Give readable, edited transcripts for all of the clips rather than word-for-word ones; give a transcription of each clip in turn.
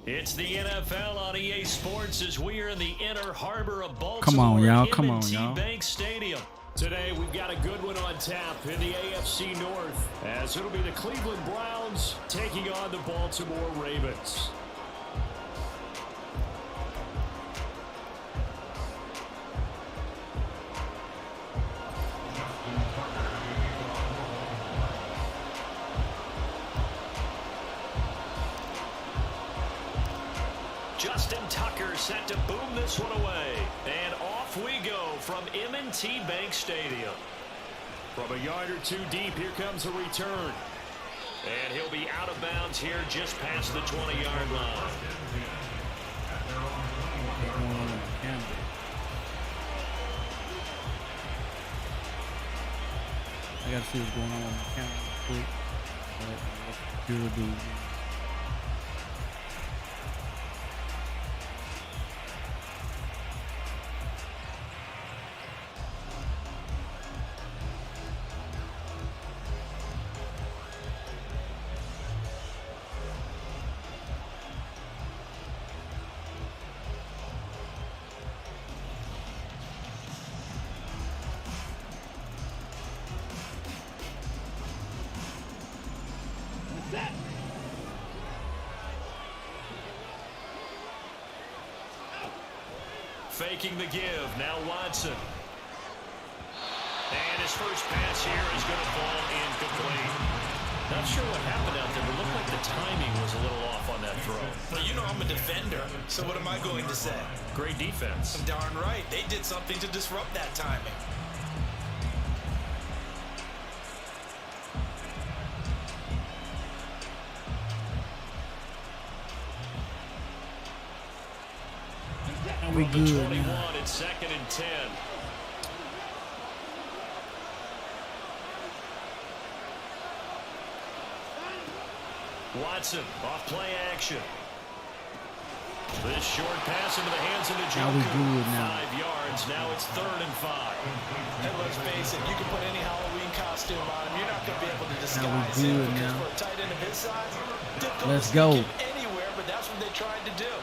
It's the NFL on EA Sports as we are in the inner harbor of Baltimore. Come on, y'all. Come on, M&T y'all. Bank Stadium. Today, we've got a good one on tap in the AFC North, as it'll be the Cleveland Browns taking on the Baltimore Ravens. Justin Tucker set to boom this one away. And off we go from M&T Bank Stadium. From a yard or two deep, here comes a return. And he'll be out of bounds here just past the 20-yard line. I gotta see what's going on with my camera real quick. Faking the give, now Watson. And his first pass here is going to fall incomplete. Not sure what happened out there, but it looked like the timing was a little off on that throw. Well, you know I'm a defender, so what am I going to say? Great defense. Darn right. They did something to disrupt that timing. We From the good 21, now. it's 2nd and 10. Watson, off play action. This short pass into the hands of the Now we Joker. good now. 5 yards, now it's 3rd and 5. And let's face it, you can put any Halloween costume on him. You're not going to be able to Now disguise we him good because now. for a tight end of his size, difficult Let's to go. sneak him anywhere, but that's what they tried to do.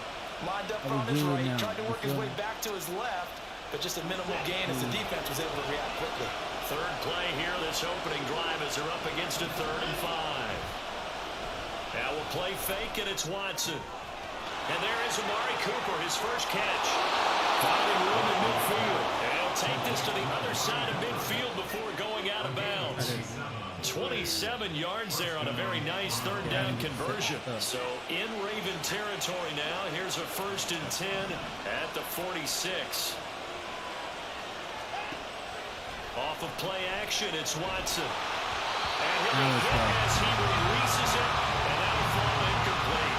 Lined up Now on we his good right, now. tried to work We his way good. back to his left, but just a minimal gain as the defense was able to react quickly. Third play here, this opening drive as they're up against a 3rd and 5. Now we'll play fake, and it's Watson. And there is Amari Cooper, his first catch. Finding room in midfield. And he'll take this to the other side of midfield before going out of bounds. 27 yards there on a very nice 3rd down conversion. So in Raven territory now. Here's a 1st and 10 at the 46. Off of play action, it's Watson. And he'll be hit as he releases it, and that'll fall incomplete.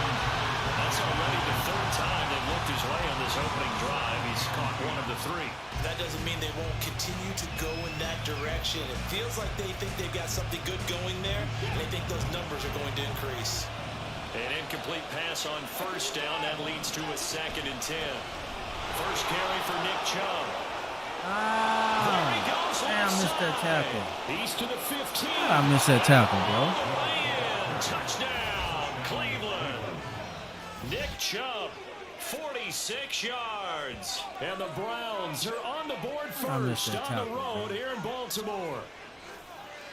That's already the 3rd time they've looked his way on this opening drive. He's caught 1 of the 3. That doesn't mean they won't continue to go in that direction. It feels like they think they've got something good going there, and they think those numbers are going to increase. An incomplete pass on 1st down. That leads to a 2nd and 10. First carry for Nick Chubb. There he goes. Man, I missed that tackle. He's to the 15. I missed that tackle, bro. Touchdown, Cleveland. Nick Chubb, 46 yards. And the Browns are on the board first on the road here in Baltimore.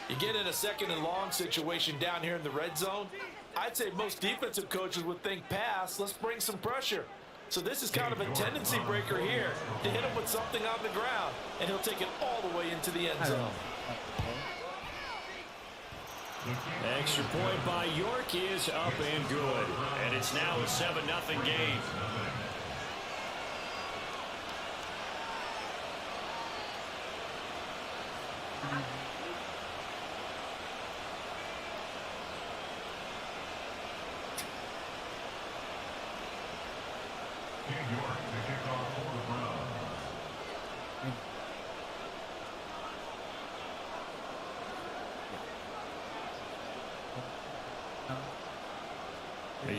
You get in a 2nd and long situation down here in the red zone, I'd say most defensive coaches would think pass, let's bring some pressure. So this is kind of a tendency breaker here to hit him with something on the ground, and he'll take it all the way into the end zone. Extra point by York is up and good. And it's now a 7-0 game.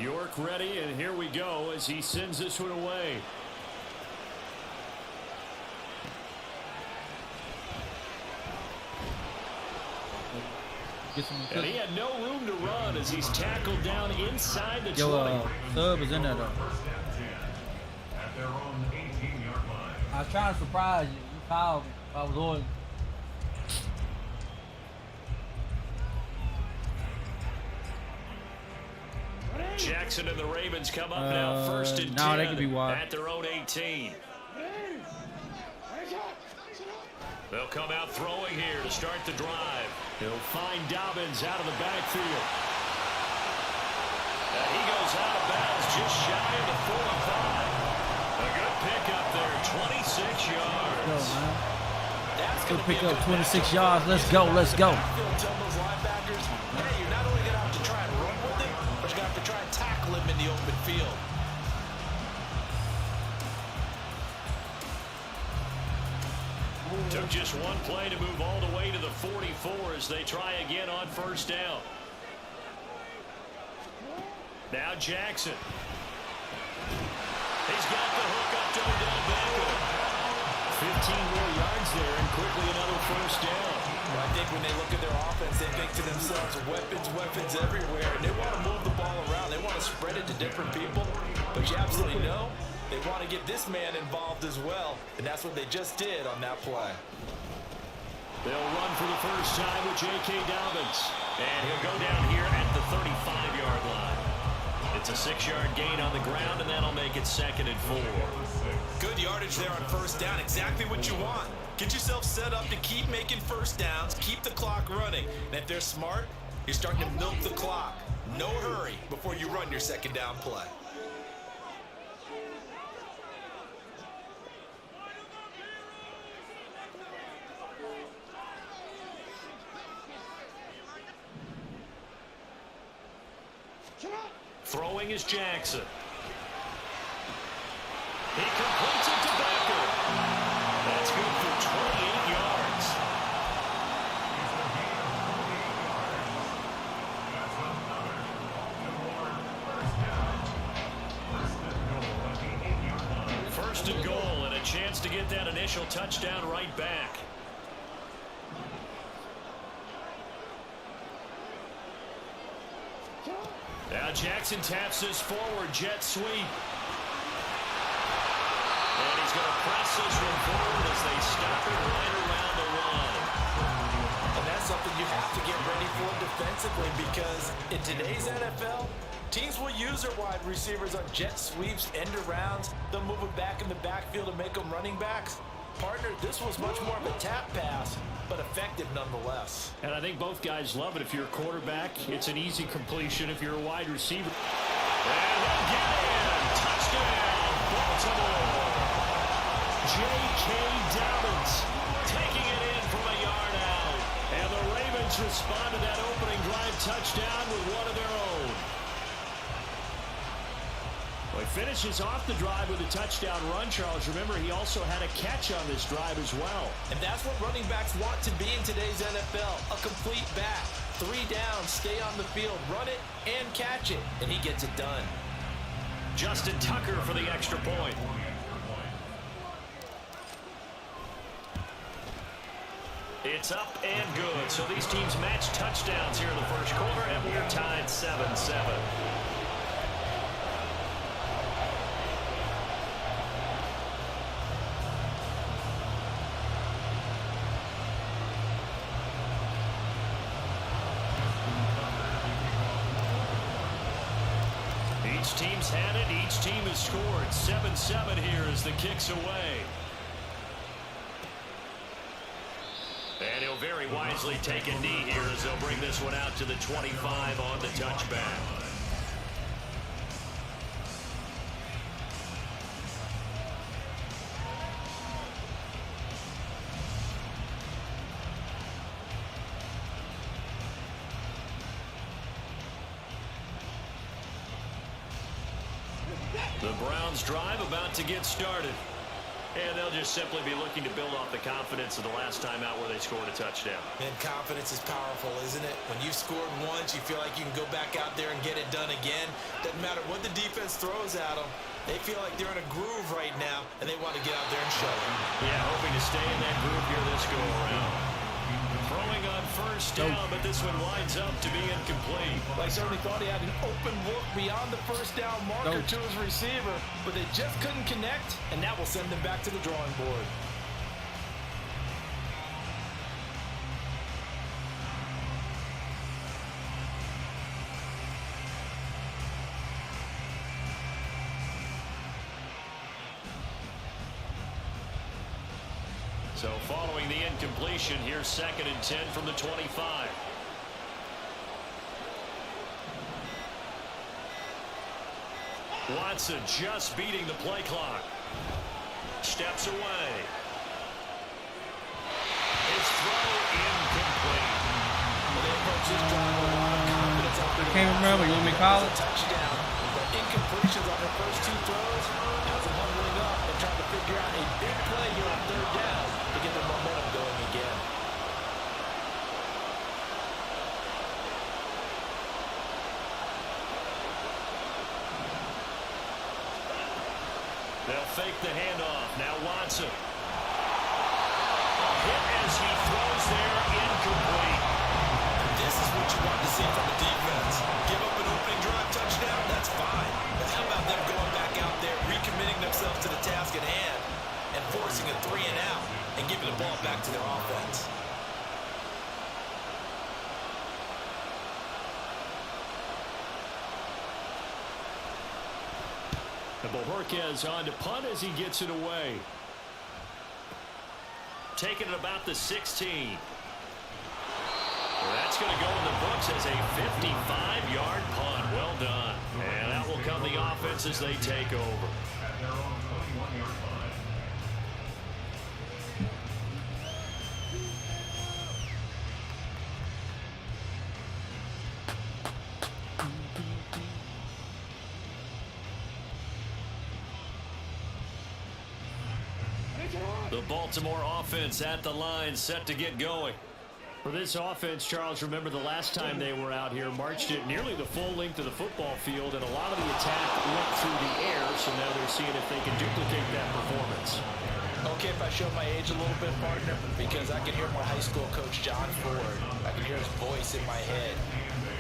York ready, and here we go as he sends this one away. Get some And he had no room to run as he's tackled down inside the 20. Yo, sub is in there though. I was trying to surprise you. You called me. I was on. Jackson and the Ravens come up now, first and 10 they could be wide. at their own 18. They'll come out throwing here to start the drive. He'll find Dobbins out of the backfield. And he goes out of bounds just shy of the 45. A good pickup there, 26 yards. Go, man. Good pick up, 26 yards. Let's go, let's go. Tell those linebackers, hey, you're not only going to have to try and run with him, but you're going to have to try and tackle him in the open field. Took just one play to move all the way to the 44 as they try again on first down. Now Jackson. He's got the hook up to Odell Beckham. 15 more yards there and quickly another first down. Well, I think when they look at their offense, they think to themselves, weapons everywhere, and they want to move the ball around. They want to spread it to different people, but you absolutely know they want to get this man involved as well, and that's what they just did on that play. They'll run for the first time with J.K. Dobbins, and he'll go down here at the 35-yard line. It's a 6-yard gain on the ground, and that'll make it 2nd and 4. Good yardage there on first down, exactly what you want. Get yourself set up to keep making first downs, keep the clock running, and if they're smart, you're starting to milk the clock. No hurry before you run your second down play. Throwing is Jackson. He completes it to Beckham. That's good for 28 yards. First and goal and a chance to get that initial touchdown right back. Now Jackson taps this forward jet sweep. And he's going to press this one forward as they stop it right around the run. And that's something you have to get ready for defensively, because in today's NFL, teams will use their wide receivers on jet sweeps, end arounds. They'll move them back in the backfield and make them running backs. Partner, this was much more of a tap pass, but effective nonetheless. And I think both guys love it. If you're a quarterback, it's an easy completion. If you're a wide receiver. And they'll get in. Touchdown, Baltimore. J.K. Dobbins taking it in from a yard out. And the Ravens respond to that opening drive touchdown with one of their own. Well, he finishes off the drive with a touchdown run, Charles. Remember, he also had a catch on this drive as well. And that's what running backs want to be in today's NFL, a complete back. 3 down, stay on the field, run it, and catch it. And he gets it done. Justin Tucker for the extra point. It's up and good. So these teams match touchdowns here in the first quarter, and we're tied 7-7. Each team's had it. Each team has scored. 7-7 here as the kick's away. And he'll very wisely take a knee here as they'll bring this one out to the 25 on the touchback. The Browns drive about to get started. And they'll just simply be looking to build off the confidence of the last time out where they scored a touchdown. And confidence is powerful, isn't it? When you've scored once, you feel like you can go back out there and get it done again. Doesn't matter what the defense throws at them. They feel like they're in a groove right now, and they want to get out there and show it. Yeah, hoping to stay in that groove here this go around. Throwing on first first down, but this one winds up to be incomplete. I certainly thought he had an open look beyond the first down marker to his receiver, but they just couldn't connect, and that will send them back to the drawing board. So following the incompletion, here's 2nd and 10 from the 25. Watson just beating the play clock. Steps away. His throw incomplete. I can't remember. You want me to call it? Touchdown. But incompletions on their first 2 throws has them humbling up and trying to figure out a big play here on 3rd down to get the momentum going again. They'll fake the handoff. Now Watson. A hit as he throws there, incomplete. This is what you want to see from the defense. Give up an opening drive touchdown, that's fine. But how about them going back out there, recommitting themselves to the task at hand, and forcing a 3 and out, and giving the ball back to their offense? And Bohorquez on to punt as he gets it away. Taking it about the 16. Well, that's going to go in the books as a 55-yard punt. Well done. And that will come the offense as they take over. The Baltimore offense at the line, set to get going. For this offense, Charles, remember the last time they were out here, marched it nearly the full length of the football field, and a lot of the attack went through the air, so now they're seeing if they can duplicate that performance. Okay, if I show my age a little bit, partner, because I can hear my high school coach, John Ford. I can hear his voice in my head.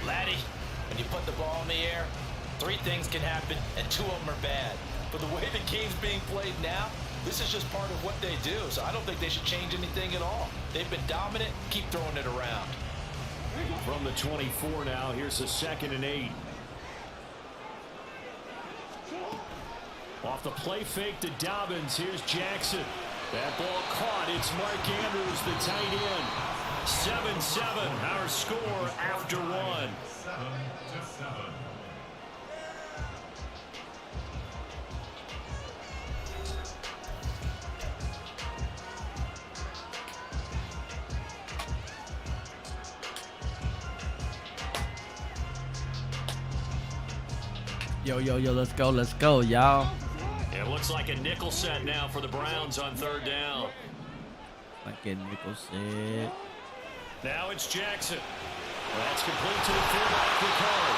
Laddie, when you put the ball in the air, 3 things can happen, and 2 of them are bad. But the way the game's being played now, this is just part of what they do, so I don't think they should change anything at all. They've been dominant. Keep throwing it around. From the 24 now, here's a 2nd and 8. Off the play fake to Dobbins. Here's Jackson. That ball caught. It's Mark Andrews, the tight end. 7-7, our score after 1. Yo, let's go, y'all. It looks like a nickel set now for the Browns on 3rd down. Like a nickel set. Now it's Jackson. That's complete to the fullback, Ricard.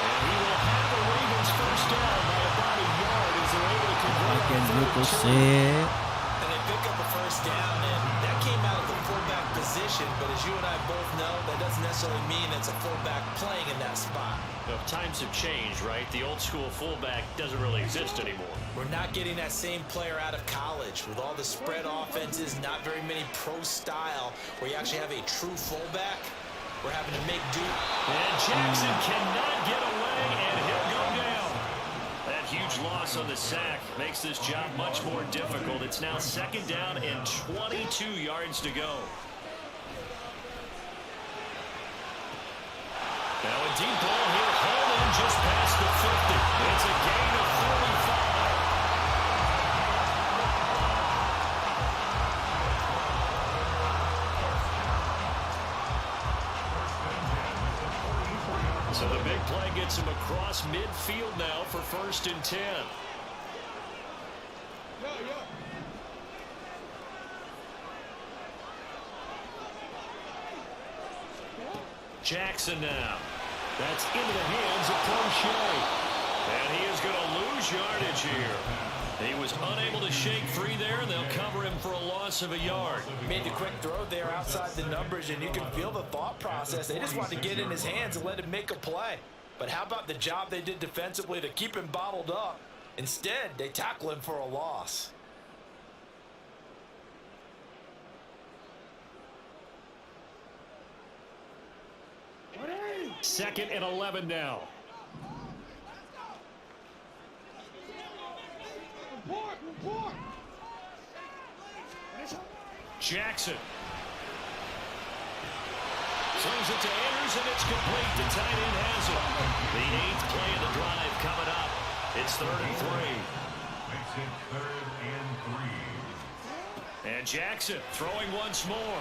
And he will have the Ravens first down by about a yard as they're able to convert. Like a nickel set. And they pick up a first down, and that came out of the fullback position, but as you and I both know, that doesn't necessarily mean it's a fullback playing in that spot. Well, times have changed, right? The old school fullback doesn't really exist anymore. We're not getting that same player out of college. With all the spread offenses, not very many pro style, where you actually have a true fullback. We're having to make do. And Jackson cannot get away, and he'll go down. That huge loss on the sack makes this job much more difficult. It's now 2nd down and 22 yards to go. Now a deep ball here, Holman just past the 50. It's a gain of 35. So the big play gets him across midfield now for 1st and 10. Jackson now. That's into the hands of Crochet. And he is going to lose yardage here. He was unable to shake free there, and they'll cover him for a loss of a yard. Made the quick throw there outside the numbers, and you can feel the thought process. They just wanted to get in his hands and let him make a play. But how about the job they did defensively to keep him bottled up? Instead, they tackle him for a loss. Second and 11 now. Jackson. Slings it to Andrews, and it's complete. The tight end has it. The 8th play of the drive coming up. It's 3rd and 3. Makes it 3rd and 3. And Jackson throwing once more.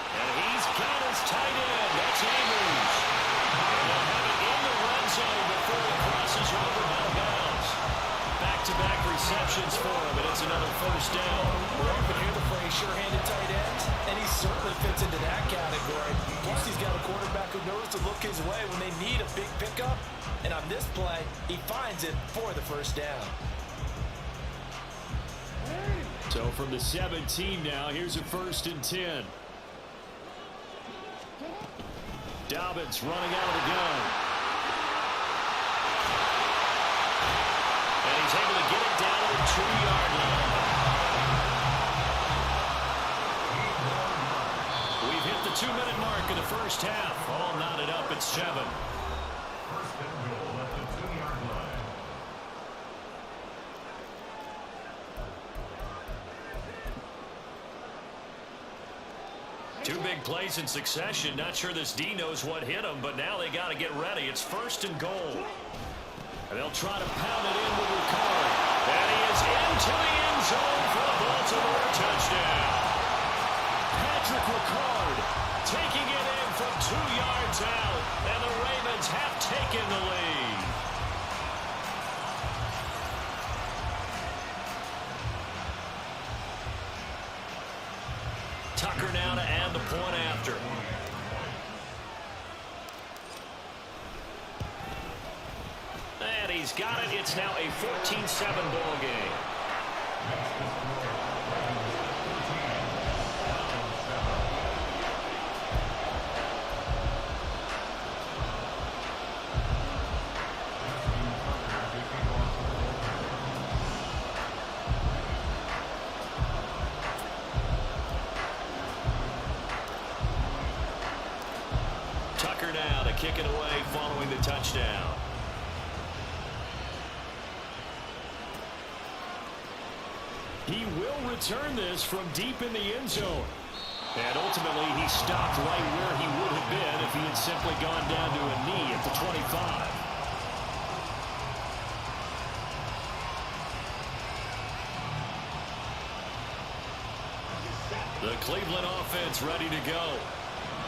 And he's got his tight end. That's Andrews. And they'll have it in the red zone before he crosses over out of bounds. Back-to-back receptions for him, and it's another first down. We're often hear the phrase sure-handed tight ends, and he certainly fits into that category. Plus, he's got a quarterback who knows to look his way when they need a big pickup. And on this play, he finds it for the first down. So from the 17 now, here's a 1st and 10. Dobbins running out of the gun. And he's able to get it down to the 2-yard line. We've hit the 2-minute mark in the first half. All knotted up at 7. 1st and goal at the 2-yard line. Two big plays in succession. Not sure this D knows what hit him, but now they got to get ready. It's 1st and goal. And they'll try to pound it in with Ricard. And he is into the end zone for the Baltimore touchdown. Patrick Ricard taking it in from 2 yards out. And the Ravens have taken the lead. Tucker now to add the point after. And he's got it. It's now a 14-7 ball game. Tucker now to kick it away following the touchdown. He will return this from deep in the end zone. And ultimately, he stopped right where he would have been if he had simply gone down to a knee at the 25. The Cleveland offense ready to go.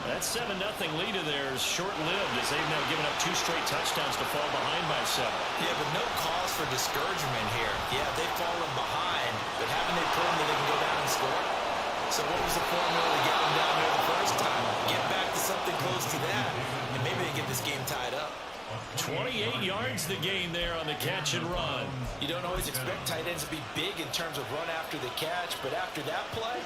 That 7-0 lead of theirs short-lived as they've now given up 2 straight touchdowns to fall behind by 7. Yeah, but no cause for discouragement here. Yeah, they've fallen behind, but haven't they proven that they can go down and score? So what was the formula to get them down there the first time? Get back to something close to that, and maybe they get this game tied up. 28 yards the gain there on the catch and run. You don't always expect tight ends to be big in terms of run after the catch, but after that play,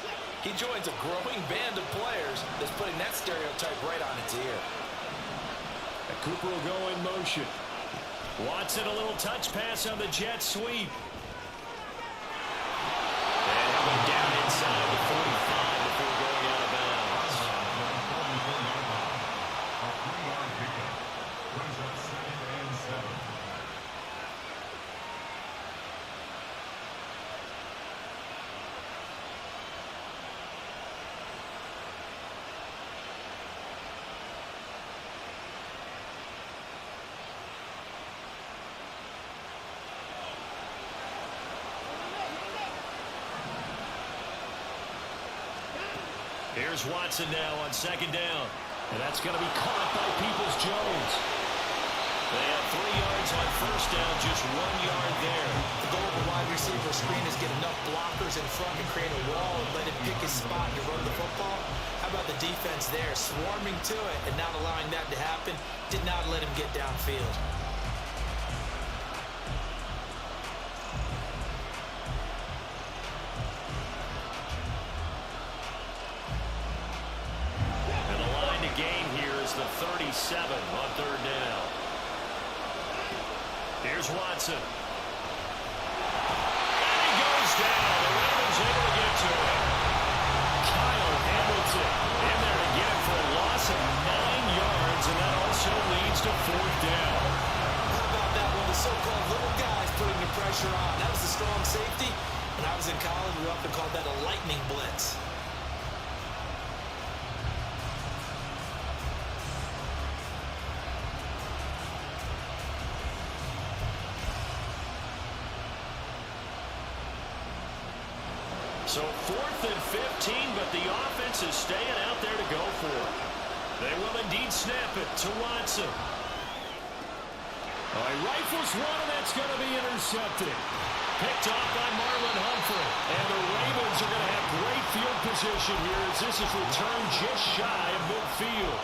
he joins a growing band of players that's putting that stereotype right on its ear. And Cooper will go in motion. Watson a little touch pass on the jet sweep. And he'll go down inside the 45 before going out of bounds. A 3-yard pickup brings up 2nd and 7. Here's Watson now on 2nd down. And that's going to be caught by Peoples-Jones. They have 3 yards on 1st down, just 1 yard there. The goal of the wide receiver screen is get enough blockers in front to create a wall and let him pick his spot to run the football. How about the defense there, swarming to it and not allowing that to happen? Did not let him get downfield. 37 on third down. Here's Watson. And he goes down. The Ravens able to get to him. Kyle Hamilton in there to get it for a loss of 9 yards, and that also leads to fourth down. How about that one? The so-called little guys putting the pressure on. That was a strong safety. When I was in college, we often called that a lightning blitz. So 4th and 15, but the offense is staying out there to go for it. They will indeed snap it to Watson. He rifles one, and that's going to be intercepted. Picked off by Marlon Humphrey. And the Ravens are going to have great field position here as this is returned just shy of midfield.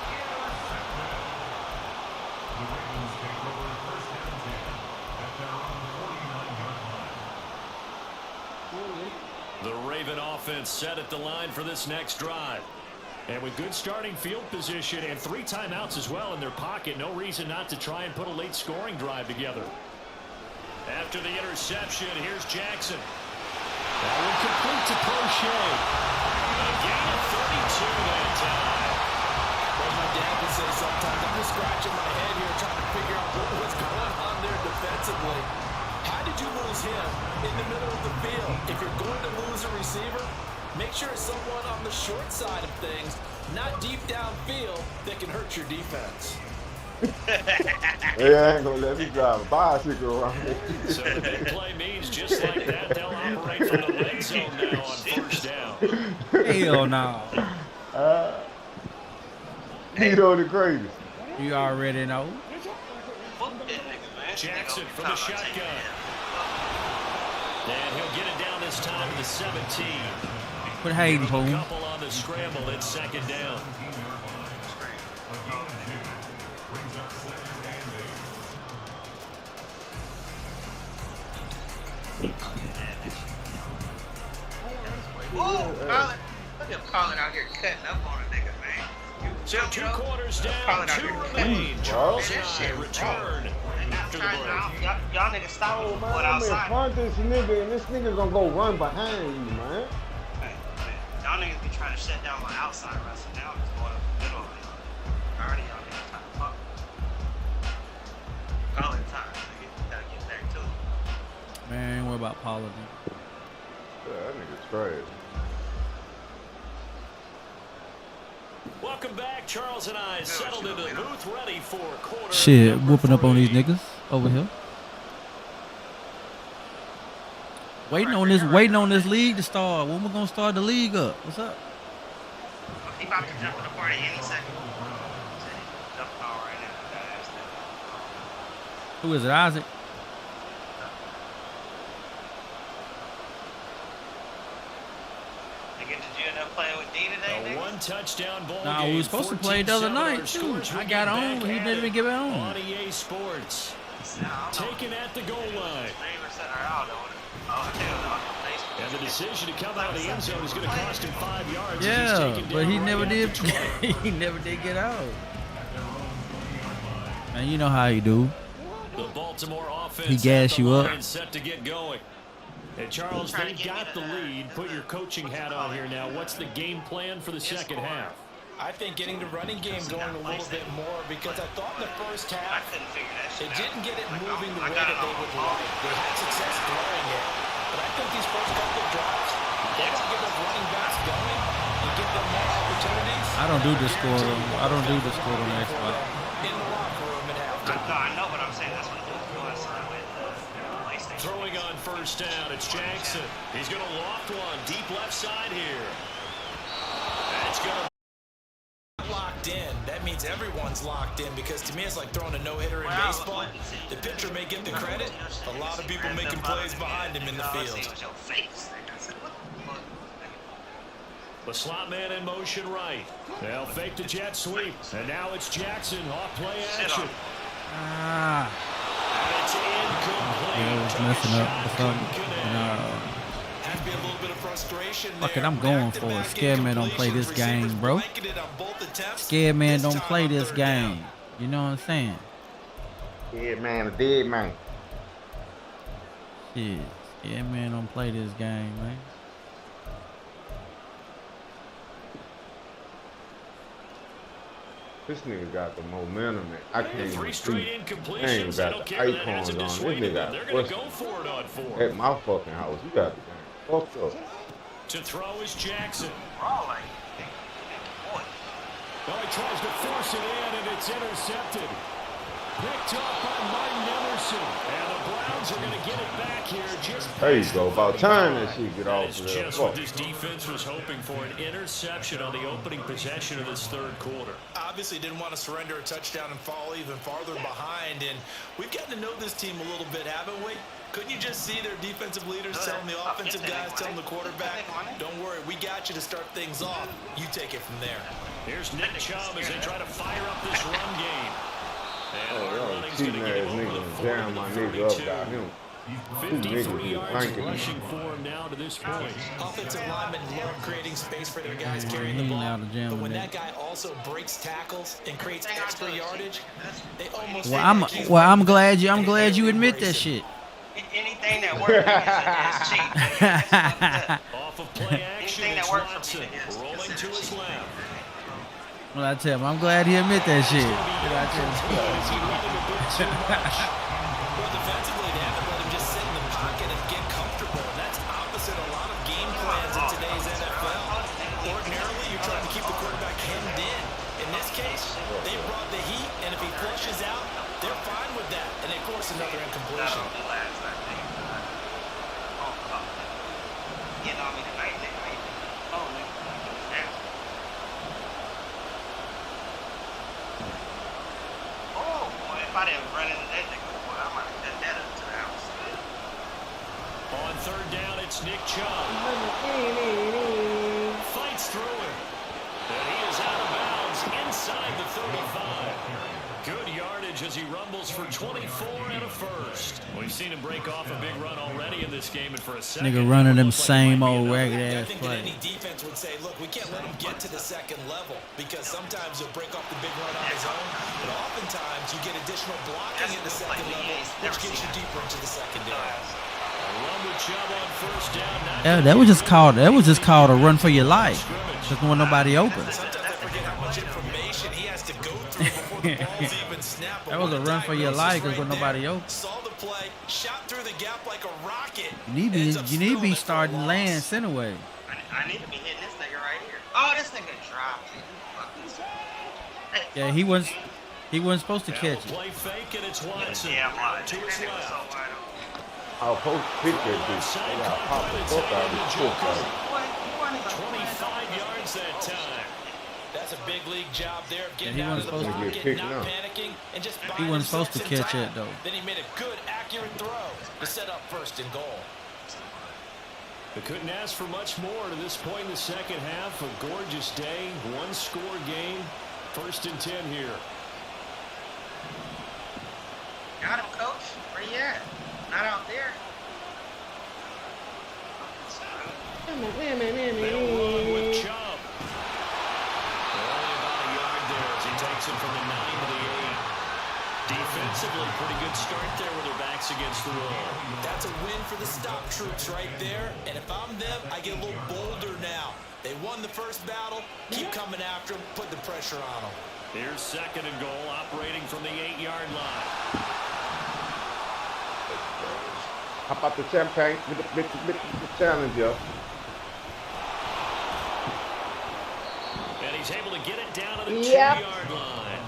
The Ravens take over first and 10 at their own 49-yard line. The Raven offense set at the line for this next drive. And with good starting field position and 3 timeouts as well in their pocket, no reason not to try and put a late scoring drive together. After the interception, here's Jackson. That one complete to Crochet. A gain of 32 that time. Well, my dad would say sometimes, I'm just scratching my head here trying to figure out what was going on there defensively. How did you lose him in the middle of the field? If you're going to lose a receiver, make sure it's someone on the short side of things, not deep downfield, that can hurt your defense. Yeah, I ain't gonna let me drive a bicycle around here. So the big play means just like that, they'll operate from the red zone now on first down. Hell no. You know the greatest. You already know. Jackson from the shotgun. And he'll get it down this time to the 17. Quit hating, A fool. couple on the scramble. It's second down. Whoa, Colin. Look at Colin out here cutting up on a nigga, man. So 2 quarters down, 2 remain. Charles and I return after the break. Y'all niggas stop Oh, going man, I'm in outside. front of this nigga, and this nigga gonna go run behind you, man. Hey, y'all niggas be trying to shut down my outside wrestling. Now it's going up the middle of y'all. Already y'all niggas trying to fuck. Colin time, nigga. You gotta get back to it. Man, what about Paula? Yeah, that nigga's trash. Welcome back. Charles and I settled into the booth, ready for quarter. Shit, number whooping up on these 3. niggas over here. Waiting on this league to start. When we gonna start the league up? What's up? He about to jump in the party any second. Jumping on right now. That ass nigga. Who is it, Isaac? Nigga, did you end up playing with D today, A nigga? 1-touchdown ball Nah, game. we was supposed to play the other 14-7 night, our too. scores. I We got get on, back but he at didn't even get it on. On EA Sports. Taken at the goal line. And the decision to come out of the end zone is going to cost him 5 yards. as he's Yeah, taken but down he right never at did. the 20. He never did get out. Man, you know how he do. The Baltimore offense He gassed at the you up. line, set to get going. And Charles, they got the lead. Put your coaching hat on here now. What's the game plan for the second half? I think getting the running game going a little bit more because I thought in the first half they didn't get it moving the way that they would like. They had success throwing it, but I think these first couple of drives, they don't get those running backs going and give them more opportunities. I don't do this score. I don't do this score on the Xbox. In the locker room at halftime. No, I know what I'm saying. That's what it was with PlayStation. Throwing on first down, it's Jackson. He's going to loft one deep left side here. That's going to Locked in. That means everyone's locked in because to me it's like throwing a no-hitter in baseball. The pitcher may get the credit. A lot of people making plays behind him in the field. the slot man in motion right. They'll fake the jet sweep. And now it's Jackson off play action. Ah. And it's incomplete. Yeah, it was Took a messing up shot, or something. couldn't connect. No. to be a little bit of frustration Fuck there. it, I'm going for it. Scared man don't play this game, bro. Scared man don't play this game. You know what I'm saying? Dead man, a dead man. Shit. Scared man don't play this game, man. This nigga got the momentum, man. I can't even Three straight see. incompletions. They They ain't don't got care the that ends icons up on. This dissuading them. nigga They're got going to what's go for it on fourth. at my fucking house. You got the game fucked up. To throw is Jackson. Rolling. Boy. Oh, he tries to force it in, and it's intercepted. Picked up by Martin Emerson. And the Browns are going to get it back here. Just There you go. About time that shit get off That is of there. just what this defense was hoping for, an interception on the opening possession of this third quarter. Obviously didn't want to surrender a touchdown and fall even farther behind, and we've gotten to know this team a little bit, haven't we? Couldn't you just see their defensive leaders telling the offensive guys, telling the quarterback, don't worry, we got you to start things off. You take it from there. Here's Nick Chubb as they try to fire up this run game. And Oh, our y'all running's cheating going to get ass him over the niggas 40 jam to my the nigga up, 42. got him. 53 yards blanking. rushing for him now to this point. Offensive linemen love creating space for their guys carrying he the ain't ball, allowed to jam but him when there. that guy also breaks tackles and creates extra yardage, they almost Well, I'm glad you admit that shit. Anything that works is cheap. That's fucked up. Off of play action, Anything that it's works for Watson me is rolling to considered his cheap. left. Well, I tell him, I'm glad he admit that shit. Did I tell him? Is he running a bit too much? well, defensively, they haven't let him just sit in the pocket and get comfortable. And that's opposite a lot of game plans in today's NFL. Ordinarily, you're trying to keep the quarterback hemmed in. In this case, they brought the heat, and if he flushes out, they're fine with that. And they force another incompletion. Getting on me tonight, nigga. Oh, nigga. Oh, boy, if I didn't run into that nigga, boy, I might have done that up to the house. On third down, it's Nick Chubb. Fights through it. And he is out of bounds inside the 35. Good yardage as he rumbles for 24 and a first. We've seen him break off a big run already in this game, and for a second, Nigga running them looks like it same might be old another. ragged I ass think that any play. defense would say, look, we can't let him get to the second level because sometimes he'll break off the big run on his own, but oftentimes you get additional blocking in the second level, which gets you deeper into the secondary. Run with Chubb on first down. Yeah, that was just called a run for your life. Just when nobody open. Sometimes I forget how much information he has to go through before the ball's even snapped. That was a run for your life because nobody open. Saw the play, shot through the gap like a rocket. You need to be starting Lance anyway. I need to be hitting this nigga right here. Oh, this nigga dropped. Hey, Yeah, he wasn't supposed to catch it. Play fake, and it's Watson. yeah, I'm lying. To That his nigga was so left. wide open. I was supposed to pick that bitch. They got popped the fuck out of this shit, bro. 25 yards that time. That's a big league job there of getting he out of wasn't the supposed to pocket, get picked not up. panicking, and just He buying wasn't supposed to himself catch some it, time. though. Then he made a good, accurate throw to set up first and goal. They couldn't ask for much more to this point in the second half. A gorgeous day, one-score game. 1st and 10 here. Got him, coach. Where you at? Not out there. They'll run with Chubb. Only about a yard there as he takes him from the 9 to the 8. Defensively, pretty good start there with their backs against the wall. That's a win for the stop troops right there. And if I'm them, I get a little bolder now. They won the first battle. Keep coming after them. Put the pressure on them. Here's 2nd and goal, operating from the 8-yard line. How about the champagne with the challenger? And he's able to get it down to the Yep. 2-yard line.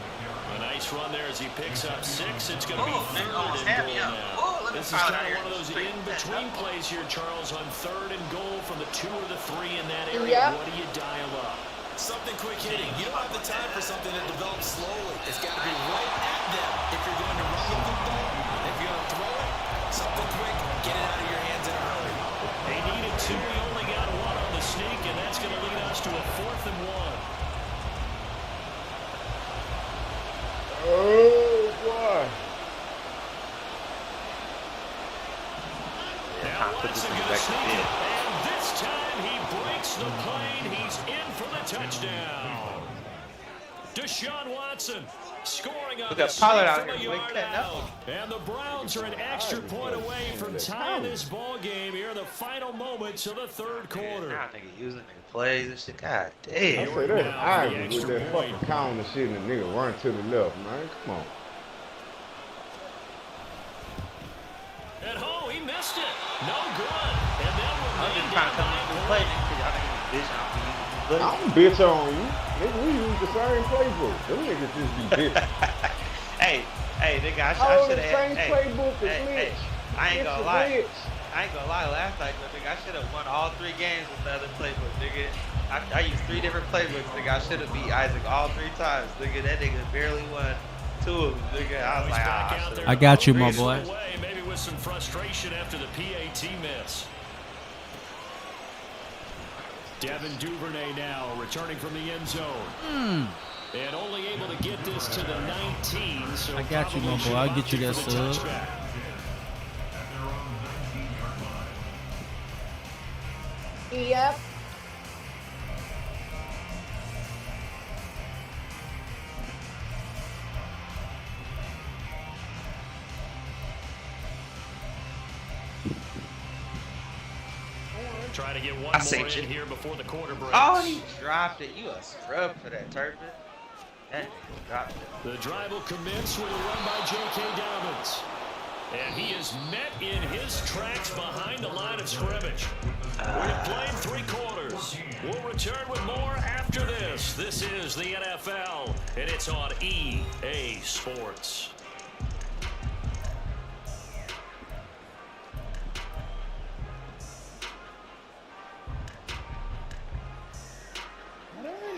A nice run there as he picks up 6. It's going to be Oh, man, 3rd almost and had goal me up. now. Oh, let me This is file kind that of here. one of those Straight in-between that up. plays here, Charles, on 3rd and goal from the 2 or the 3 in that area. Yep. What do you dial up? Something quick hitting. You don't have the time for something that develops slowly. It's got to be right at them. If you're going to run the football, if you're going to throw it, something quick, get it out of your hands in a hurry. They needed 2. He only got 1 on the sneak, and that's going to lead us to a 4th and 1. Oh, boy. Now Watson going to sneak it, and This time he breaks the plane. He's in for the touchdown. Deshaun Watson scoring on the Pollard out from a here. yard out. And the Browns are an extra point away from tying this ball game here in the final moments of the third quarter. Now nigga using nigga plays and shit. God I damn. say that's Ivy with that fucking counter shit and the nigga run to the left, man. Come on. At home, he missed it. No good. And then I'm just trying to come in and play nigga because y'all niggas bitch on me. I don't bitch on you. Nigga, we use the same playbook. Them niggas just be bitching. Hey, nigga, I All should the have same playbook is hey, glitch. I ain't It's gonna a lie. glitch. I ain't gonna lie, last night, though, nigga, I should have won all 3 games with the other playbook, nigga. I used 3 different playbooks, nigga. I should have beat Isaac all 3 times, nigga. That nigga barely won 2 of them, nigga. I was like, I got you, my boy. Maybe with some frustration after the PAT miss. Devin Duvernay now returning from the end zone. And only able to get this to the 19. So I got you, my boy. I'll get you that sub. Yep. Try to get one I more seen in you. here before the quarter breaks. oh, he dropped it. You a scrub for that, Turpin. That nigga dropped it. The drive will commence with a run by J.K. Dobbins. And he is met in his tracks behind the line of scrimmage. We have played 3 quarters. We'll return with more after this. This is the NFL, and it's on EA Sports.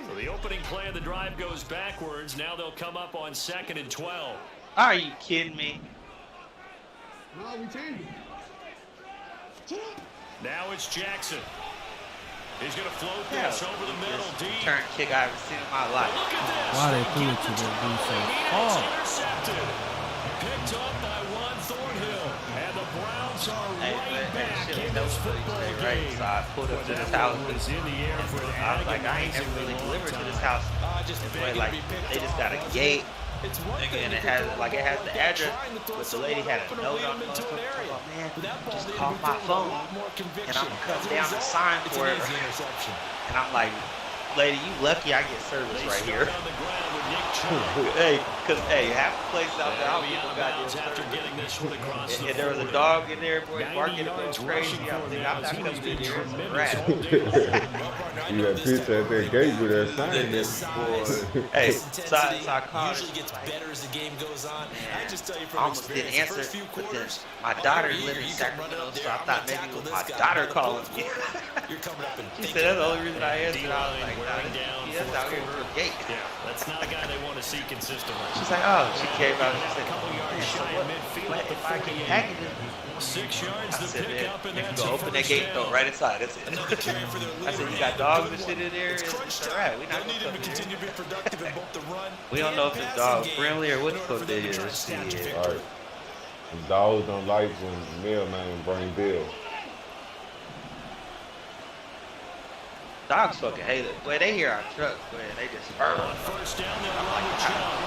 So the opening play of the drive goes backwards. Now they'll come up on 2nd and 12. Are you kidding me? No, we changed it. Now it's Jackson. He's going to float this over the middle deep. Turn kick I ever seen in my life. Look at this. Why they threw it to the dude so hard? Intercepted. Picked up by Juan Thornhill. And the Browns are right back in this football Right, game. so I pulled up to this house. Was in the air for an I was like, I ain't never really delivered to this house. But like, they just got a gate. Nigga, and it has the address, but the lady had a note on the motherfucker. Oh, man, just call my phone, and I'm gonna come down and sign for it. And I'm like, lady, you lucky I get service right here. Hey, cause hey, half the place out there, I don't get no goddamn service. And there was a dog in there, boy, barking and going crazy. I'm not coming in here as a rat. You got picture at that gate with that sign there. Hey, so I called. Usually gets better as the game goes on. I just tell you I from almost didn't experience, answer, first few but then quarters, my daughter lived in Sacramento, so I thought maybe it was my daughter calling me. you're coming up and She said that's the only reason I answered. I was like, nah, this is out here for a gate. Yeah, that's not a guy they want to see consistently. She's like, oh, she came out and she said, Couple yards man, so shy of what, midfield what at the if I can 48. package it? 6 yards I to said, pick man, up, and you can that's go a open that first gate and down. throw right inside. That's it. another carry for their I said, leader. you got dogs and shit in there? It's crunch It's time. all right. We're not They'll need going him to to continue to be productive in both the run We don't and know if it's passing dog game friendly or what in the order fuck for them they to try is. to snatch a Shit. victory. Alright. The dogs don't like when the mailman bring bills. Dogs fucking hate it. Boy, they hear our trucks, boy, and they just On first down, they'll run with Chubb.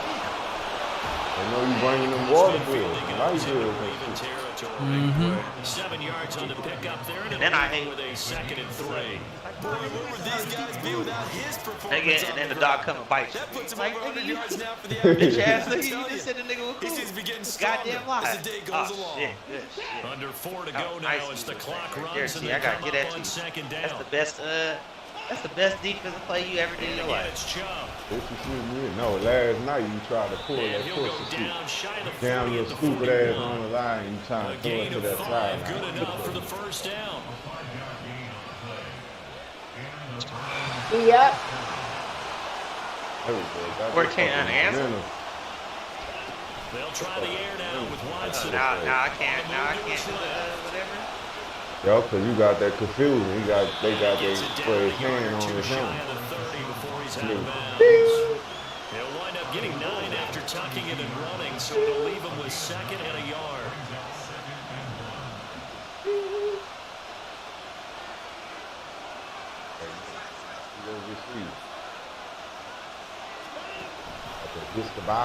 They know you bringing them water bills, light bills and Even shit. territory. 7 yards on the pickup there, and then I it'll hate- with a 2nd and 3. Boy, where would these guys be without his performance? Nigga, and then the dog come and bite you. That puts him Like, over 100 nigga, you yards now for the bitch ass average. nigga, you just said the nigga was He cool. seems to be getting Goddamn stronger lie. as the day goes Oh, along. shit, good shit. Under 4 to Oh, go now nice as the use clock right runs, there. and See, they I gotta come get up at on you. 2nd down. That's the best defensive play you ever did in your Again, life. it's Chubb. This is shit me. No, last night you tried to pull And that he'll go pussy shit. down shy of the 40 Down your at the stupid ass 41. on the line, you trying A to throw it gain to of that 5, good sideline. enough for the first down. Yep. There we go. That's 14 the fucking unanswered. momentum. They'll try the air now with Watson. Now I can't do whatever. Yo, cause you got that confusion. They got Gets that it put down his a yard hand or on two his shy helmet. of the 30 before he's out of Yeah. bounds. He'll wind up getting 9 after tucking it and running, so it'll leave him with 2nd and a yard.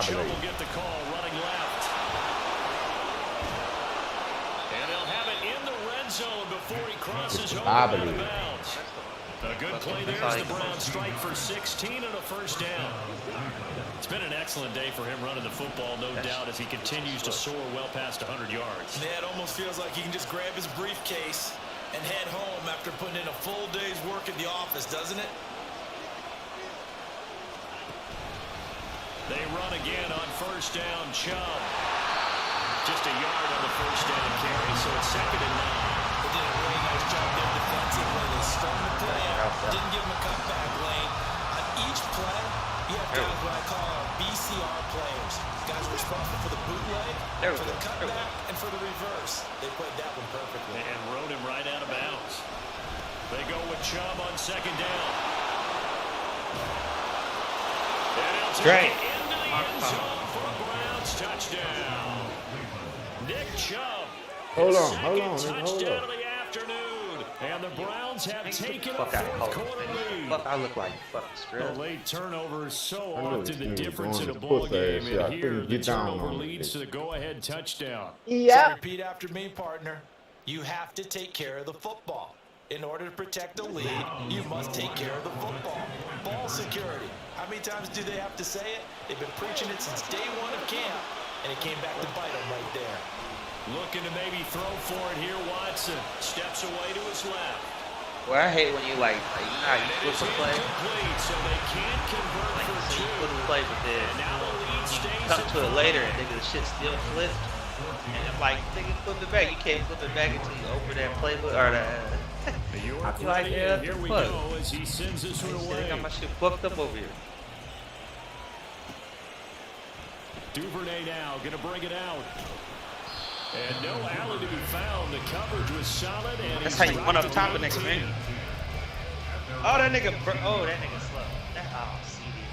Chubb will get the call running left. And they'll have it in the red zone before he crosses over out of bounds. A good play there as the Browns strike for 16 and a first down. It's been an excellent day for him running the football, no doubt, as he continues to soar well past 100 yards. Yeah, it almost feels like he can just grab his briefcase and head home after putting in a full day's work in the office, doesn't it? They run again on first down. Chubb. Just a yard on the first down carry, so it's 2nd and 9. They did a really nice job there defensively. They started the play out, didn't give him a cutback lane. On each play, you have guys what I call BCR players. Guys responsible for the bootleg, for the cutback, and for the reverse. They played that one perfectly. And rode him right out of bounds. They go with Chubb on 2nd down. Great. Into the end zone for a Browns touchdown. Nick Chubb. Hold on. Touchdown of the afternoon. And the Browns have taken a fourth-quarter lead. Fuck, I look like fucking A stress. late turnover is so I knew often the this nigga difference going in a to ball put game. that shit. I And here, couldn't the get down turnover on leads it. to the go-ahead touchdown. So Yep. repeat after me, partner. You have to take care of the football. In order to protect the lead, you must take care of the football. Ball security. How many times do they have to say it? They've been preaching it since day one of camp, and it came back to bite them right there. Looking to maybe throw for it here. Watson steps away to his left. Well, I hate when you like you know how you And flip it's a play. incomplete, so they can't convert Like, for so you two. flip a play, but then And now the lead stays come at to it 5. later and nigga, the shit still flipped. And I'm like, nigga, flip it back. You can't flip it back until you open that playbook or the. I feel like, yeah, Here we fuck. go as he sends this one I away. got my shit fucked up over here. Duvernay now going to bring it out. And no alley to be found. The coverage was solid. And That's he's how you run up dropped top to of next the man. Oh, that nigga, that nigga slow. CD,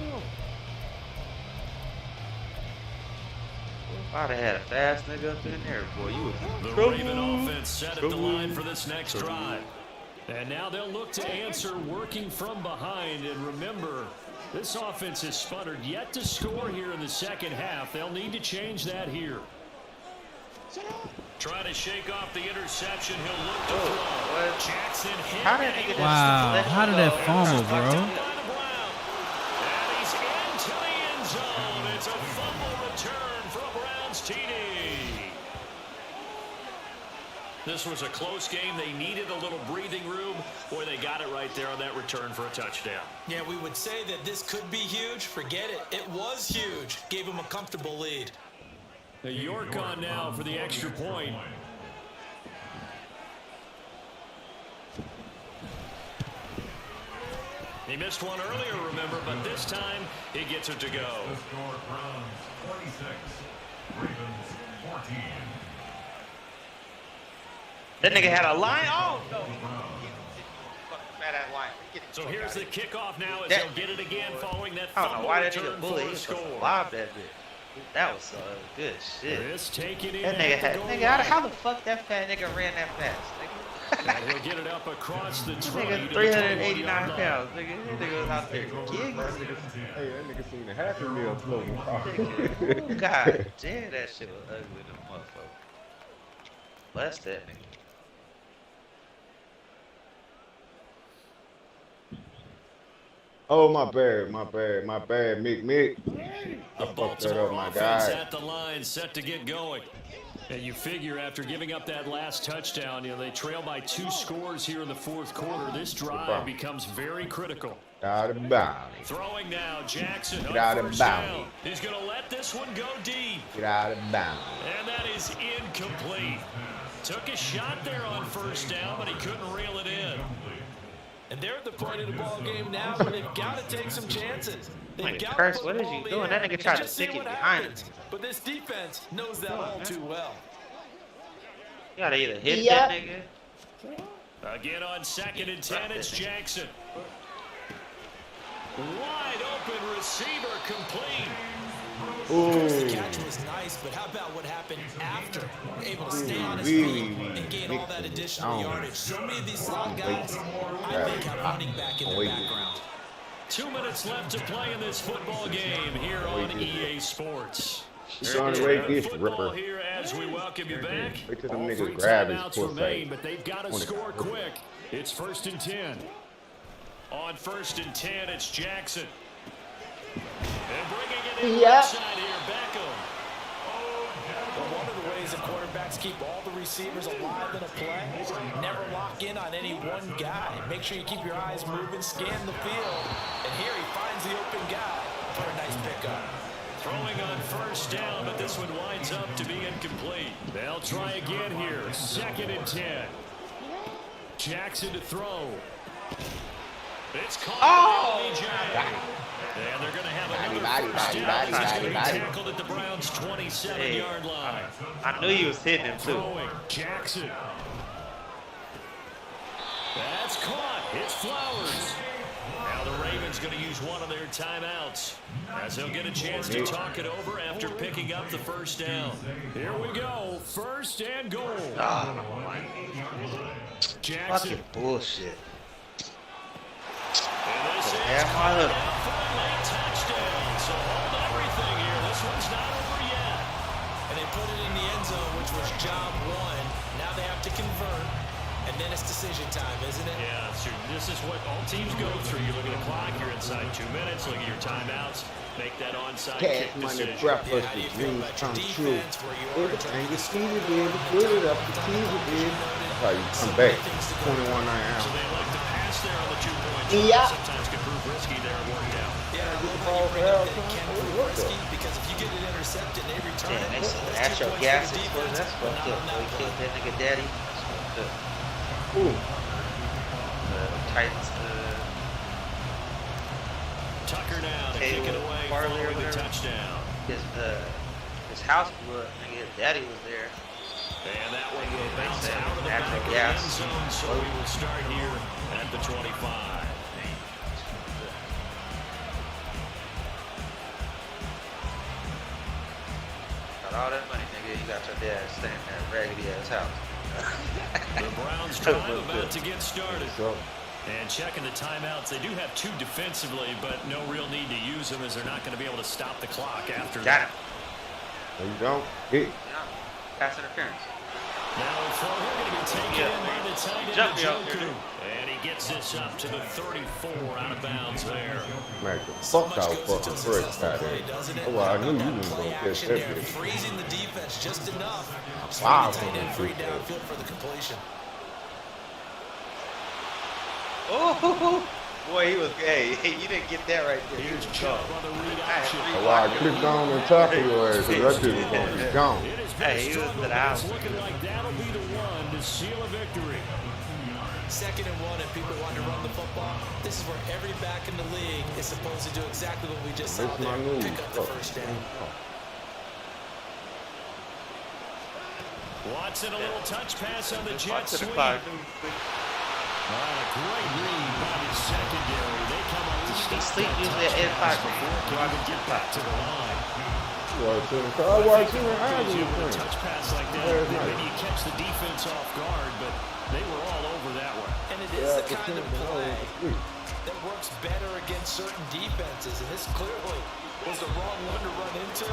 man. If I'd have had a fast nigga up in there, boy, you would The be trouble. Raven offense set at the line for this next drive. And now they'll look to answer working from behind. And remember, this offense has sputtered yet to score here in the second half. They'll need to change that here. Trying to shake off the interception. He'll look to throw. What? Jackson hit. How did nigga Wow, how did that fumble, bro? And he's into the end zone. It's a fumble return for a Browns TD. This was a close game. They needed a little breathing room. Boy, they got it right there on that return for a touchdown. Yeah, we would say that this could be huge. Forget it. It was huge. Gave them a comfortable lead. The York on now for the extra point. He missed one earlier, remember, but this time he gets it to go. The score, Browns 26, Ravens 14. That nigga had a line. Oh, no. Fat ass line. So here's the kickoff now as That- they'll get it again following that I don't know fumble why that return nigga bully. for He a was supposed to score. lob that bitch. That was good shit. This taken in That at nigga the had, goal nigga, line. how the fuck that fat nigga ran that fast, And nigga? he'll get it up across the 20 Nigga, to the 389 21-yard line. pounds, nigga. That nigga was out there giggling. Hey, that nigga seen the Happy Meal floating. God damn, that shit was ugly, the motherfucker. Bless that nigga. Oh, my bad, Mick. I The fucked that up, Baltimore my offense guy. at the line, set to get going. And you figure after giving up that last touchdown, they trail by 2 scores here in the fourth quarter. This drive becomes very critical. Out of bounds. Throwing now, Jackson Get on out of first bounds. down. He's going to let this one go deep. Get out of bounds. And that is incomplete. Took a shot there on first down, but he couldn't reel it in. And they're at the point of the ball game now where they've got to take some chances. They've Nigga, got Curse, to what put is the you ball in doing? the That air nigga and tried to just see stick it what behind happens. him. But this defense knows that all too well. You gotta either hit Yep. that nigga. Again on 2nd and 10, it's Jackson. Wide open receiver complete. The Ooh. catch was nice, but how about what happened after? Able to stay on his feet and gain all that additional yardage. So many of these slot guys, I think, have running back in the background. 2 minutes left to play in this football game here on EA Sports. Ripper. Here as we welcome you back. Wait till them All niggas three grab his timeouts pussy. remain, but they've got to score quick. It's 1st and 10. On 1st and 10, it's Jackson. And bringing it in inside here, Beckham. Well, one of the ways that quarterbacks keep all the receivers alive in a play, never lock in on any one guy. Make sure you keep your eyes moving, scan the field. And here he finds the open guy for a nice pickup. Throwing on 1st down, but this one winds up to be incomplete. They'll try again here. 2nd and 10. Jackson to throw. It's caught. And they're going to have another first down. He's going to be tackled at the Browns' 27-yard line. I knew he was hitting him too. Throwing, Jackson. That's caught. It's Flowers. Now the Ravens going to use one of their timeouts as they'll get a chance to talk it over after picking up the first down. Here we go. 1st and goal. Jackson. Fucking bullshit. And this is my look. out for a late touchdown. So hold everything here. This one's not over yet. And they put it in the end zone, which was job one. Now they have to convert. And then it's decision time, isn't it? Yeah, so this is what all teams go through. You look at the clock, you're inside 2 minutes, look at your timeouts, make that onside kick decision. Breakfast, the dreams come true. Everything you see to be able to put it up, the keys to be able to. How you come back, 21 So hours. they like to pass there on the 2-point Yeah. Sometimes can prove risky there and work out. Yeah, I love how you bring up that it can prove risky because if you get it intercepted and they return Damn, they it, said that's 2 natural points gas for the is defense. that's fucked up. They killed that nigga daddy. That's fucked up. Ooh. Titans, Tucker now to Hey, kick it away Farley or following the whatever. touchdown. his house blew up. Nigga, his daddy was there. And that one will bounce said out of the natural back of the gas. end zone, so we will start here at the 25. Got all that money, nigga. You got your dad staying in that raggedy ass house. The Browns drive about to get started. And checking the timeouts, they do have 2 defensively, but no real need to use them as they're not going to be able to stop the clock after Got that. it. There you go. Hit. Yeah. Pass interference. Now the throw here going to be taken in by the tight end, Jump me up Joku. here. And he gets this up to the 34 out of bounds there. Smack the fuck out fucking first out there. Oh, well, I knew you wasn't going to catch that bitch. Freezing the defense just enough. Wow. Tight end free downfield for the completion. Oh, boy, he was. Hey, you didn't get that right there. Here's Chubb on the read option. Well, I clicked on and tackle your ass, so that dude was going to be gone. It has been Hey, a he was struggle, to the but house. it's looking like that'll be the one to seal a victory. 2nd and 1, and people want to run the football. This is where every back in the league is supposed to do exactly what we just saw That's there. my move. Pick up the first down. Watson, a little touch pass on the jet To the sweep. clock. A great lead by the secondary. They come up to stop Sleep that usually at touchdown 8 o'clock. before it can even get back to the line. I watched him and I With a was touch pass like that, Very nice. maybe you catch the defense off guard, but they were all over that one. And it is the kind of play that works better against certain defenses. And this clearly was the wrong one to run into.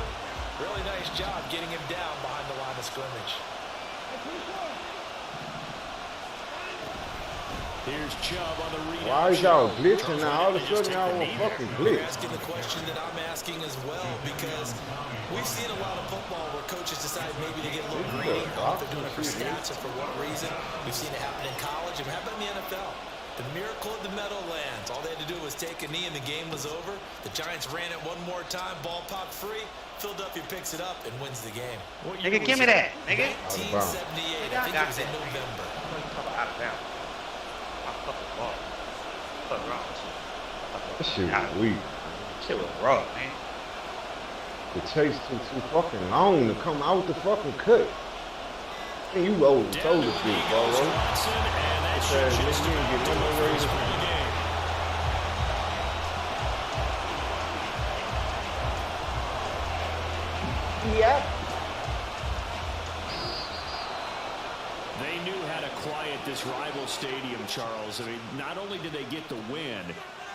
Really nice job getting him down behind the line of scrimmage. Here's Chubb on the read. Why is y'all blitzing now? All of a sudden y'all want fucking You're blitz. asking the question that I'm asking as well, because we've seen a lot of football where coaches decide maybe to get a little greedy. I don't know if they're doing it for stats or for what reason. We've seen it happen in college and happen in the NFL. The miracle of the Meadowlands. All they had to do was take a knee and the game was over. The Giants ran it one more time. Ball popped free. Philadelphia picks it up and wins the game. Nigga, give me that, nigga. 1978. I think it was in November. Out of bounds. My fucking ball. What wrong? That shit was weak. Shit was raw, man. The chase took too fucking long to come out the fucking cut. And you rolled the shoulder shit, bro. Watson, and that should Because just you didn't get no more raise raise. for the game. Yep. quiet this rival stadium, Charles. I mean, not only did they get the win,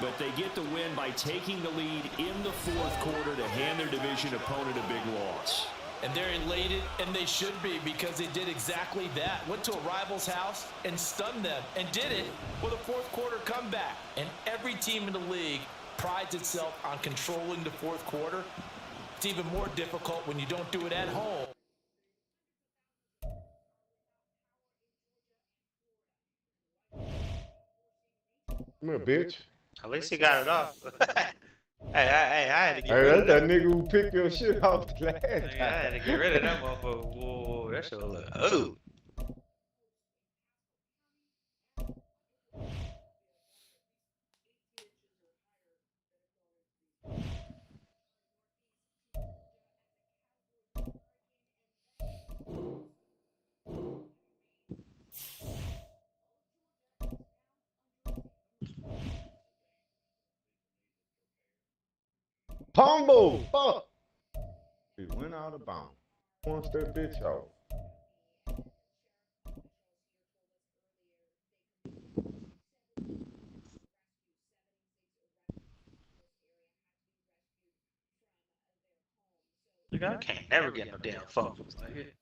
but they get the win by taking the lead in the fourth quarter to hand their division opponent a big loss. And they're elated, and they should be, because they did exactly that. Went to a rival's house and stunned them, and did it with a fourth quarter comeback. And every team in the league prides itself on controlling the fourth quarter. It's even more difficult when you don't do it at home. Come here, bitch. At least he got it off. Hey, I had to get Hey, rid that's of that that. nigga who picked your shit off the last I had to time. get rid of that motherfucker. Whoa, that shit was like, oh. Pombo, fuck. He went out of bounds. Once that bitch out. I can't never get no damn fumbles. Like,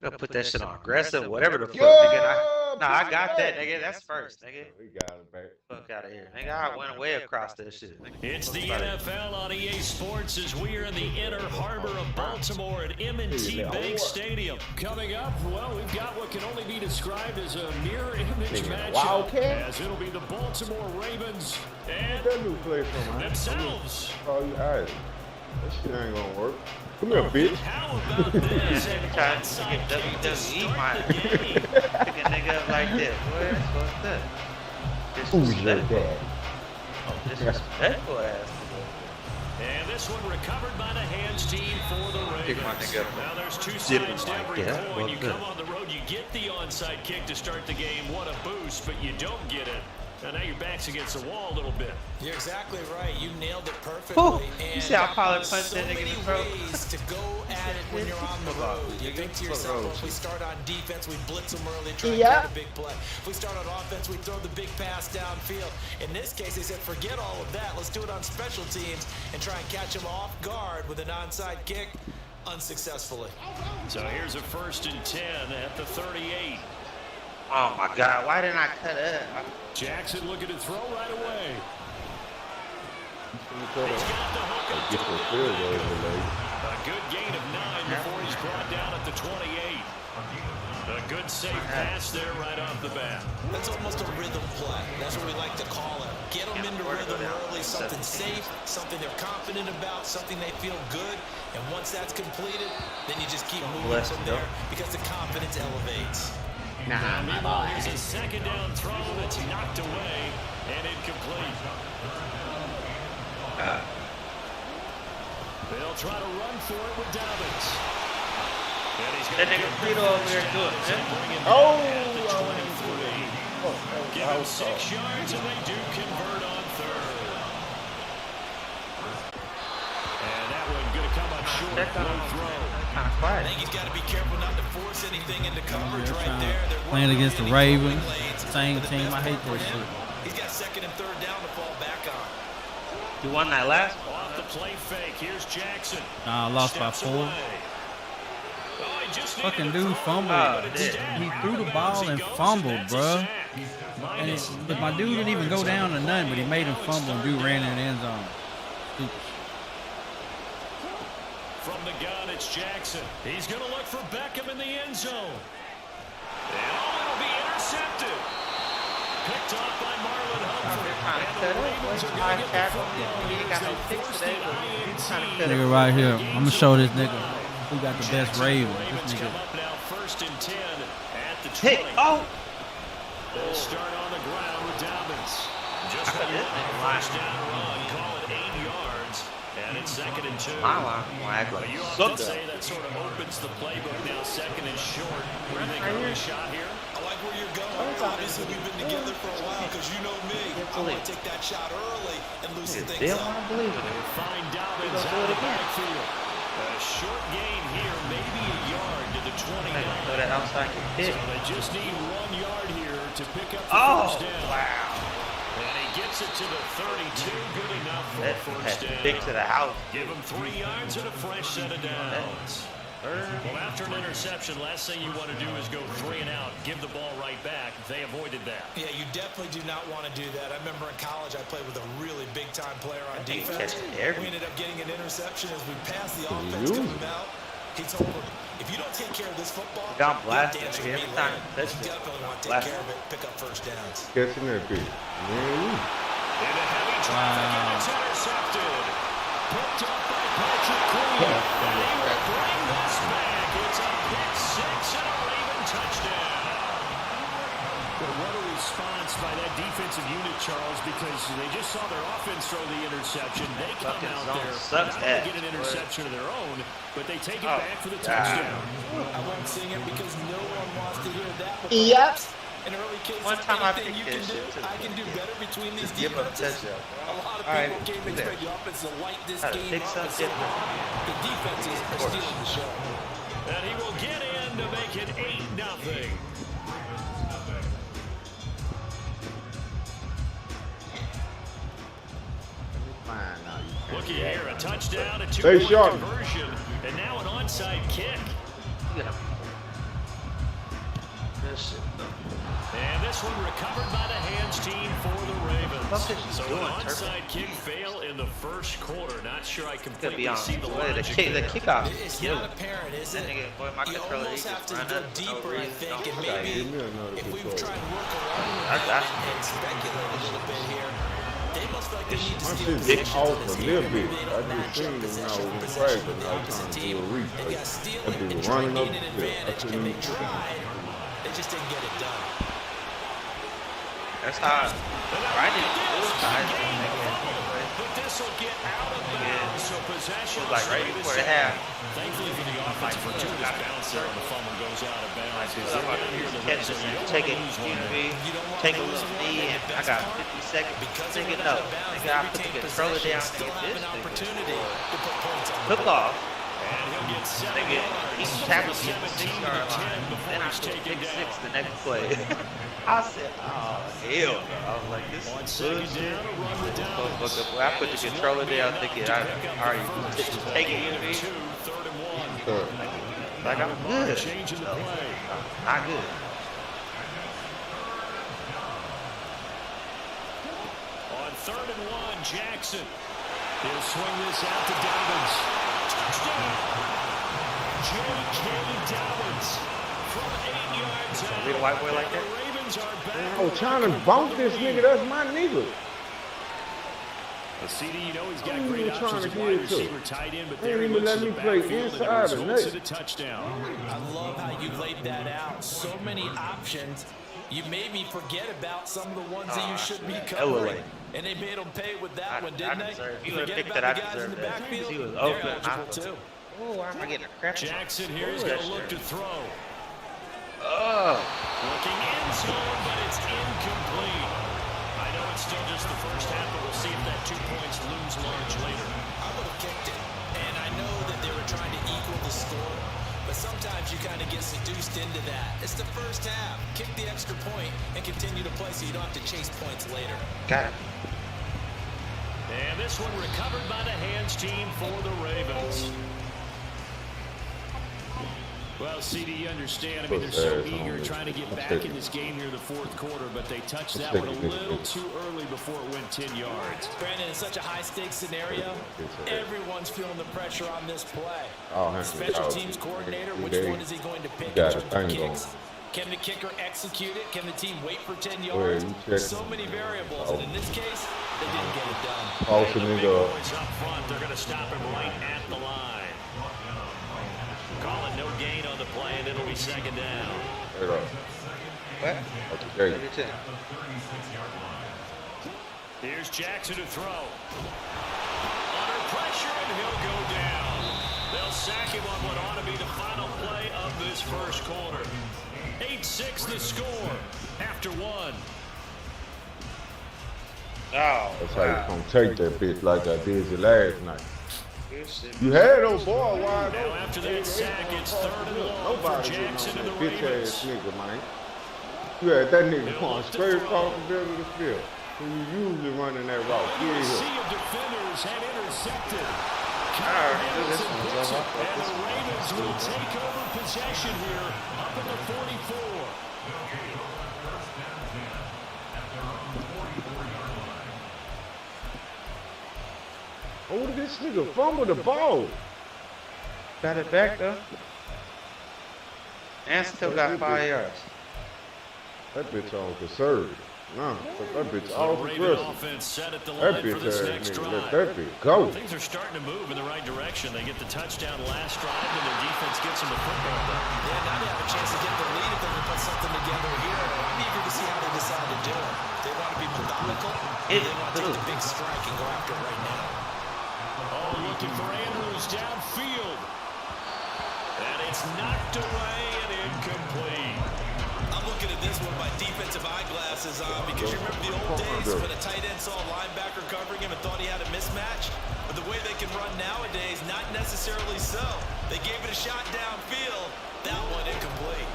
gotta put that shit on aggressive, whatever the fuck, nigga. Nah, I got that, nigga. That's first, nigga. We got it back. Fuck out of here, nigga. I went way across that shit. Nigga. It's the NFL on EA Sports as we are in the inner harbor of Baltimore at M&T Bank Stadium. Coming up, well, we've got what can only be described as a mirror image matchup, Wildcat? as it'll be the Baltimore Ravens and That new play from man. themselves. Oh, you alright. That shit ain't gonna work. Come here, bitch. How about this? Every time you get WWE minor, pick a nigga up like this. Boy, what's that? Who's your dad? Oh, disrespectful ass. And this one recovered by the hands team for the Ravens. Pick my nigga up. Now there's two Dipping sides to like every that. coin. You Well, come on the road, you get the onside kick to start the game. What a boost, but you don't get it. And now your back's against the wall a little bit. You're exactly right. You nailed it perfectly. Whew. And You see how Pollard punched so that nigga in many the throat? ways to go at it when you're on the road. You think to yourself, well, if we start on defense, we blitz them early, try and Yeah. get a big play. If we start on offense, we throw the big pass downfield. In this case, they said, forget all of that. Let's do it on special teams and try and catch them off guard with an onside kick unsuccessfully. So here's a 1st and 10 at the 38. Oh my God, why didn't I cut it? Jackson looking to throw right away. He's He's got the hook up Get to the the field goal, right. lady. A good gain of 9 before he's brought down at the 28. A good safe pass there right off the bat. That's almost a rhythm play. That's what we like to call it. Get them into rhythm early, something safe, something they're confident about, something they feel good. And once that's completed, then you just keep moving from there because the confidence elevates. Nah, my boy. Here's a second down throw that's knocked away and incomplete. They'll try to run for it with Dobbins. And he's That nigga Frito over there doing it, man. Oh, at the 23. Give him 6 yards, and they do convert on 3rd. And that one going to come up short. Low throw. Kind of I quiet. think he's got to be careful not to force anything into coverage right there. They're Playing working against the any Ravens, throwing lanes same with the team. best I hate for that him. shit. He's got 2nd and 3rd down to fall back on. You won that last one? Off the play fake. Here's Jackson. Nah, I lost by Steps 4. away. Oh, he just needed Fucking a dude throw, fumbled. but He instead, He right threw the out ball he and goes, fumbled, that's a bruh. sack. And Minus but my dude didn't even go 9 down or yards nothing, but he made him Now it's fumble and dude 3rd ran in down. the end zone. Stupid. From the gun, it's Jackson. He's going to look for Beckham in the end zone. And it'll be intercepted. Picked off by Marlon Humphrey. Trying to And cut the it. Ravens are Boy, going to get the tackle. football He ain't got as no they kicks force today, the but he's trying to INT. cut it. Nigga right here. I'm gonna show this nigga who got the best Ravens. This Ravens nigga. come up now 1st and 10 at the 20. Hey, oh! They'll start on the ground with Dobbins. Just like this a nigga first lying. down run, call it 8 yards, and it's 2nd and 2. My line will act But like you so often good. say that sort of opens the playbook now, 2nd and short. Where do you think early shot here? I like where you're going. Obviously, we've been together for a while because you know me. I want to take that shot early and loosen things They up. don't want to believe it. Find Dobbins He's gonna out do of it the again. backfield. A short gain here, maybe a yard to the 29. So that outside can hit. So they just need 1 yard here to pick up the first down. Wow. And he gets it to the 32. Good enough for a first down. Big to the house. Give him 3 yards and a fresh set of downs. Well, after an interception, last thing you want to do is go 3 and out, give the ball right back. They avoided that. Yeah, you definitely do not want to do that. I remember in college I played with a really big-time player on defense. We ended up getting an interception as we passed the offense coming out. He told him, if you don't take care of this football, got blasted every time. You definitely want to take care of it, pick up first downs. Catching that bitch. In a heavy traffic, and it's intercepted. Picked up by Patrick Queen. And he will bring this back. It's a pick 6 and a Raven touchdown. But what a response by that defensive unit, Charles, because they just saw their offense throw the interception. They come out there, not only get an interception of their own, but they take it back for the touchdown. I won't sing it because no one wants to hear that. Yep. In early cases, One time I anything you picked can do, this shit I can do better between these give up defenses. touchdown. A lot of All right, people came and expect the offense to light this How to game pick up. something different. The defenses are stealing the show. And he will get in to make it 8-0. Looky here, a touchdown, a 2-point conversion, and now an onside kick. And this one recovered by the hands team for the Ravens. So an onside kick fail in the first quarter. Not sure I completely see the logic. The kickoff. It's not apparent, is it? You almost have to go deeper, I think, and maybe if we try and work around and speculate a little bit here, they must like they need to steal It's off a little bit. I just seen them when I was in practice and I was trying to do a reach. I've been running up the field. I couldn't even try. They just didn't get it done. That's how I did But this will get out of bounds, so possession like right before the half. Thankfully for the offense, fortuitous bounce there and the fumble goes out of bounds. Take it, take a little knee, and I got 50 seconds. Take it up. I got to put the controller down to get this thing. Took off. He tackled me at the 6-yard line. Then I took pick 6 the next play. I said, oh, hell no. I was like, this is bullshit. I put the controller down thinking, I already take it in me. Like, I'm good. So, not good. On 3rd and 1, Jackson. He'll swing this out to Dobbins. Touchdown. J.K. Dobbins from 8 yards out. Read a white boy like that? I was trying to bump this nigga. That's my nigga. CD, you know he's got great options at wide receiver, tight end, but there he looks looks in in the the backfield backfield and inside it the results net. in a touchdown. I love how you laid that out. So many options. You made me forget about some of the ones that you should be covering. And they made them pay with that one, didn't they? You would have picked that. I deserved that. He was open. Too. Oh, why am I getting a crap? Jackson here is going to look to throw. Oh. Looking in zone, but it's incomplete. I know it's still just the first half, but we'll see if that 2 points looms large later. I would have kicked it. And I know that they were trying to equal the score, but sometimes you kind of get seduced into that. It's the first half. Kick the extra point and continue to play so you don't have to chase points later. Got it. And this one recovered by the hands team for the Ravens. Well, CD, you understand. I mean, they're so eager trying to get back in this game here in the fourth quarter, but they touched that one a little too early before it went 10 yards. Brandon, in such a high-stakes scenario, everyone's feeling the pressure on this play. Oh, Special teams coordinator, which one is he going to pick in terms of kicks? Can the kicker execute it? Can the team wait for 10 yards? So many variables, and in this case, they didn't get it done. And the big boys up front, they're going to stop him right at the line. Calling no gain on the play, and it'll be second down. What? Okay. Here's Jackson to throw. Under pressure, and he'll go down. They'll sack him on what ought to be the final play of this first quarter. 8-6 the score after one. Oh, that's how you gonna take that bitch like I did you last night. You had those ball wide Now open. after that sack, it's 3rd and long for Nobody Jackson and the getting on that bitch Ravens. ass nigga, man. You had that nigga going straight across the middle of the field. So you usually running that route. A sea of defenders had intercepted. This And one's over. the Ravens will take over possession here up at the 44. Oh, this nigga fumbled the ball. Got it back though. And still got 5 yards. That bitch on conservative. Nah, that bitch all The Raven progressive. offense set at the That line for bitch this ass next nigga, drive. let that bitch go. Things are starting to move in the right direction. They get the touchdown last drive, and their defense gets them the football back. Yeah, now they have a chance to get the lead if they can put something together here. I'm eager to see how they decide to do it. They want to be methodical. They want to take the big strike and go after it right now. Oh, looking for Andrews downfield. And it's knocked away and incomplete. I'm looking at this with my defensive eyeglasses on because you remember the old days when a tight end saw a linebacker covering him and thought he had a mismatch? But the way they can run nowadays, not necessarily so. They gave it a shot downfield. That one incomplete.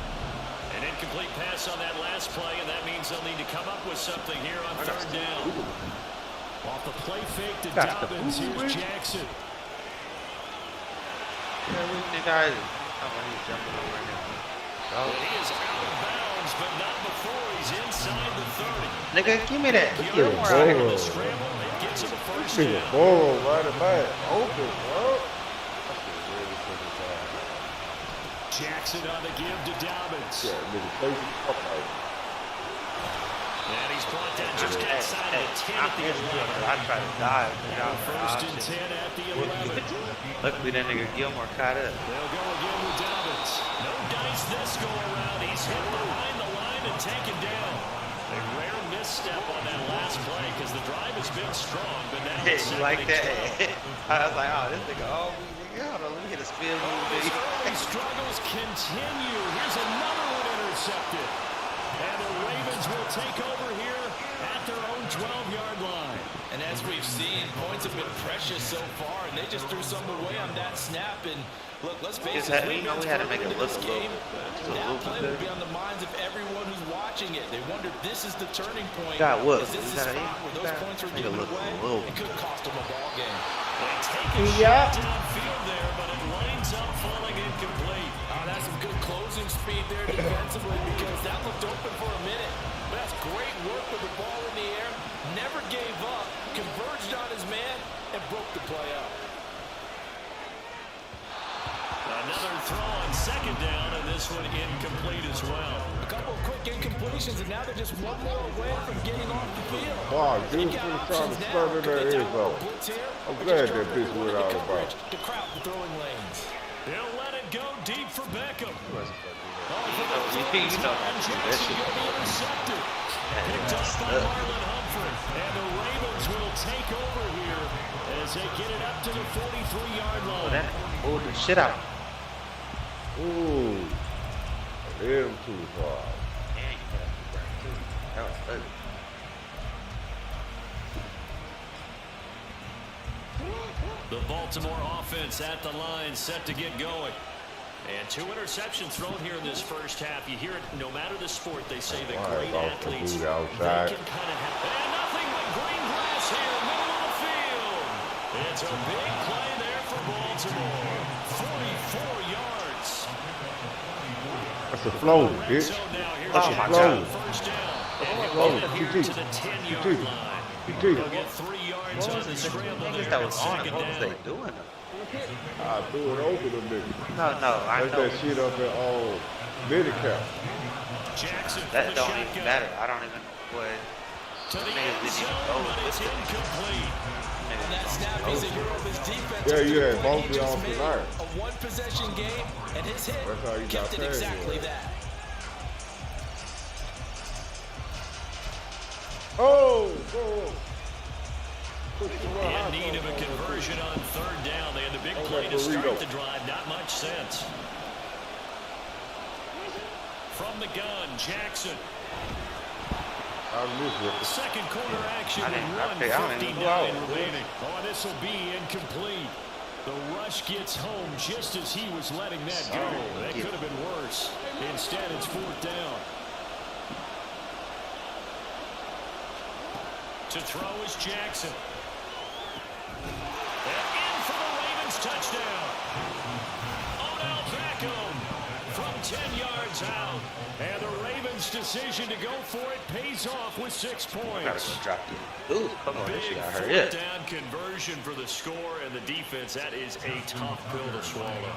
An incomplete pass on that last play, and that means they'll need to come up with something here on 3rd down. Off the play fake to Dobbins, here's Jackson. The guy, he's jumping over him. And he is out of bounds, but not before he's inside the 30. Nigga, give me that. Nigga, Get more out here. Burrow. Scramble, it gets him a first Nigga, down. Burrow right back. Open, bro. Jackson on the give to Dobbins. Yeah, nigga, play the fuck out. And he's brought down just outside of the 10 at the 11. I tried to dive. First and 10 at the 11. Luckily, that nigga Gilmore caught up. They'll go again with Dobbins. No dice this go around. He's hit behind the line and taken down. A rare misstep on that last play because the drive has been strong, but now Hey, it's you like that? second and 12. I was like, oh, this nigga, oh, hold on, let me hit a spin move, His baby. early struggles continue. Here's another one intercepted. And the Ravens will take over here at their own 12-yard line. And as we've seen, points have been precious so far, and they just threw some away on that snap. And look, let's face it, We know we had to make it look a little, that play will be on the minds of everyone who's watching it. They wonder if this is the turning point. Got what? Is this the spot where those points are given away? It could cost them a ball game. They take a shot downfield there, but it lines up falling incomplete. That's some good closing speed there defensively because that looked open for a minute. But that's great work with the ball in the air. Never gave up, converged on his man, and broke the play up. Another throw on 2nd down, and this one incomplete as well. A couple of quick incompletions, and now they're just one more away from getting off the field. Wow, dude, finna try to spur that ears off. I'm glad that bitch went out of bounds. To crowd the throwing lanes. He'll let it go deep for Beckham. You know, that shit. Intercepted. Picked up by Marlon Humphrey. And the Ravens will take over here as they get it up to the 43-yard line. That pulled the shit out. Ooh. Hit him too far. That was ugly. The Baltimore offense at the line, set to get going. And 2 interceptions thrown here in this first half. You hear it no matter the sport, they say that great athletes, they can kind of have... And nothing but green grass here, middle of the field. It's a big play there for Baltimore. 44 yards. That's a flow, bitch. Oh, my God. First down. Oh, And flow. he'll get here to the 10-yard line. He'll get 3 yards on the scramble there. That was on. Second What was down. they doing? I threw it over the nigga. No, I That's know. that shit up at Medicare. Jackson for That the don't even shotgun. matter. I don't even know what. To the Niggas end didn't even zone, go but it's with it. incomplete. And that snap, he's a hero of his defense. Yeah, you had He both of just y'all made tonight. a one-possession game, and his hit That's how you kept got it paid, exactly yeah. that. Oh, whoa. In need of a conversion on 3rd down. They had the big play to start the drive. Not much sense. From the gun, Jackson. Second quarter action with I don't even know. 1:59 remaining. Oh, this will be incomplete. The rush gets home just as he was letting that go. That could have been worse. Instead, it's 4th down. To throw is Jackson. And in for the Ravens touchdown. Odell Beckham from 10 yards out. And the Ravens' decision to go for it pays off with 6 points. Gotta drop it. Ooh, come on, this shit, I heard it. Big 4th down conversion for the score and the defense. That is a tough pill to swallow.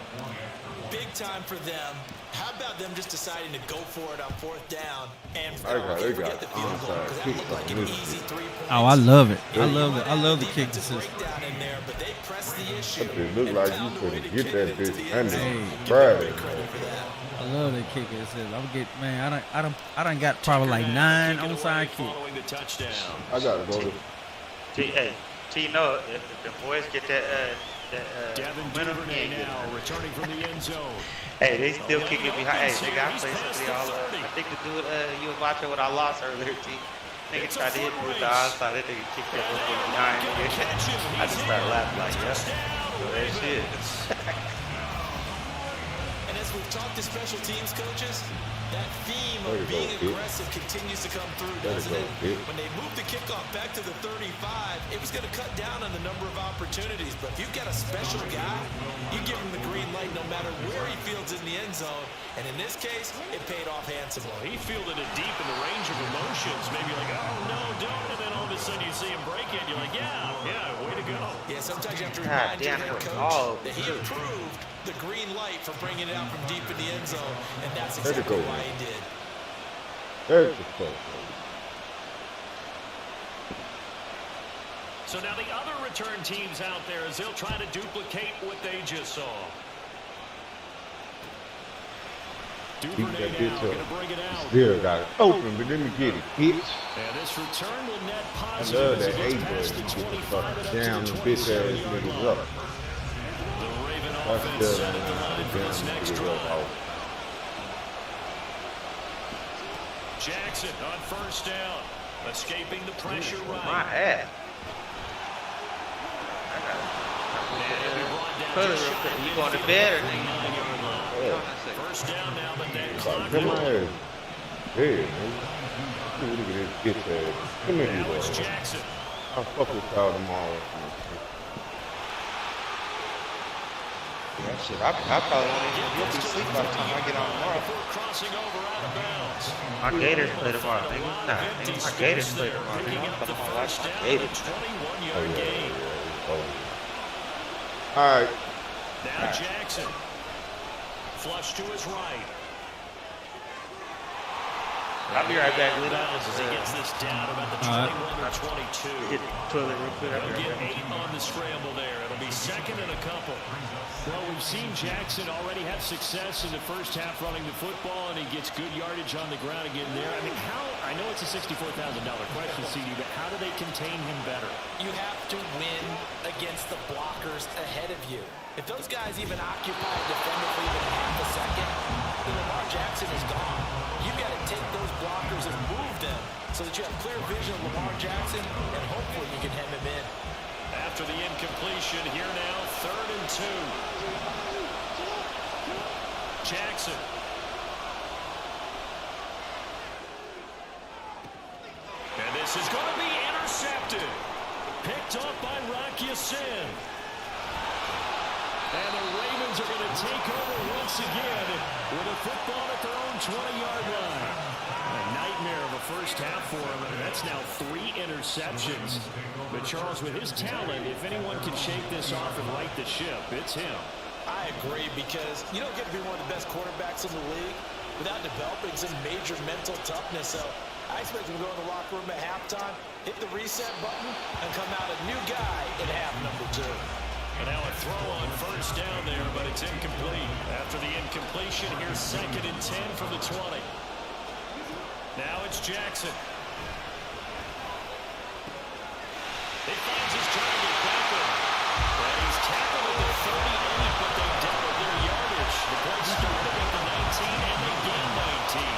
Big time for them. How about them just deciding to go for it on 4th down and They got forget the field goal, because that looked like an easy 3 points. Oh, I love it. I love the kick decision. In there, but they press the issue. It look like you couldn't get that bitch. Hey. Friday. I love that kick decision. I'm get man. I done got probably like 9 onside kicks. I gotta go to. Hey, you know, if the boys get that Devin Duvernay now returning from the end zone. hey, they still kicking behind. Hey, nigga, I played something all. I think the dude you was watching what I lost earlier, T. Nigga tried to hit me with the onside. That nigga kicked that one behind. I just started laughing like, yeah, that shit. And as we've talked to special teams coaches, that theme of being aggressive continues to come through, doesn't it? When they moved the kickoff back to the 35, it was going to cut down on the number of opportunities. But if you've got a special guy, you give him the green light no matter where he fields in the end zone. And in this case, it paid off handsomely. He fielded it deep in the range of emotions. Maybe like, oh, no, don't. And then all of a sudden you see him break it. You're like, yeah, way to go. Yeah, sometimes you have to remind your head coach that he improved the green light for bringing it out from deep in the end zone, and that's exactly why he did. There's the play. So now the other return teams out there as they'll try to duplicate what they just saw. Duvernay now going to bring it out. Still got it open, but let me get it. Bitch. And this return will net I positive love as that it A gets past the boy. 25 and up Down to the the bitch ass 27-yard niggas line. up. The Raven That's offense still set at the line for this next drive. Jackson on 1st down, escaping the pressure right. My ass. You going to bed or Yeah. 1st down now, but that clock. Come on. Hey, man. Look at this bitch ass. Come here, Now you it's boy. Jackson. I'll fuck with y'all tomorrow. Yeah, shit, I probably won't even be asleep by the time I get on tomorrow. Before crossing over out of bounds. My Gators play tomorrow, nigga. Nah, nigga, my Gators play tomorrow, nigga. I'm talking about watch my Gators. 21-yard gain. All right. Now Jackson. Flush to his right. I'll be right back, Lita. As he gets this down about the 21 or 22. Hit the toilet real quick. I'll He'll be get right back. 8 on the scramble there. It'll be 2nd and a couple. Well, we've seen Jackson already have success in the first half running the football, and he gets good yardage on the ground again there. I mean, I know it's a $64,000 question, CD, but how do they contain him better? You have to win against the blockers ahead of you. If those guys even occupy a defender for even half a second, then Lamar Jackson is gone. You've got to take those blockers and move them so that you have clear vision of Lamar Jackson, and hopefully you can hem him in. After the incompletion, here now, 3rd and 2. Jackson. And this is going to be intercepted. Picked off by Rocky Sin. And the Ravens are going to take over once again with a football at their own 20-yard line. A nightmare of a first half for him, and that's now 3 interceptions. But Charles, with his talent, if anyone can shake this off and right the ship, it's him. I agree, because you don't get to be one of the best quarterbacks in the league without developing some major mental toughness. So I expect him to go in the locker room at halftime, hit the reset button, and come out a new guy in half number 2. And now a throw on 1st down there, but it's incomplete. After the incompletion, here's 2nd and 10 from the 20. Now it's Jackson. He finds his target Beckham. And he's tackled at the 38, but they doubled their yardage. The play started at the 19, and they gained 19.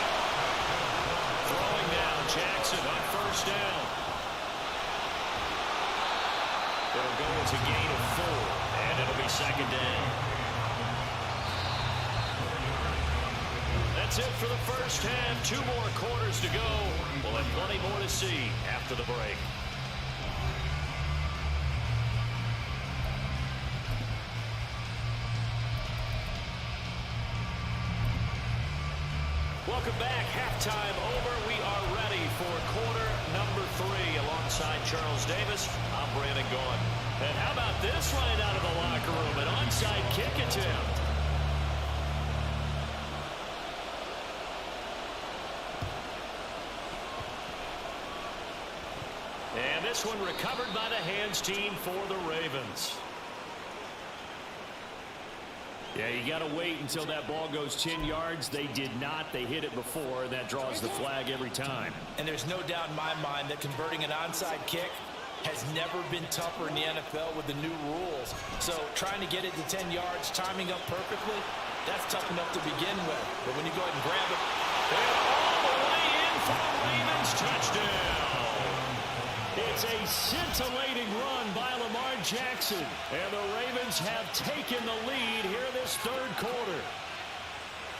Throwing now, Jackson on 1st down. It'll go as a gain of 4, and it'll be 2nd second down. That's it for the first half. 2 more quarters to go. We'll have plenty more to see after the break. Welcome back. Halftime over. We are ready for quarter number 3. Alongside Charles Davis, I'm Brandon Gaughan. And how about this right out of the locker room? An onside kick attempt. And this one recovered by the hands team for the Ravens. Yeah, you got to wait until that ball goes 10 yards. They did not. They hit it before. That draws the flag every time. And there's no doubt in my mind that converting an onside kick has never been tougher in the NFL with the new rules. So trying to get it to 10 yards, timing up perfectly, that's tough enough to begin with. But when you go ahead and grab it, and all the way in for the Ravens touchdown. It's a scintillating run by Lamar Jackson. And the Ravens have taken the lead here this third quarter.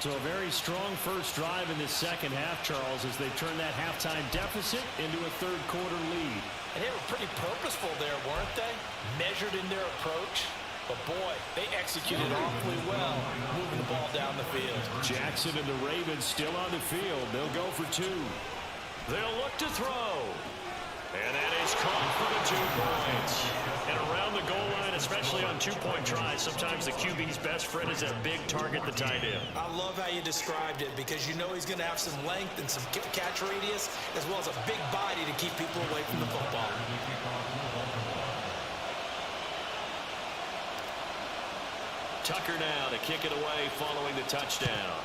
So a very strong first drive in the second half, Charles, as they turn that halftime deficit into a third quarter lead. And they were pretty purposeful there, weren't they? Measured in their approach. But boy, they executed awfully well, moving the ball down the field. Jackson and the Ravens still on the field. They'll go for 2. They'll look to throw. And that is caught for the 2 points. And around the goal line, especially on 2-point tries, sometimes the QB's best friend is that big target, the tight end. I love how you described it because you know he's going to have some length and some catch radius as well as a big body to keep people away from the football. Tucker now to kick it away following the touchdown.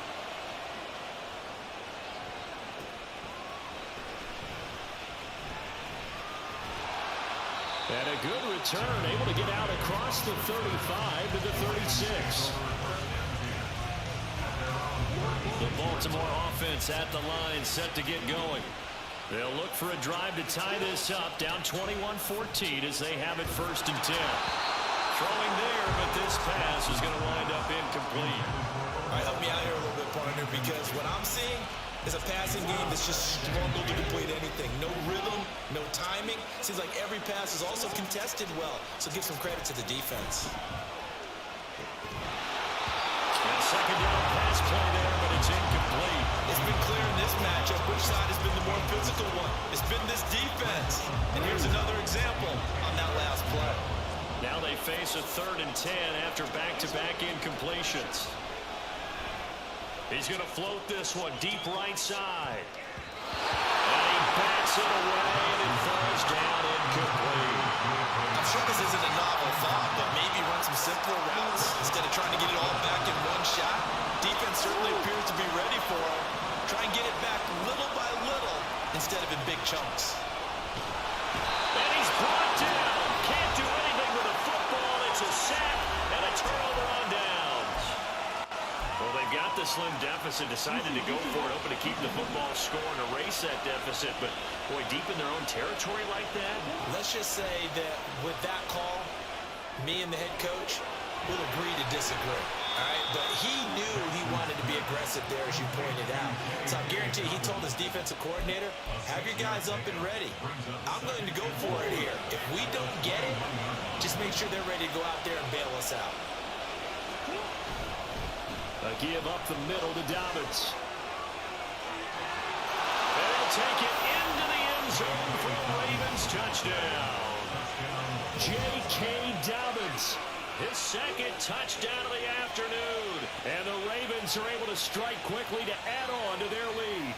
And a good return, able to get out across the 35 to the 36. The Baltimore offense at the line, set to get going. They'll look for a drive to tie this up, down 21-14 as they have it 1st and 10. Throwing there, but this pass is going to wind up incomplete. All right, help me out here a little bit, partner, because what I'm seeing is a passing game that's just struggled to complete anything. No rhythm, no timing. Seems like every pass is also contested well. So give some credit to the defense. And second down pass play there, but it's incomplete. It's been clear in this matchup which side has been the more physical one. It's been this defense. And here's another example on that last play. Now they face a 3rd and 10 after back-to-back incompletions. He's going to float this one deep right side. And he bats it away, and it falls down incomplete. I'm sure this isn't a novel thought, but maybe run some simpler routes instead of trying to get it all back in one shot. Defense certainly appears to be ready for it. Try and get it back little by little instead of in big chunks. And he's brought down. Can't do anything with a football. It's a sack and a turnover on downs. Well, they've got the slim deficit, decided to go for it, hoping to keep the football score and erase that deficit. But, boy, deep in their own territory like that. Let's just say that with that call, me and the head coach will agree to disagree. All right, but he knew he wanted to be aggressive there, as you pointed out. So I guarantee he told his defensive coordinator, have your guys up and ready. I'm going to go for it here. If we don't get it, just make sure they're ready to go out there and bail us out. A give up the middle to Dobbins. And he'll take it into the end zone for a Ravens touchdown. J.K. Dobbins, his 2nd touchdown of the afternoon. And the Ravens are able to strike quickly to add on to their lead.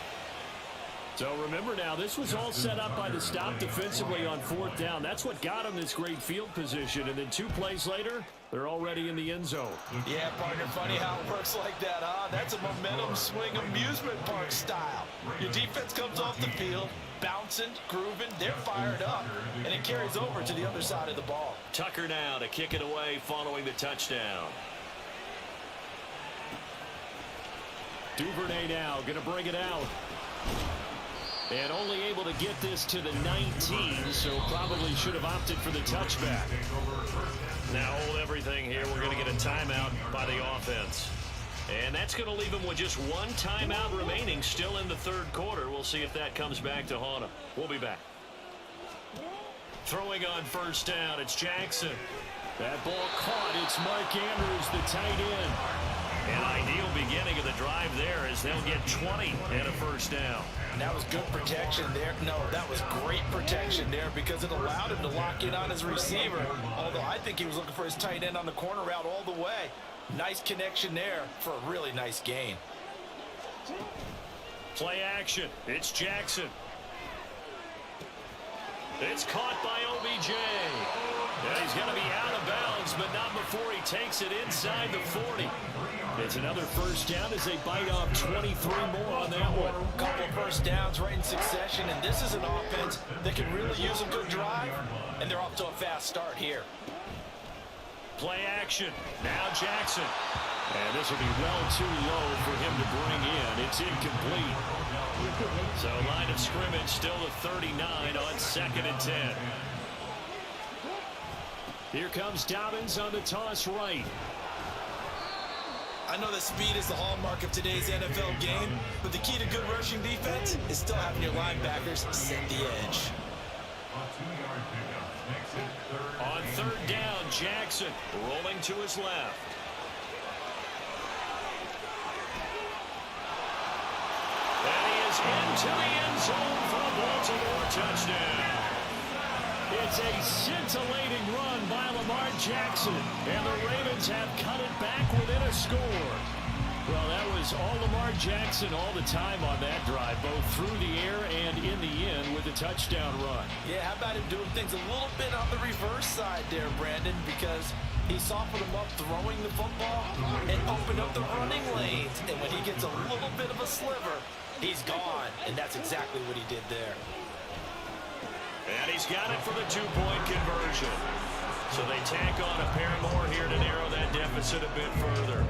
So remember now, this was all set up by the stop defensively on 4th down. That's what got them this great field position. And then 2 plays later, they're already in the end zone. Yeah, partner, funny how it works like that, huh? That's a momentum swing amusement park style. Your defense comes off the field, bouncing, grooving, they're fired up, and it carries over to the other side of the ball. Tucker now to kick it away following the touchdown. Duvernay now going to bring it out. And only able to get this to the 19, so probably should have opted for the touchback. Now hold everything here. We're going to get a timeout by the offense. And that's going to leave them with just one timeout remaining still in the third quarter. We'll see if that comes back to haunt them. We'll be back. Throwing on first down, it's Jackson. That ball caught. It's Mark Andrews, the tight end. An ideal beginning of the drive there as they'll get 20 and a first down. And that was good protection there. No, that was great protection there because it allowed him to lock in on his receiver. Although I think he was looking for his tight end on the corner route all the way. Nice connection there for a really nice gain. Play action. It's Jackson. It's caught by OBJ. And he's going to be out of bounds, but not before he takes it inside the 40. It's another first down as they bite off 23 more on that one. Couple of first downs right in succession, and this is an offense that can really use a good drive, and they're off to a fast start here. Play action. Now Jackson. And this will be well too low for him to bring in. It's incomplete. So line of scrimmage still the 39 on 2nd and 10. Here comes Dobbins on the toss right. I know that speed is the hallmark of today's NFL game, but the key to good rushing defense is still having your linebackers set the edge. On third down, Jackson rolling to his left. And he is into the end zone for a Baltimore touchdown. It's a scintillating run by Lamar Jackson, and the Ravens have cut it back within a score. Well, that was all Lamar Jackson all the time on that drive, both through the air and in the end with a touchdown run. Yeah, how about him doing things a little bit on the reverse side there, Brandon, because he softened him up throwing the football and opened up the running lanes. And when he gets a little bit of a sliver, he's gone, and that's exactly what he did there. And he's got it for the two-point conversion. So they tack on a pair more here to narrow that deficit a bit further.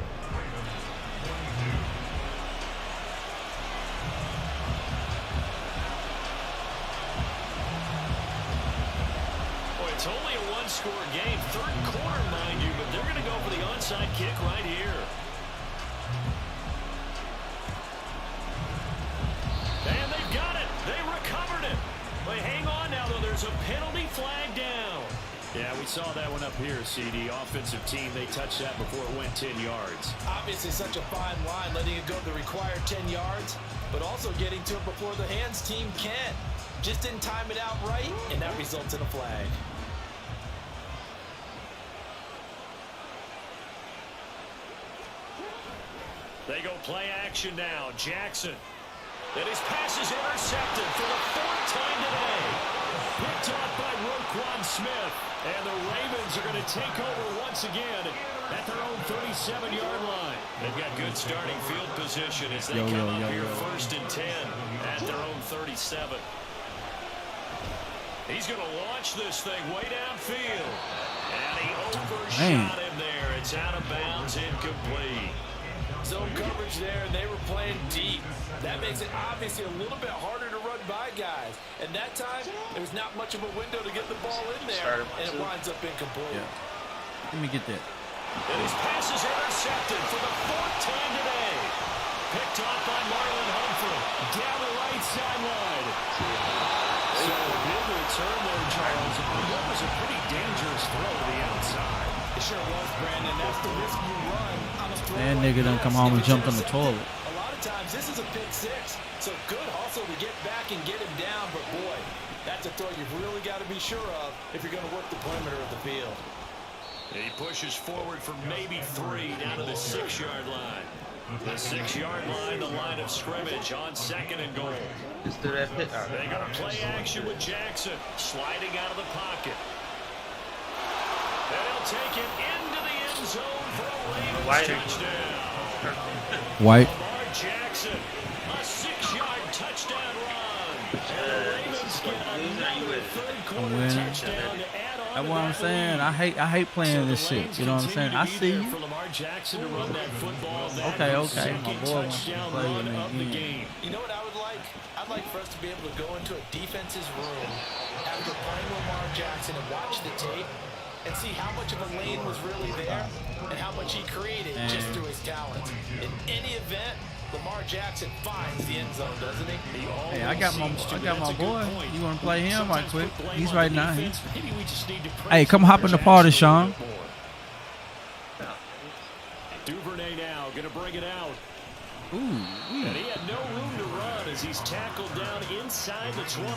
Boy, it's only a one-score game. Third quarter, mind you, but they're going to go for the onside kick right here. And they've got it. They recovered it. But hang on now, though. There's a penalty flag down. Yeah, we saw that one up here, CD. Offensive team, they touched that before it went 10 yards. Obviously such a fine line, letting it go the required 10 yards, but also getting to it before the hands team can. Just didn't time it out right, and that results in a flag. They go play action now. Jackson. And his pass is intercepted for the 4th time today. Picked off by Roquan Smith. And the Ravens are going to take over once again at their own 37-yard line. They've got good starting field position as they come up here 1st and 10 at their own 37. He's going to launch this thing way downfield. And he overshot him there. It's out of bounds, incomplete. Zone coverage there, and they were playing deep. That makes it obviously a little bit harder to run by guys. And that time, there was not much of a window to get the ball in there, and it winds up incomplete. Yeah. Let me get that. And his pass is intercepted for the 4th time today. Picked off by Marlon Humphrey down the right sideline. So a big return there, Charles. That was a pretty dangerous throw to the outside. It sure was, Brandon. That's the risk you run on a throw. That nigga done come home and jumped on the toilet. A lot of times, this is a pick six. So good hustle to get back and get him down. But boy, that's a throw you've really got to be sure of if you're going to work the perimeter of the field. And he pushes forward for maybe 3 down to the 6-yard line. The 6-yard line, the line of scrimmage on 2nd and goal. Just do that hit. They got to play action with Jackson sliding out of the pocket. And he'll take it into the end zone for a Ravens touchdown. White. Lamar Jackson, a 6-yard touchdown run. And the Ravens get another third-quarter touchdown to add on. That's what I'm saying. I hate playing this shit. You know what I'm saying? I see you. For Lamar Jackson to run that football. Okay. My boy wants to play with me again. You know what I would like? I'd like for us to be able to go into a defense's room after playing Lamar Jackson and watch the tape and see how much of a lane was really there and how much he created just through his talents. In any event, Lamar Jackson finds the end zone, doesn't he? Hey, I got my boy. You want to play him right quick? He's right now. Hey, come hop in the party, Sean. Duvernay now going to bring it out. Ooh. And he had no room to run as he's tackled down inside the 20.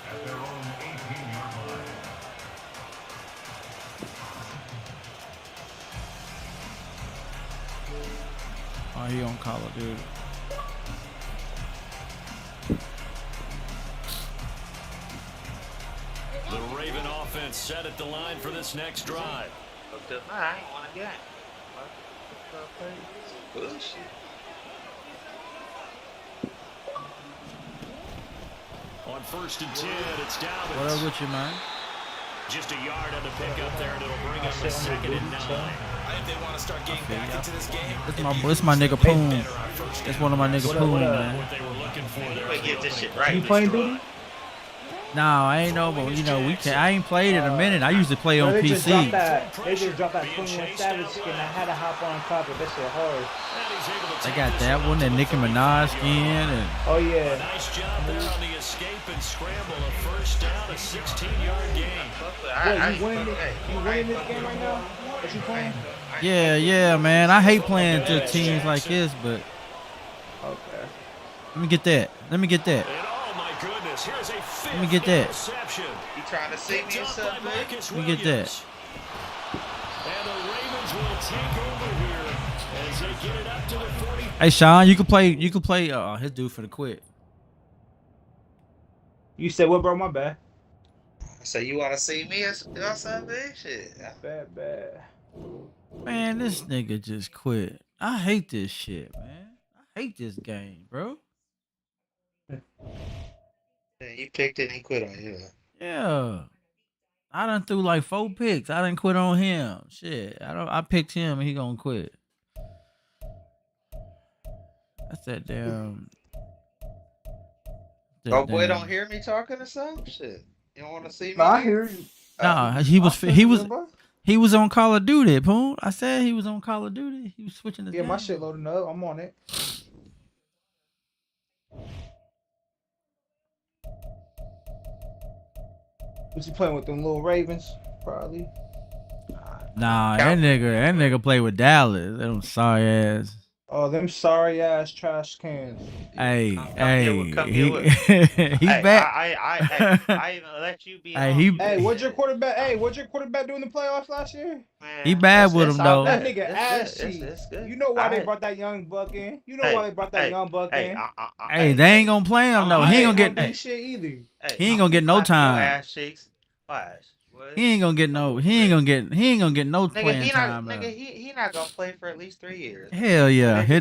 At their own 18-yard line. Oh, he on Call of Duty. The Raven offense set at the line for this next drive. I ain't want to get bullshit. On 1st and 10, it's Dobbins. What up with you, man? Just a yard on the pickup there, and it'll bring up a 2nd and 9. I think they want to start getting back into this game. It's my nigga Poon. It's one of my nigga Poon, man. What they were looking for there. Wait, get this shit right. You playing duty? No, I ain't know, but you know, I ain't played in a minute. I used to play on They PC. just dropped that 21 Savage skin. I had to hop on top of this shit hard. I got that one, that Nicki Minaj skin, and Oh yeah. Nice job there on the escape and scramble. A 1st down, a 16-yard gain. Wait, you winning this game right now? What you playing? yeah, man. I hate playing to teams like this, but Okay. let me get that. And oh my goodness, here's a 5th Let me get that. interception. You trying to see me or Picked up by something? Marcus Let me get that. Williams. And the Ravens will take over here as they get it up to the 40. Hey, Sean, you can play. His dude for the quit. You said what, bro? My bad. So you want to see me or something? Shit. Bad. Man, this nigga just quit. I hate this shit, man. I hate this game, bro. Yeah, you picked it and he quit on you. Yeah. I done threw like 4 picks. I done quit on him. Shit. I picked him and he gonna quit. That's that damn. Oh boy, don't hear me talking or something? Shit. You don't want to see me? No, I hear you. Nah, he was on Call of Duty, Poon. I said he was on Call of Duty. He was switching his Yeah, my game. shit loading up. I'm on it. Was he playing with them little Ravens? Probably. Nah, that nigga play with Dallas. Them sorry ass. Oh, them sorry ass trash cans. Hey, come here with- he back. I even let you be. Hey, on. he- Hey, what'd your quarterback do in the playoffs last year? Man, He bad with it's him, all though. That good. nigga It's ass good. cheek. It's good. You know why they Alright. brought that young buck in? You know Hey, why they brought that young buck Hey, in? Hey, they ain't gonna play him though. He ain't gonna get. shit either. He ain't gonna get no time. Ass cheeks. Watch. What? He ain't gonna get no. He ain't gonna get no Nigga, playing he time. not. Nigga, he not gonna play for at least 3 years. Hell yeah. They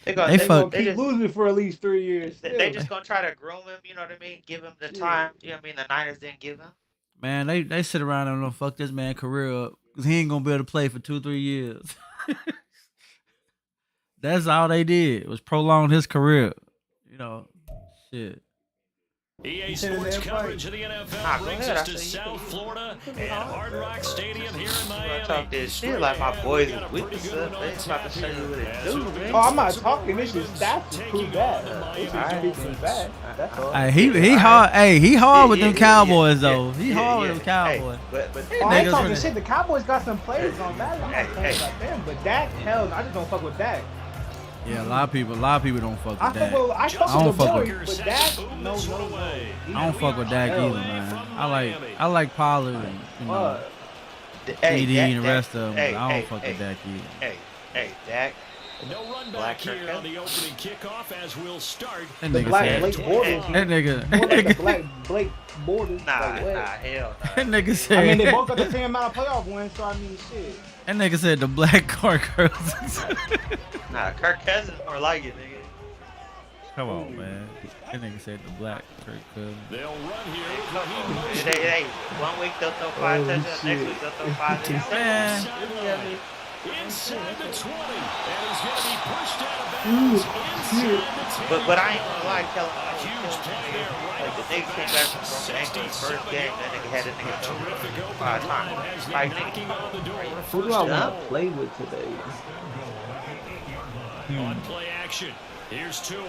They gonna fuck- Keep losing for at least 3 years. They just gonna try to groom him. You know what I mean? Give him the time. You know what I mean? The Niners didn't give him. man. They sit around and gonna fuck this man career up because he ain't gonna be able to play for 2-3 years. That's all they did was prolong his career. You know, shit. EA said Sports that coverage of the NFL Nah, go brings ahead. us I to said you South can- Florida and Hard Rock Stadium here in I Miami. talk this shit like my boys is with us up. They about to show you what it do, man. Oh, I'm not talking. This is stats to prove that. This is speaking facts. That's all. Hey, he hard. Hey, he hard with them Yeah, Cowboys yeah, though. He yeah, hard yeah. with them Cowboys. Hey, but Oh, I ain't niggas talking really- shit. The Cowboys got some players on that. I'm not saying about them, but Dak, hell, no, I just don't fuck with Dak. Yeah, a lot of people don't fuck I with fuck that. with, I I fuck don't with the fuck boys, with- but Dak, no. I don't fuck with Dak either, man. I like Pollard and you know CD and the rest of them. But I don't fuck with Dak either. Hey, Dak. No run Black back here haircut. on the opening kickoff as we'll start. That The nigga black said. Blake Bortles. That nigga. More like the black Blake Borders. Nah, like, what? hell That no. nigga I said. mean, they both got the same amount of playoff wins, so I mean, shit. That nigga said the black car cousins. Nah, Kirk Cousins more like it, nigga. Come on, man. That nigga said the black Kirk cousins. They'll run here with Raheem Mostert. Hey, 1 week they'll throw 5 touchdowns, next week they'll throw 5 Man. interceptions. Inside the 20. And he's going to be pushed out of bounds inside the 10. But I ain't gonna lie, Kellen. A huge play there. Like the nigga came back from the ankle his first game, that nigga had a nigga throw 5 times. Like knocking on the door. Who do I want to play with today? On play action. Here's Tua.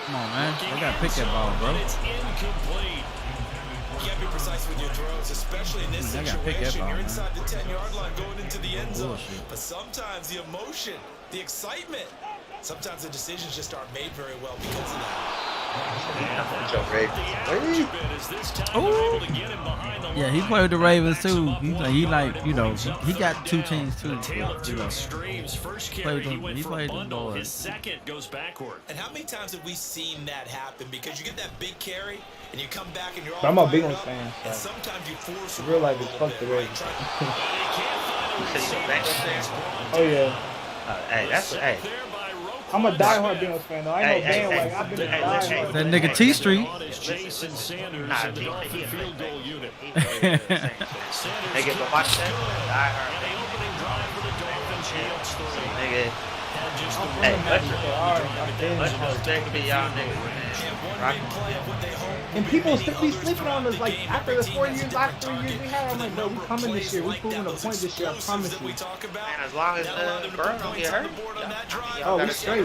Come on, man. They got to pick that ball, bro. It's incomplete. You got to be precise with your throws, especially in this situation. You're inside the 10-yard line going into the end zone. But sometimes the emotion, the excitement, sometimes the decisions just aren't made very well because of that. Yeah, he played with the Ravens too. He like, you know, he got 2 teams too. First carry, he went for a bundle. His second goes backward. And how many times have we seen that happen? Because you get that big carry and you come back and you're all I'm a big Bengals fan. and sometimes you force real life is fuck the Ravens. Oh yeah. Hey, that's hey. I'm a diehard Bengals fan though. I know bandwagon. I've been a diehard. That nigga T Street. Jason Sanders Nah, in the Dolphin field goal unit. Nigga, but watch that. Diehard. The opening drive for the Dolphins yields 3. Nigga. Hey, much respect to y'all niggas, man. And people still be sleeping on us like after the 4 years, last 3 years we had. I'm like, bro, we coming this year. We proving a point this year. I promise you. Man, as long as Burrow don't get hurt. Oh, we straight.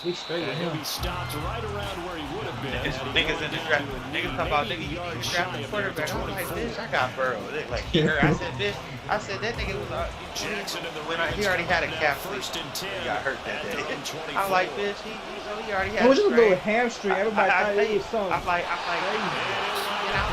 We straight with him. He stopped right around where he would have been. Niggas in the draft. Niggas talk about nigga, you draft a quarterback. I'm like, bitch, I got Burrow. Like, he hurt. I said, bitch. I said that nigga was he already had a calf. First and 10. He got hurt that day. I'm like, bitch, he already had It a was just a little strain. hamstring. Everybody thought it was something. I'm like, get out.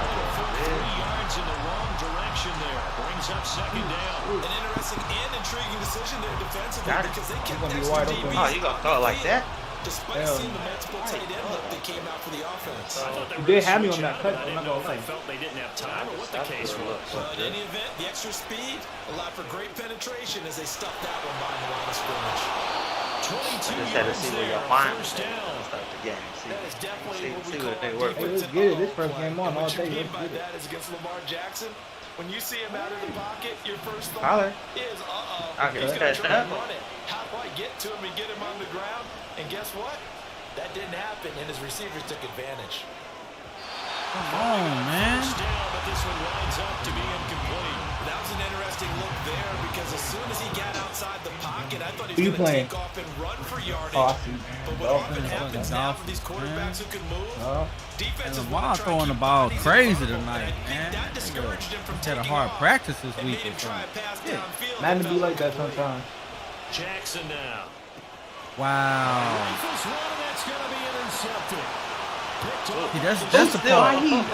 Yards in the wrong direction there. Brings up second down. An interesting and intriguing decision there defensively because they kept gonna be extra wide DBs. open. Oh, you gonna throw it like that? Despite seeing the multiple tight end look that came out for the offense. You did have me on that cut. I I'm didn't not know gonna if they lie. felt they didn't have time or what the case was. But in any event, the extra speed allowed for great penetration as they stuffed that one behind the line of scrimmage. 22 I just had to see where your mind was at. Start the game. That is definitely what we See call what they work Hey, with. let's get it. This first game on And all what you day. mean Let's by get it. that is against Lamar Jackson. When you see him out of the pocket, your first Holler. thought is, Okay, he's going to try touchdown. to run it. How do I get to him and get him on the ground? And guess what? That didn't happen, and his receivers took advantage. Come on, man. First down, but this one winds up to be incomplete. That was an interesting look there because as soon as he got outside the pocket, I thought he Who you was going to playing? take off and run for yardage. Oh, I see. But what often happens now for these quarterbacks who can move, Oh. defenses And want Lamar to try throwing and the keep ball bodies in crazy front of him, tonight, and man. That discouraged him from Had a taking hard off. practice this It week made him or try something. a pass downfield. Madden and be fell like that short. sometimes. Jackson now. Wow. Rifles one, and that's going to be intercepted. See, that's the Why part.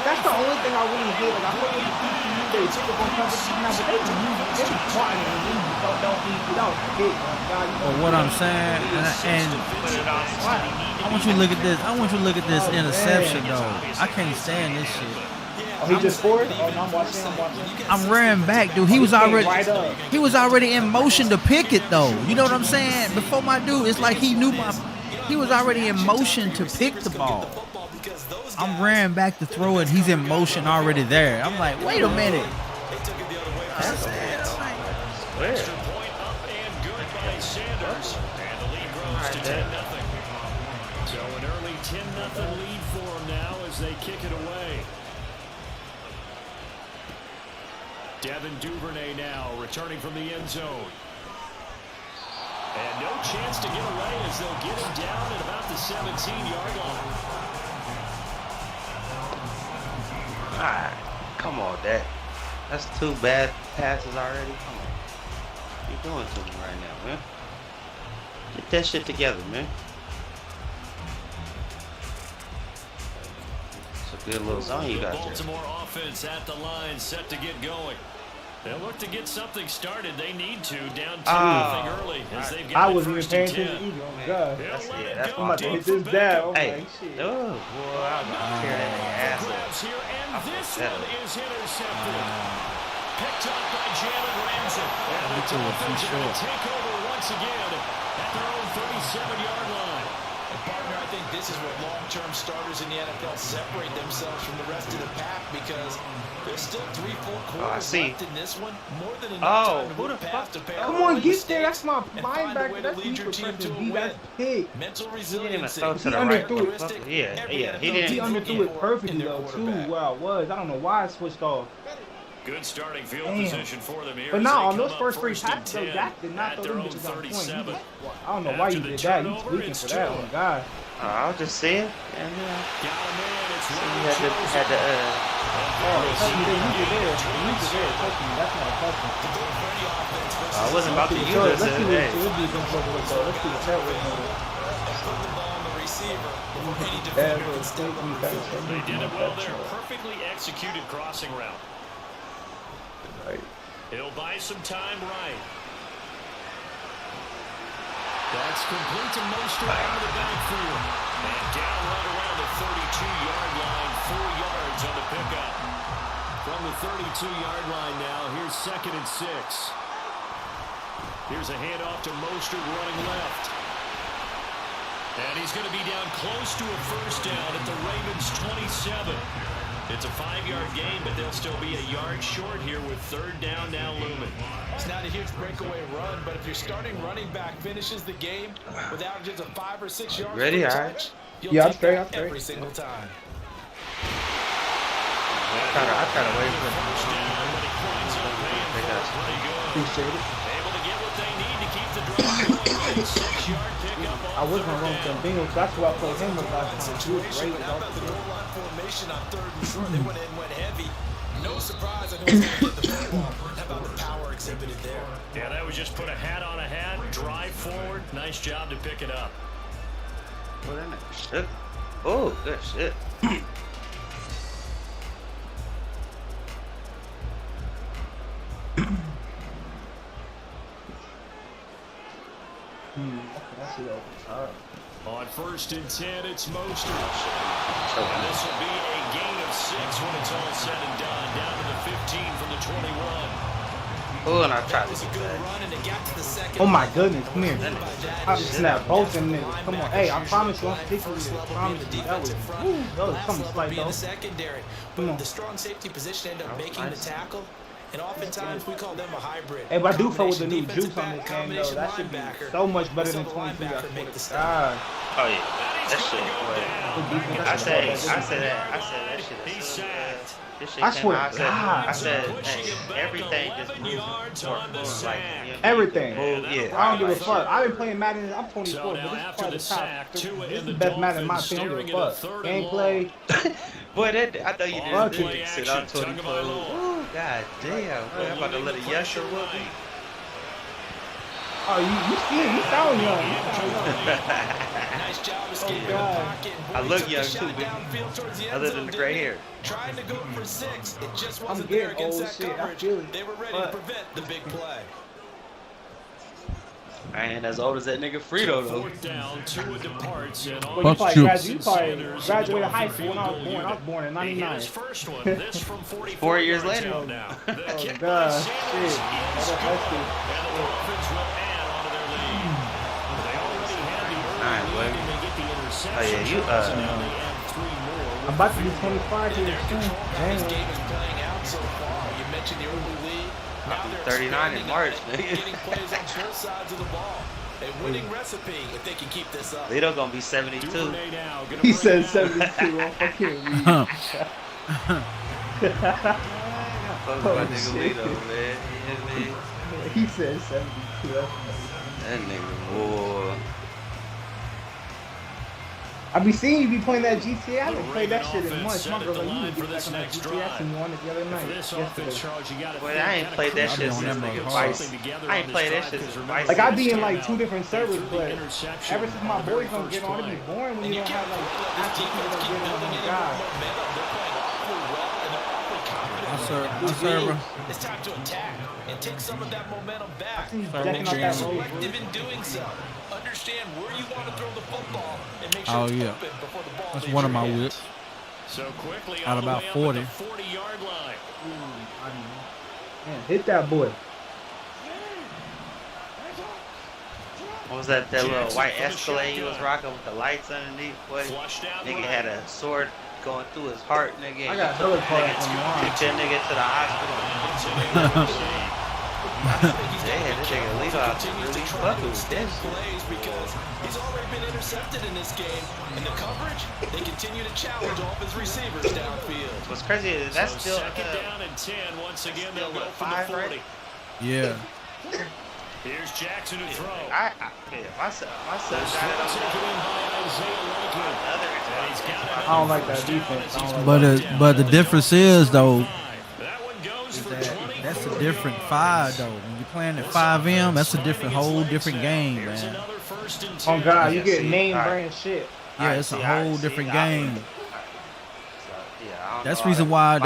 that's the only thing I really hate. Like, I fuck with the DPU, they take up on coverage now, but they be plotting and you don't hit. God, you Or what I'm saying, and I want you to look at this. I want you to look at this interception, though. I can't stand this shit. Oh, he just scored? Oh, no, I'm watching. I'm rearing back, dude. He was already in motion to pick it, though. You know what I'm saying? Before my dude, it's like he knew he was already in motion to pick the ball. I'm rearing back to throw it. He's in motion already there. I'm like, wait a minute. Extra point up and good by Sanders. And the lead grows to 10-0. So an early 10-0 lead for them now as they kick it away. Devin Duvernay now returning from the end zone. And no chance to get away as they'll get him down at about the 17-yard line. Alright, come on, Dak. That's 2 bad passes already. Come on. What you doing to me right now, man? Get that shit together, man. It's a good little zone you got there. Baltimore offense at the line, set to get going. They'll look to get something started. They need to, down 2-0 early as they've got I it wasn't even first paying and 10. attention either. Oh, my God. That's I'm about to hit this dad. Oh, Hey, my shit. oh, boy, I'm about to tear that nigga ass up. Grabs here, and this that one up. is intercepted. Picked up by Jalen Ramsey. And the That was too Dolphins are going short. to take over once again at their own 37-yard line. Partner, I think this is where long-term starters in the NFL separate themselves from the rest of the pack because there's still 3 full quarters left in this one. More than enough time to move past to pay Come on, get there. That's my linebacker. That's me for pressing D. That's big. Mental He resilience. didn't even throw to the right. Characteristic. Yeah, he He didn't. underthrew it perfectly though too. Where I was, I don't know why I switched off. Good starting field position for them here. But as now they on those come first up 3 first and passes, though, 10 Dak did not at throw their them own bitches on point. 37. I don't know why you After the did that. You turnover, tweaking it's for that. Oh Tua. my God. I'll just see it. Got a man. It's He Ronald had Jones. to Oh, trust me, they used it there. They used it there. Trust me, that's not a touchdown. I wasn't about to use Let's this. see what Hey. this defense looks like though. Let's see what that was. They did it well there. Perfectly executed crossing route. He'll buy some time right. That's complete to Mostert out of the backfield. And down right around the 32-yard line. 4 yards on the pickup. From the 32-yard line now, here's 2nd and 6. Here's a handoff to Mostert running left. And he's going to be down close to a first down at the Ravens' 27. It's a 5-yard gain, but they'll still be a yard short here with 3rd down now looming. It's not a huge breakaway run, but if your starting running back finishes the game without just a 5 or 6 yards Ready? per All right. touch, you'll Yeah, I'm take straight. that every single time. I try to wait for him. First down, but he climbs up paying for it pretty good. Appreciate it. Able to get what they need to keep the drive going. 6-yard pickup I on wasn't 3rd wrong with them down. Bengals. That's why I played him with last time. He was Situation great. without the goal line formation on 3rd and short. They went in, went heavy. No surprise. I know he's going to get the football. How about the power exhibited there? Yeah, that was just put a hat on a hat, drive forward. Nice job to pick it up. Shit. Oh, good shit. That's it. On 1st and 10, it's Mostert. And this will be a gain of 6 when it's all said and done. Down to the 15 from the 21. Oh, and I tried Was to a do good that. run, and it got to the second. Oh my goodness, come here. That I just snapped both them niggas. Come on. Hey, I promise you, I'm sticking with you. I promise you. That was, that was something slight be in though. the secondary. Come But on. the strong safety position ended up making the tackle. And oftentimes we call them a hybrid. Hey, but I do fuck with the new Combination juice on this game though. defensive That back, should be combination so much better than linebacker. 23. I Linebacker swear make the to stop. God. Oh yeah, that shit. Boy. I said that shit. He's As soon sacked. as this shit I came swear out, to God. I said, Pushing hey, it back everything just 11 moves yards more, on the like, sack. you know, Everything. move, yeah. I don't give a like, fuck. I've been playing Madden. I'm 24, So but now this is after probably the the top. sack, This Tua is and the the best Madden in my Dolphins opinion. I don't give staring a at fuck. a 3rd and Gameplay. Boy, that I thought you On didn't play sit action, on 24. Tagovailoa. Ooh, god damn. Boy, I'm about to let a youngster whoop me. Oh, you sound young. You sound young. Nice job escaping the God. pocket. I Boy, look took the young shot too, baby. downfield towards the end Other zone, than the didn't gray he? hair. Trying to go for 6. It just wasn't getting there against old that shit. I coverage. feel it. They were ready But- to prevent the big play. I ain't as old as that nigga Frito though. 4th down, Tua departs. And Well, you Fuck you. probably graduated high school when I was born. I was born in He hit 99. his first one. This from 44 4 years yards later. out now. The Oh, kick God. by Shit. Sanders is That's good. hefty. And the Dolphins will add on to their lead. They already had the early Alright, lead boy. and they get the interception. Oh, yeah, you, tries, and now they add 3 more. I'm about to be 25 here soon. This Damn. game is playing out so far. You mentioned the early lead. Now I'll be they're 39 in expanding March, on it, nigga. getting plays on both sides of the ball. A winning recipe if they can keep this up. Lito gonna be 72. Duvernay now gonna He bring said it out. 72 on fucking weed. Fuck my nigga shit. Lito, man. You hear me? He said 72. That's funny. That nigga, boy. I be seeing you be playing that GTA. I haven't played that Raven shit in offense months. set My at girl the like, you line need to for get this back on that next GTA. I drive. seen you on it the other night. For this yesterday. offense, Charles, you gotta Boy, think I ain't kinda played that put shit since something the together Vice. on I ain't this played that drive, shit 'cause since remember, Vice. Like I they be in started like out, 2 different they servers, threw the but interception ever since on my the very boys don't first get on, it be play. boring when And you you don't can't have like let this actual people defense that keep get on. building Oh my any God. more momentum. They're playing awfully well, and they're awfully confident. I right serve, now. I serve her. It's time to attack and take some of that momentum back. He's Sorry, decking out Jam. that road. Selective in doing so. Understand where you want to throw the football and make sure Oh, it's yeah. open before the ball That's leaves one of your my hands. whips. So quickly Out all the about way up 40. at the 40-yard line. Man, hit that boy. What was that little Jackson white for the Escalade he was shotgun. rocking with the lights underneath? Boy, Flushed out nigga right. had a sword going through his heart, nigga. I got hella caught up on Took that nigga to the hospital. Yeah, this nigga Lito out to really fucking with this plays because he's already been intercepted in this game. And the coverage, they continue to challenge all of his receivers downfield. What's crazy is that's So still second down and 10. Once again, they'll go from the 5, 40. right? Yeah. Here's Jackson to throw. Yeah, my son got it on Taken in by Isaiah Likely. another And he's got it I don't like that defense. I don't But like but the difference is though That one goes for that 20. that's a different 5 though. When you're playing at 5M, that's a Whole different game, Here's man. another first and Oh 10. God, you Yeah, get see, name alright. brand shit. Yeah, it's a whole different game. That's reason why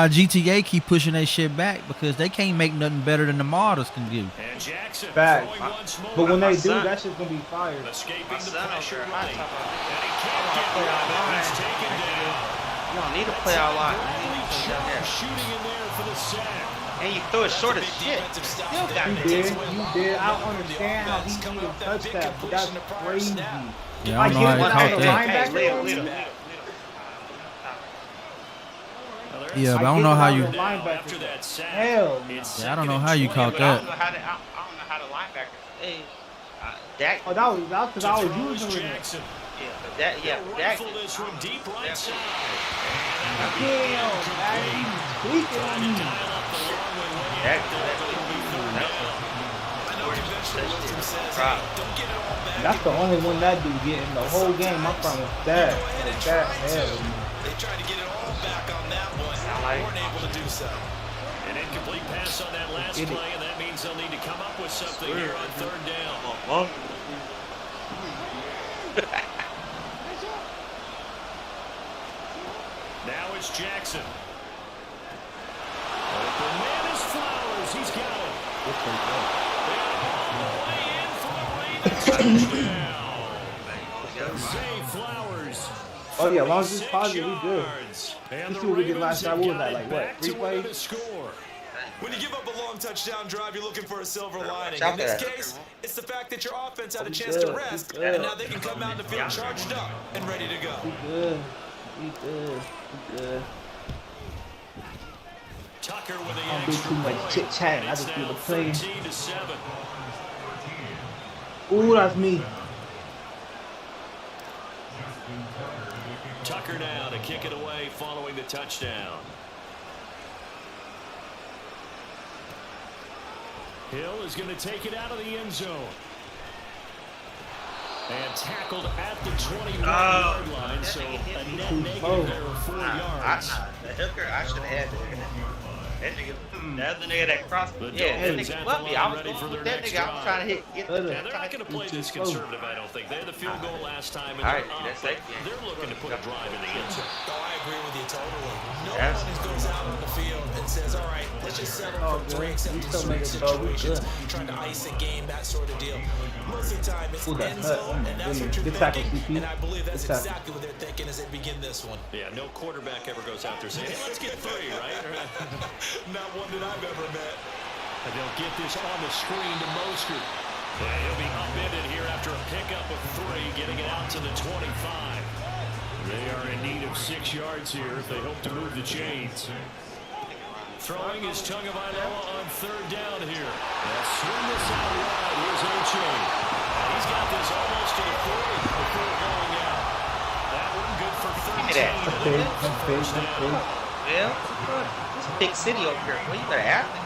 GTA keep pushing that shit back because they can't make nothing better than the modders can do. And Jackson Facts. throwing once more. But when they do, son- that shit's gonna be fire. Escaping My the son over pressure there, running. I talk about- And he can't get rid of it. He's taken down. You don't need to play out line. Bradley Chubb shooting in there for the sack. And you throw it short as shit. Still got You it. did. I don't understand how he even touched that, but that's crazy. Yeah, I don't know how you caught that. Yeah, but I don't know how you. After that sack, Hell no. it's Yeah, I don't know second how you and caught 20. I that. don't know how the linebackers. Hey, Dak. Oh, that was To I was throw is using it. Jackson. Dak. He'll rifle this from deep right side. Damn, man, he's tweaking on me. Dial up the long way way Dak. out there, but it'll be third down. That's the only one that dude getting the whole game. I promise that. Like that, hell. They tried to get it all back on that one. Weren't able to do so. An incomplete pass on that last play, and that means they'll need to come up with something here on third down. Now it's Jackson. Open man is Flowers. He's got it. All the way in for a Ravens touchdown. Zay Flowers. Oh yeah, as long as it's 46 positive, we good. yards. And Let's the see what we did last Ravens time. have What was got that, it like, what, back 3 to within plays? a score. When you give up a long touchdown drive, you're looking for a silver lining. Watch In this out there. case, it's the fact that your offense had a We chance good, to we rest, good. and now they can come out in the field charged up and ready to go. We good. We good. We good. Tucker with the I don't do extra too much point. chit chat. I It's just do now the play. 13-7. Ooh, that's me. Tucker now to kick it away following the touchdown. Hill is going to take it out of the end zone. And tackled at the 21-yard line, so a net negative there of 4 yards. The hooker, I should have had that. That nigga, the other nigga that crossed me. Yeah, that nigga bumped me. I was going with that nigga. I was trying to get And they're not going to play this conservative, I don't think. They had the field goal last time, and All right, they're up, that's but it. they're looking to put a drive in the end zone. Oh, I agree with you totally. No Yes. one goes out on the field and says, all right, let's just settle Oh, for good. drinks We and still sweet make it, bro. We situations. good. Trying to ice a game, that sort of deal. Most of the time, it's Ooh, that end hurt. zone, and that's what Goodness. you're Good tackle, thinking. CP. And I believe that's Good tackle. exactly what they're thinking as they begin this one. Yeah, no quarterback ever goes out there saying, hey, let's get 3, right? Not one that I've ever met. And they'll get this on the screen to Mostert. Yeah, he'll be upended here after a pickup of 3, getting it out to the 25. They are in need of 6 yards here if they hope to move the chains. Throwing is Tagovailoa on third down here. They'll swing this out wide. Here's Oche. And he's got this almost to the 40 before going out. That one good for 13. me that. That's big. That's big. That's big. Well, this is a big city over here. Well, you better have it.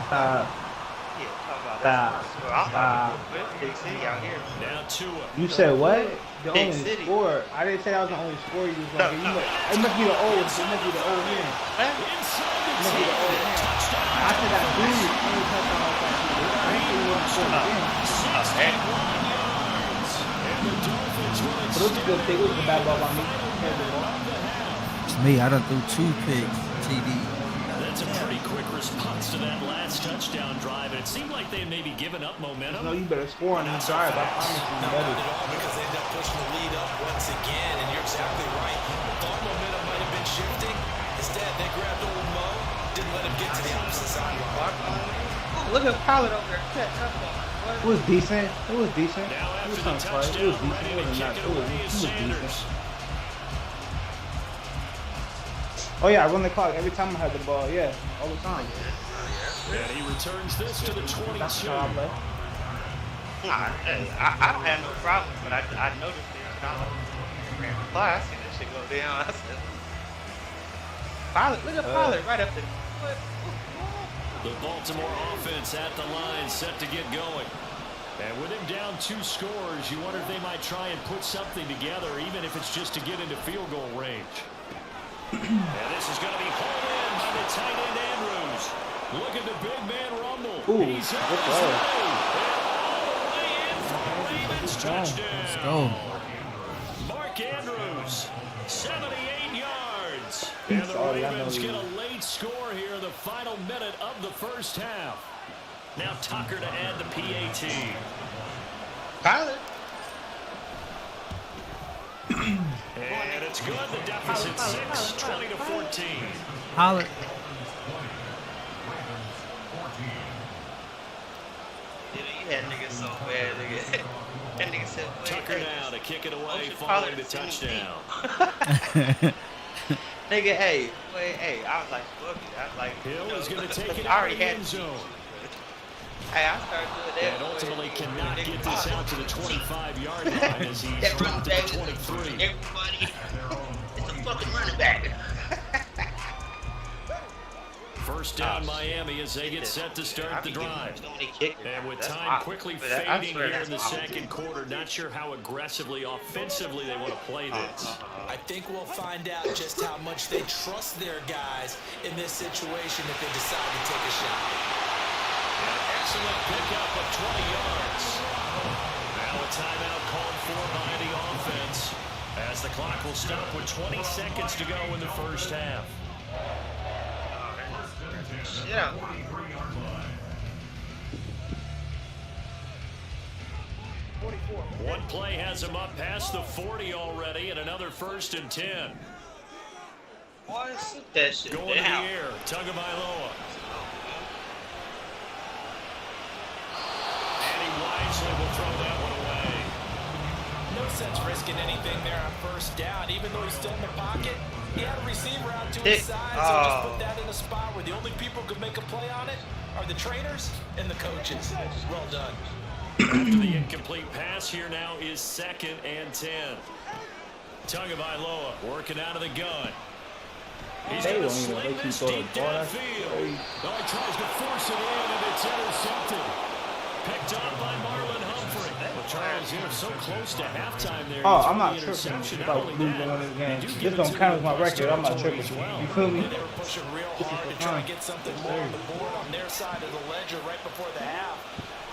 Yeah, talk about that. Well, big city out here. Now Tua. You said what? The Big only city. score. I didn't say that was the only score you was like. It must be the old. It must be the old man. Inside the Must be the 10. old man. I said that dude only touchdown like that. I didn't say he wasn't scoring again. 61 yards. And the Dolphins will But it was a good pick. It was a bad ball by me. It's me. I done threw 2 picks. TD. That's a pretty quick response to that last touchdown drive. And it seemed like they had maybe given up momentum. No, you better score on this drive. I promise you, you better. Not at all, because they end up pushing the lead up once again, and you're exactly right. Thought momentum might have been shifting. Instead, they grabbed old Mo, didn't let him get to the opposite sideline. Look at Pollard over there. It was decent. It was decent. Now It was after the something play. It was touchdown, decent. It ready to was not. kick It it was, away it is was Sanders. decent. Oh yeah, I run the clock every time I have the ball. Yeah, all the time. And he returns this to the That's 22. how I play. I don't have no problem, but I noticed it. I ran the clock. I seen that shit go down. I said, Pilot, look at Pilot right up there. What? The Baltimore offense at the line, set to get going. And with him down 2 scores, you wonder if they might try and put something together, even if it's just to get into field goal range. And this is going to be hauled in by the tight end Andrews. Look at the big man rumble. Ooh, He's on good his play. way. And all the way in for a Ravens touchdown. Let's go. Mark Andrews, 78 yards. And the Sorry, I know Ravens you. get a late score here, the final minute of the first half. Now Tucker to add the PAT. Pilot. And it's good. The deficit 6, 20-14. Holler. That nigga so bad, nigga. That nigga said, Tucker now to kick it away Ocean following Pilot the touchdown. Nigga, hey, I was like, fuck it. I was like, Hill is going to take it I out already of the had end zone. Hey, I started doing that. And ultimately cannot get this out to the 25-yard line as he's That dropped running at the back, 23. everybody, it's a fucking running back. First down Miami as they get set to start the drive. And with time quickly fading here in the second quarter, not sure how aggressively, offensively they want to play this. I think we'll find out just how much they trust their guys in this situation if they decide to take a shot. An excellent pickup of 20 yards. Now a timeout called for by the offense as the clock will stop with 20 seconds to go in the first half. Yeah. One play has him up past the 40 already, and another 1st and 10. Boy, shoot that shit Going to the down. air, Tagovailoa. And he wisely will throw that one away. No sense risking anything there on first down. Even though he's still in the pocket, he had a receiver out to his side, so just put that in a spot where the only people who can make a play on it are the trainers and the coaches. Well done. After the incomplete pass, here now is 2nd and 10. Tagovailoa working out of the gun. He's going to sling this deep downfield. Oh, he tries to force it in, and it's intercepted. Picked up by Marlon Humphrey. Well, Charles, you're so close to halftime there. Oh, I'm not tripping about losing one of the games. This don't count as my record. I'm not tripping. You feel me? They were pushing real hard to try and get something more on the board on their side of the ledger right before the half.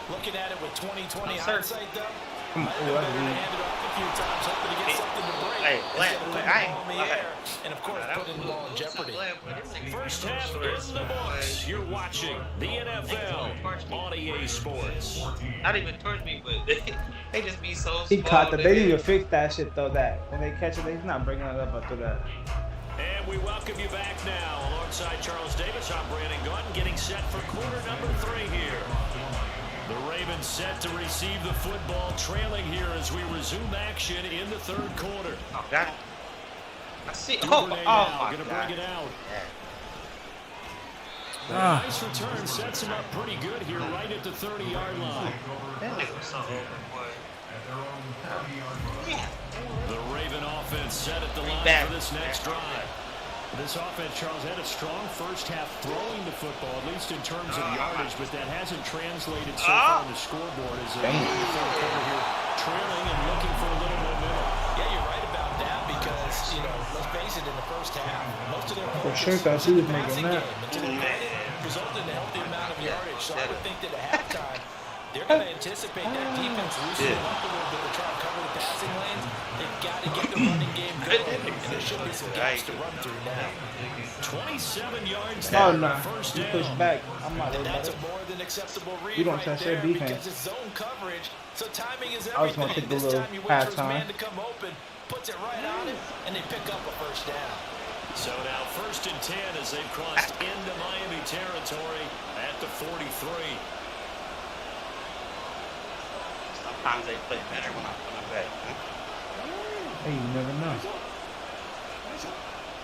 Looking at it with 20/20 hindsight, though, Come on, might have been better to hand it off a few times, hoping to get something to break. Hey, instead of putting the ball in the okay. air, and of course, putting the ball in jeopardy. First half in the books. You're watching the NFL on EA Sports. Not even towards me, but they just be so He small, caught that. They nigga. need to fix that shit though. That when they catch it, he's not bringing it up after that. And we welcome you back now. Alongside Charles Davis, I'm Brandon Gordon, getting set for quarter number 3 here. The Ravens set to receive the football, trailing here as we resume action in the 3rd quarter. Oh, God. I see. Duvernay Oh now my going to God. bring it out. Ah. Nice return, sets him up pretty good here, right at the 30-yard line. That nigga was so open, boy. The Raven offense set at the line Back. for this next drive. This offense, Charles, had a strong first half throwing the football, at least in terms of yardage, but that hasn't translated so far on the scoreboard as they in the 3rd quarter here, trailing and looking for a little momentum. Yeah, you're right about that because, you know, let's face it, in the first half, most of their For focus sure, thought she was on the making passing that. game until it resulted in a healthy amount of yardage. So I would think that at halftime, they're going to anticipate that defense loosening up a little bit to try and cover the passing lanes. They've got to get the running game going, and there should be some gaps to run through now. 27 yards Oh there, no, first you down. push back. I'm not And worried about that's it. a more than acceptable read You don't right touch their there defense. because it's zone coverage. So timing is I was gonna everything. take the This little time you wait for his halftime. man to come open, puts it right on him, and they pick up a first down. So now 1st and 10 as they've crossed into Miami territory at the 43. Sometimes they play better when I put them back. Hey, you never know.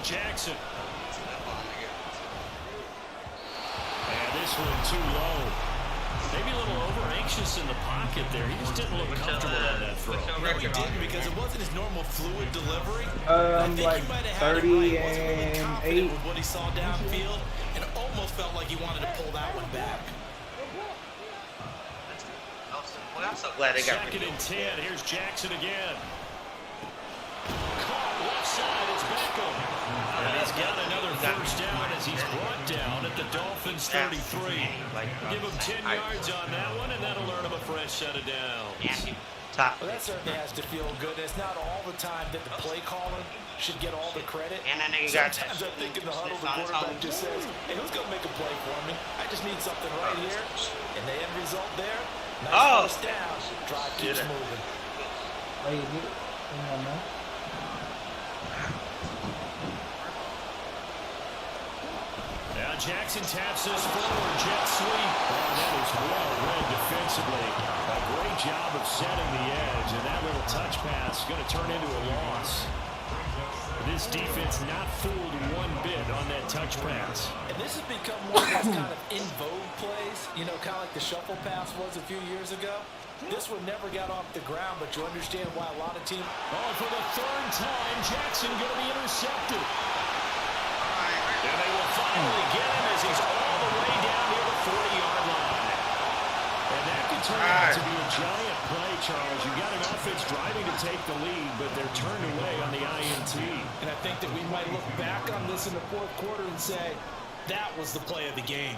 Jackson. And this one too low. Maybe a little over anxious in the pocket there. He just didn't look comfortable on that throw. No, he didn't because it wasn't his normal fluid delivery. I'm like 30 and 8. With what he saw downfield, and it almost felt like he wanted to pull that one back. Well, I'm so glad they got Second and 10. Here's Jackson again. Caught left side. It's Beckham. And he's got another first down as he's brought down at the Dolphins 33. Give him 10 yards on that one, and that'll earn him a fresh set of downs. Well, that certainly has to feel good. It's not all the time that the play calling should get all the credit. And that nigga got Sometimes I think in the huddle, the quarterback just says, hey, who's going to make a play for me? I just need something right here. And the end result there, nice first down. Drive keeps moving. Hey, you get it? Hang on, man. Now Jackson taps this forward, jet sweep. Oh, that was well read defensively. A great job of setting the edge, and that little touch pass is going to turn into a loss. This defense not fooled one bit on that touch pass. And this has become one of those kind of in vogue plays, you know, kind of like the shuffle pass was a few years ago. This one never got off the ground, but you understand why a lot of teams... Oh, for the third time, Jackson going to be intercepted. And they will finally get him as he's all the way down near the 40-yard line. And that could turn out to be a giant play, Charles. You got an offense driving to take the lead, but they're turned away on the INT. And I think that we might look back on this in the fourth quarter and say, that was the play of the game.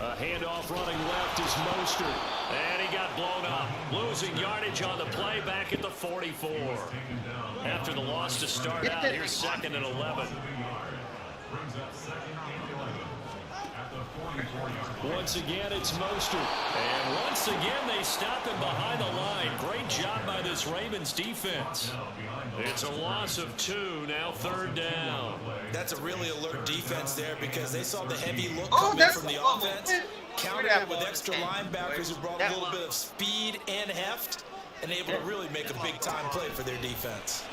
A handoff running left is Mostert. And he got blown up. Losing yardage on the play back at the 44. After the loss to start out, here's second and 11. Once again, it's Mostert. And once again, they stop him behind the line. Great job by this Ravens defense. It's a loss of 2, now third down. That's a really alert defense there because they saw the heavy look coming from the offense. Countered it with extra linebackers who brought a little bit of speed and heft and able to really make a big-time play for their defense.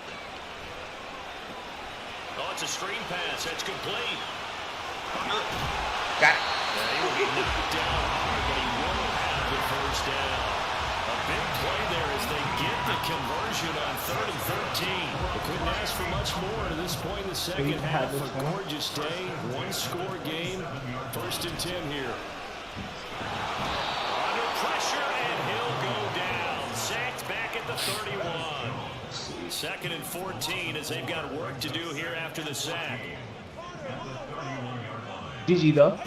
Oh, it's a screen pass. That's complete. Got it. He will be knocked down hard, but he will have the first down. A big play there as they get the conversion on 3rd and 13. They couldn't ask for much more at this point in the second half. A gorgeous day, one-score game. 1st and 10 here. Under pressure, and he'll go down. Sacked back at the 31. 2nd and 14 as they've got work to do here after the sack. GG though.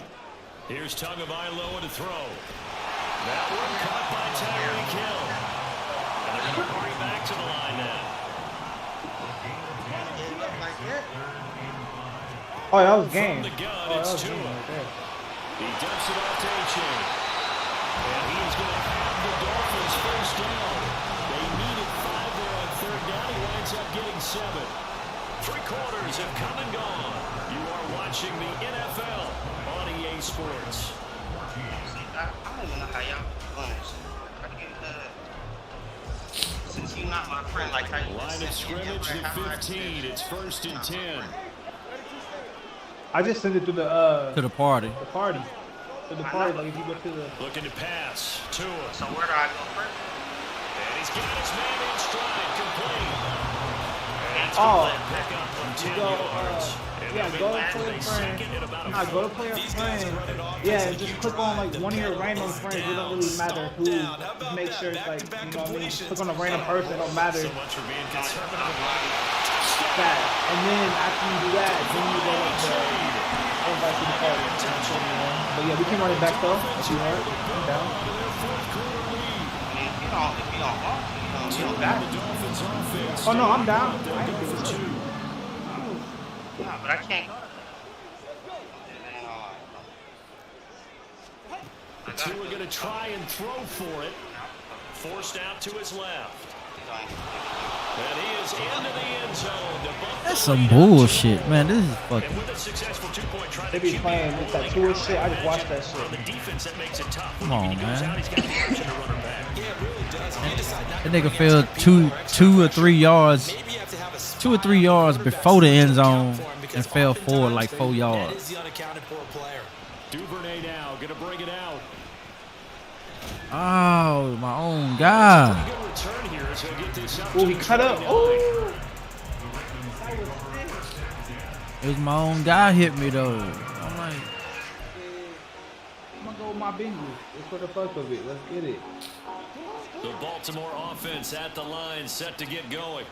Here's Tagovailoa to throw. That one caught by Tyreek Hill. And they're going to hurry back to the line now. Oh, that was game. From the gun, it's Tua. He dumps it off to A-Chain. And he's going to have the Dolphins first down. They needed 5 there on 3rd down. He winds up getting 7. 3 quarters have come and gone. You are watching the NFL on EA Sports. I don't even know how y'all doing this. Since you're not my friend, like how you Line of scrimmage to 15. It's 1st and 10. I just sent it to the party. The party. To the party. Like if you go to the. Looking to pass. Tua. So where do I go first? And he's got his man in stride. Complete. And it's Oh. a pick up from 10 Go, yards. yeah, go to player friend. Nah, go to player friend. Yeah, just click on like one of your random friends. It don't really matter who. Just make sure it's like, you know what I mean? Click on a random person. It don't matter. So much for being conservative. That. And then after you do that, then you go up to invite to the party. But yeah, we can run it back though. If you want. I'm down. If you don't want, you don't got it. Oh no, I'm down. I ain't doing it. No, but I can't go to that. Tua going to try and throw for it. Forced out to his left. And he is goes into the end zone. That's some bullshit, man. This is fucking. And with a successful 2-point try, They be playing with that tour shit. I just watched that on the shit. defense, that makes it tough. Come on, When he goes man. out, he's got the option to run her back. Yeah, it really does. If you decide not That to nigga run fell against people two or or 3 yards, maybe you have to have a 2 or 3 spy yards quarterback before the end system to zone account for him, because and fell forward like 4 oftentimes yards. That is the unaccounted for player. Duvernay now going to bring it out. Oh, my own guy. Good return here as he'll get this up Oh, to he the cut up. 29. Oh. It was my own guy hit me though. I'm like, I'm gonna go with my Bengals. It's for the fuck of it. Let's get it. The Baltimore offense at the line, set to get going.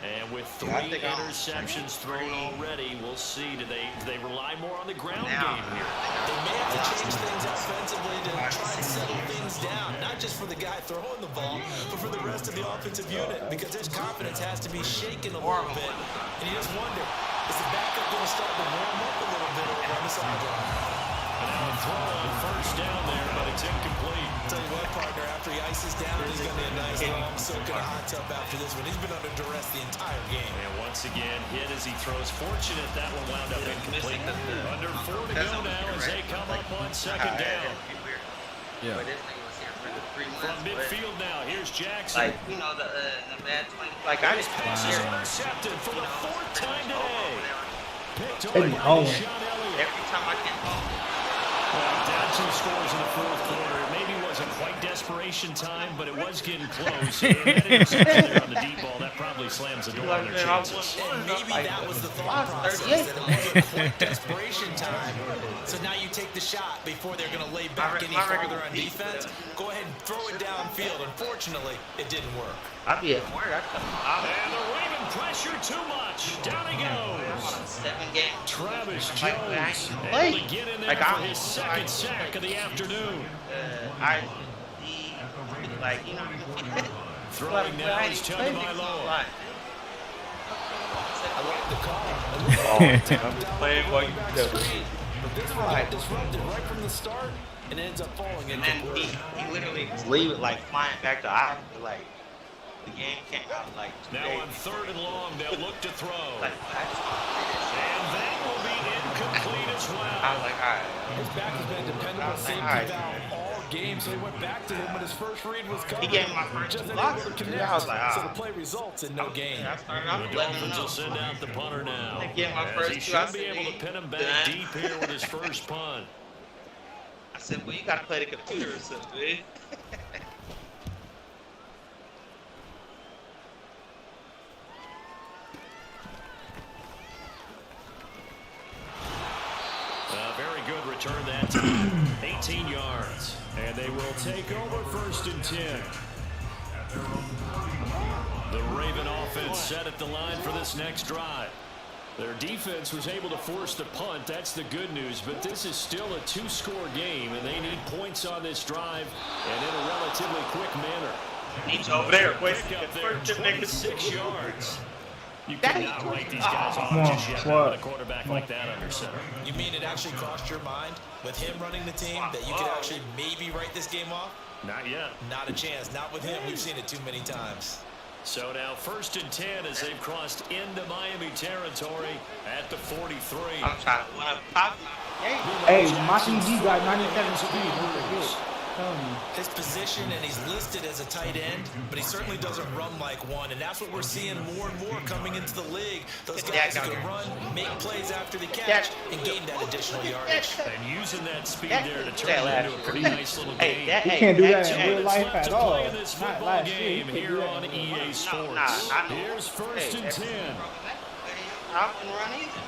And with 3 I think I'm interceptions thrown already, we'll see. Do they rely more on the ground Now, game here? They may have to change things offensively to try and settle things down, not just for the guy throwing the ball, but for the rest of the offensive unit, because their confidence has to be shaken a little bit. And you just wonder, is the backup going to start to warm up a little bit over on the sideline? And now a throw on first down there, but it's incomplete. Tell you what, partner, after he ices down, he's going to be a nice long soak in a hot tub after this one. He's been under duress the entire game. And once again, hit as he throws. Fortunate that one wound up incomplete. Under 4 to go now as they come up on second down. yeah. But this nigga was here for the 3 From months. midfield now, here's Jackson. Like, you know, the Mad 20. Like, I This just pass is intercepted for the 4th time today. Picked They off be by hauling. Deshaun Elliott. every time I get home. Well, down 2 scores in the 4th quarter. It maybe wasn't quite desperation time, but it was getting close. And that interception there on the deep ball, that probably slams the door on their chances. And maybe that was the thought process, that it wasn't quite desperation time. So now you take the shot before they're going to lay back any farther on defense. Go ahead and throw it downfield. Unfortunately, it didn't work. I'll be at work. I come out. And the Raven pressure too much. Down he goes. 7 games. Travis Like, Jones I ain't able play. to get in there Like, for I'm- his 2nd sack of the afternoon. Like, you know. Throwing now is Tagovailoa. I like the call. I'm just playing while you do. But this one got disrupted right from the start and ends up falling And into then play. he literally just leave it like flying back to eye. Like, the game came out like Now on 3rd and long, they'll look to throw. like, And that will be incomplete as I well. was like, all right. His back has been dependable safety Alright. valve all game, so he went back to him when his first read was covered. He gave me my first Just block. unable to Yeah, connect. I was like, So the play results in no gain. I started The off 11 Dolphins will 0. send out the punter now. They get my As first he two, I should be said, able to "Hey, pin him back done." deep here with his first punt. I said, well, you got to play the computer or something, man. Very good return that time. 18 yards. And they will take over 1st and 10. The Raven offense set at the line for this next drive. Their defense was able to force the punt. That's the good news. But this is still a 2-score game, and they need points on this drive and in a relatively quick manner. He's over there. Wait, Pick up there, first 26 yards. You cannot write these guys off Come on, just yet Swat. with a quarterback like that under center. You mean it actually crossed your mind with him running the team that you could actually maybe write this game off? Not yet. Not a chance. Not with him. We've seen it too many times. So now 1st and 10 as they've crossed into Miami territory at the 43. I'm trying to want to pop. Hey, my TD got 97 speed. What the hell? Telling you. His position, and he's listed as a tight end, but he certainly doesn't run like one, and that's what we're seeing more and more coming into the league. Those guys who can run, make plays after the catch, and gain that additional yardage. And using that speed there to turn it into a pretty nice little game. He can't do that in 2 real minutes life left at to all. play in this Not football last year. game He can't do here that on in real EA life. Sports. I know. Here's 1st and 10. I can run either.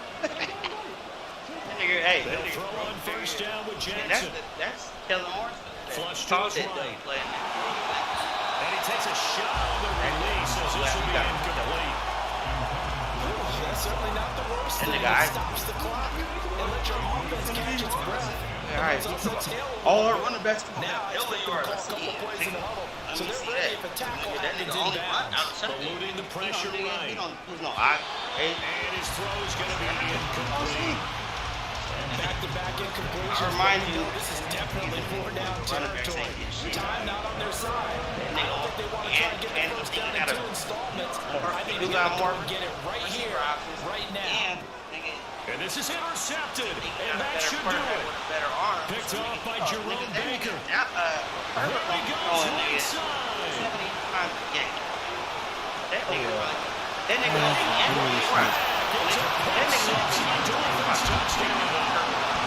Hey, They'll throw on 1st down with that's Jackson. that's Kellen Morrison. Flush to his right. And he takes a shot on the release as this will be incomplete. That's certainly not the worst And thing. the guy- It stops the clock and let your offense catch its breath. All right. It's also tail. All our running backs. Now I expect them to call a couple plays in the huddle. So they're ready if a tackle happens in bounds. Eluding the pressure right. He don't, no, I, hey, And his throw is going to be incomplete. back-to-back incompletions. I remind you, This is definitely four-down territory. Time not on their side. I don't think they want to try and get the first down in 2 installments. I think they got more get it right here, right now. And this is intercepted. And that better should do it. Better arm. Picked off by Jerome Baker. There he goes right side.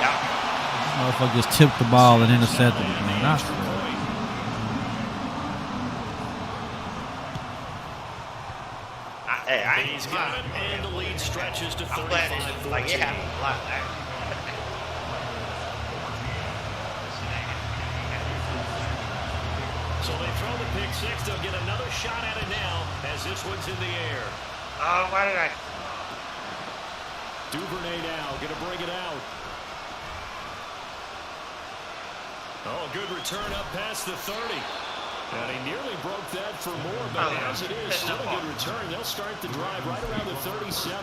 That Motherfucker just tipped the ball and intercepted it, man. Not He's got it, and the lead stretches to 35-14. Like it happens a lot. So they throw the pick six. They'll get another shot at it now as this one's in the air. Oh, why did I? Duvernay now going to bring it out. Oh, good return up past the 30. And he nearly broke that for more, but as it is, still a good return. They'll start the drive right around the 37. At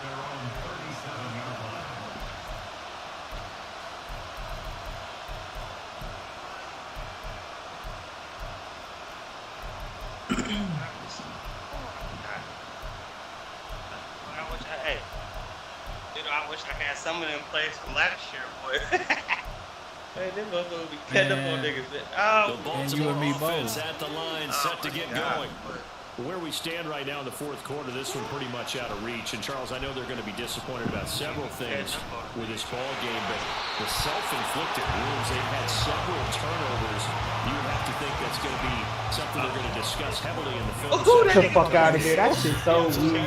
their own 37-yard line. I wish I had some of them plays from last year, boy. Hey, them motherfuckers be cutting up on niggas. The Baltimore offense at the line, set to get going. Where we stand right now in the fourth quarter, this one pretty much out of reach. And, Charles, I know they're going to be disappointed about several things with this ball game, but the self-inflicted wounds, they've had several turnovers. You would have to think that's going to be something they're going to discuss heavily in the film. Get the fuck out of here. That shit's so weak.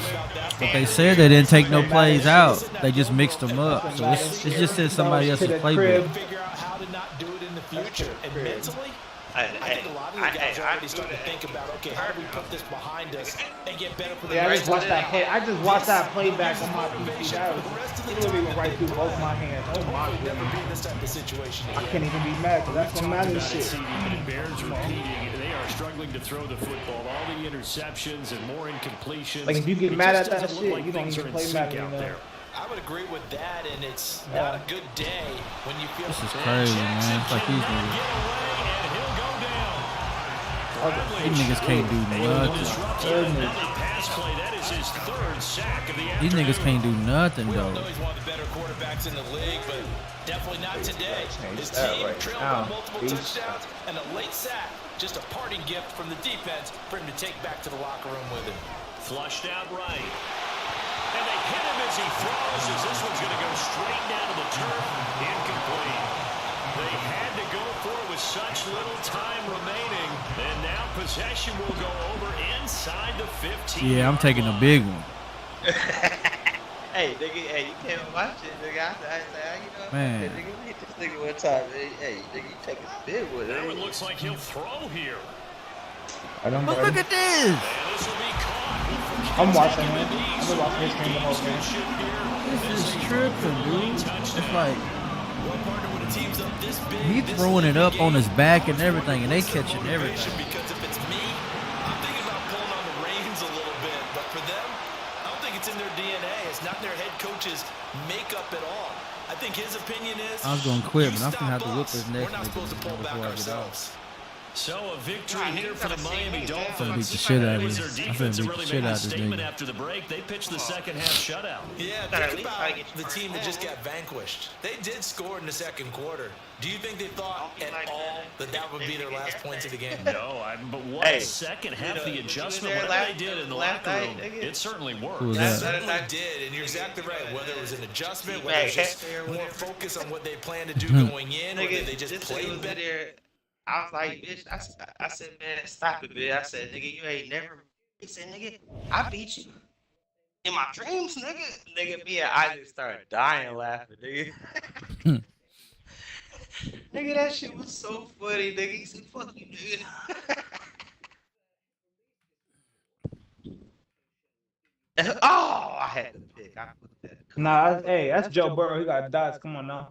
But they said they didn't take no plays out. They just mixed them up. So it's just said somebody else's playbook. Figure out how to not do it in the future. And mentally, I think a lot of you guys are already starting to think about, okay, how do we put this behind us and get better for the Yeah, I rest just watched of that play. I just watched that playback on my PC. That was literally went right through both my hands. Oh my We'll never be goodness. in this type of situation I again. can't even be mad because that's what matters shit. The Bears repeating, they are struggling to throw the football. All the interceptions and more incompletions. Like if you get It mad just at that doesn't look shit, like you don't things even are in play sync Madden out anymore. there. I would agree with that, and it's not a good day when you feel This is crazy, man. It's like these niggas. These niggas can't do nothing. These niggas can't do nothing, We though. all know he's one of the better quarterbacks in the league, but definitely not today. His team trailed by multiple touchdowns and a late sack. Just a parting gift from the defense for him to take back to the locker room with him. Flushed out right. And they hit him as he throws, as this one's going to go straight down to the turf. Incomplete. They had to go for it with such little time remaining. And now possession will go over inside the 15. Yeah, I'm taking a big one. Hey, nigga, hey, you can't watch it, nigga. I say, you know, Man. nigga, we hit this nigga one time. Hey, nigga, you take a big one. Now it looks like he'll throw here. I don't But look at this. And this will be caught. I'm watching him. I've been watching his game the whole game. This is tripping, dude. It's like One partner with a team's up this big. he throwing it up on his back and everything, and they catching everything. Because if it's me, I'm thinking about pulling on the reins a little bit. But for them, I don't think it's in their DNA. It's not their head coach's makeup at all. I think his opinion is, I was gonna quit, you but I'm gonna have to stop whip us. this next We're not supposed to nigga pull back before I get off. ourselves. So a victory here for the Miami Dolphins. I'm finna beat the shit out of It was him. their I'm defense finna that beat really the shit made a out of this statement nigga. after the break. They pitched the second half shutout. Yeah, Gotta at think least about try to get the your team that just got vanquished. They did score in the second quarter. Do you think they thought at all that that would be their last points of the game? No, but what Hey, second half, the you adjustment, there whatever they last- did in the last locker night, room, nigga? it certainly worked. Who was That that? certainly did, and you're exactly right. Whether it was an adjustment, whether Hey, it was just hey, more focus on what they planned to do Hmm. going in, whether Nigga, they just this nigga played was better. there. I was like, bitch, I said, man, stop it, bitch. I said, nigga, you ain't never. He said, nigga, I beat you. In my dreams, nigga. Nigga, me and Isaac started dying laughing, nigga. Nigga, that shit was so funny, nigga. He said, fuck you, nigga. Oh, I had to pick. I put that. Nah, that's Joe Burrow. He got dots. Come on now.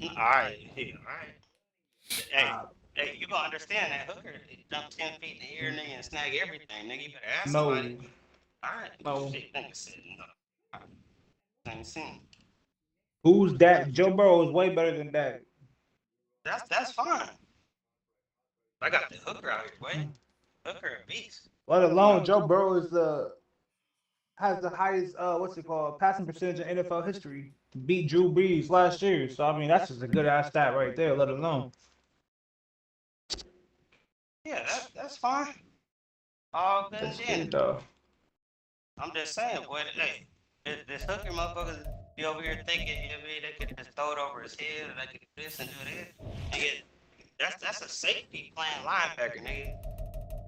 All right, all right. Hey, you gonna understand that hooker jump 10 feet in the air, nigga, and snag everything, nigga. You better ask No. somebody. All right. No. Shit, nigga said no. Ain't seen. Who's that? Joe Burrow is way better than that. That's fine. I got the hooker out here, boy. Hooker a beast. Let alone Joe Burrow has the highest passing percentage in NFL history. Beat Drew Brees last year. So I mean that's just a good ass stat right there, let alone. Yeah, that's fine. All good and dandy. I'm just saying, boy, hey, this hooker motherfuckers be over here thinking, they could just throw it over his head or they could do this and do this. Nigga, that's a safety playing linebacker, nigga.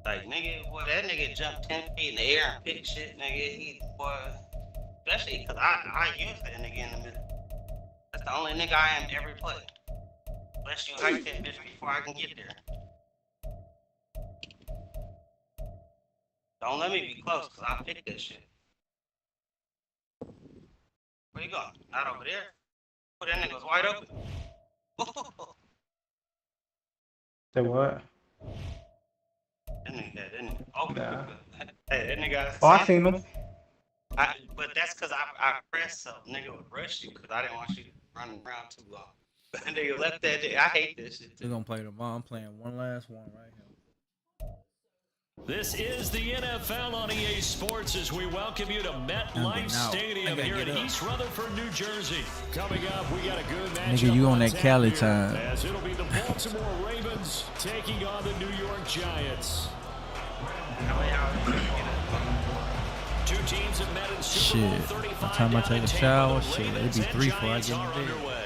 Like, nigga, boy, that nigga jumped 10 feet in the air and pick shit, nigga. Especially because I use that nigga in the middle. That's the only nigga I am every play. Unless you hike that bitch before I can get there. Don't let me be close, because I'll pick that shit. Where you going? Not over there. Oh, that nigga was wide open. Say what? That nigga. Oh, nah. Hey, that nigga. Oh, I seen him. But that's because I pressed so nigga would rush you, because I didn't want you running around too long. But that nigga left that. I hate this shit. We're going to play tomorrow. I'm playing one last one right here. This is the NFL on EA Sports as we welcome you to MetLife Stadium here in East Rutherford, New Jersey. Coming up, we got a good matchup. Nigga, you on that Cali time. As it'll be the Baltimore Ravens taking on the New York Giants. Two teams have met in Super Bowl 35. By the time I take a shower, it'd be 3 before I get in bed.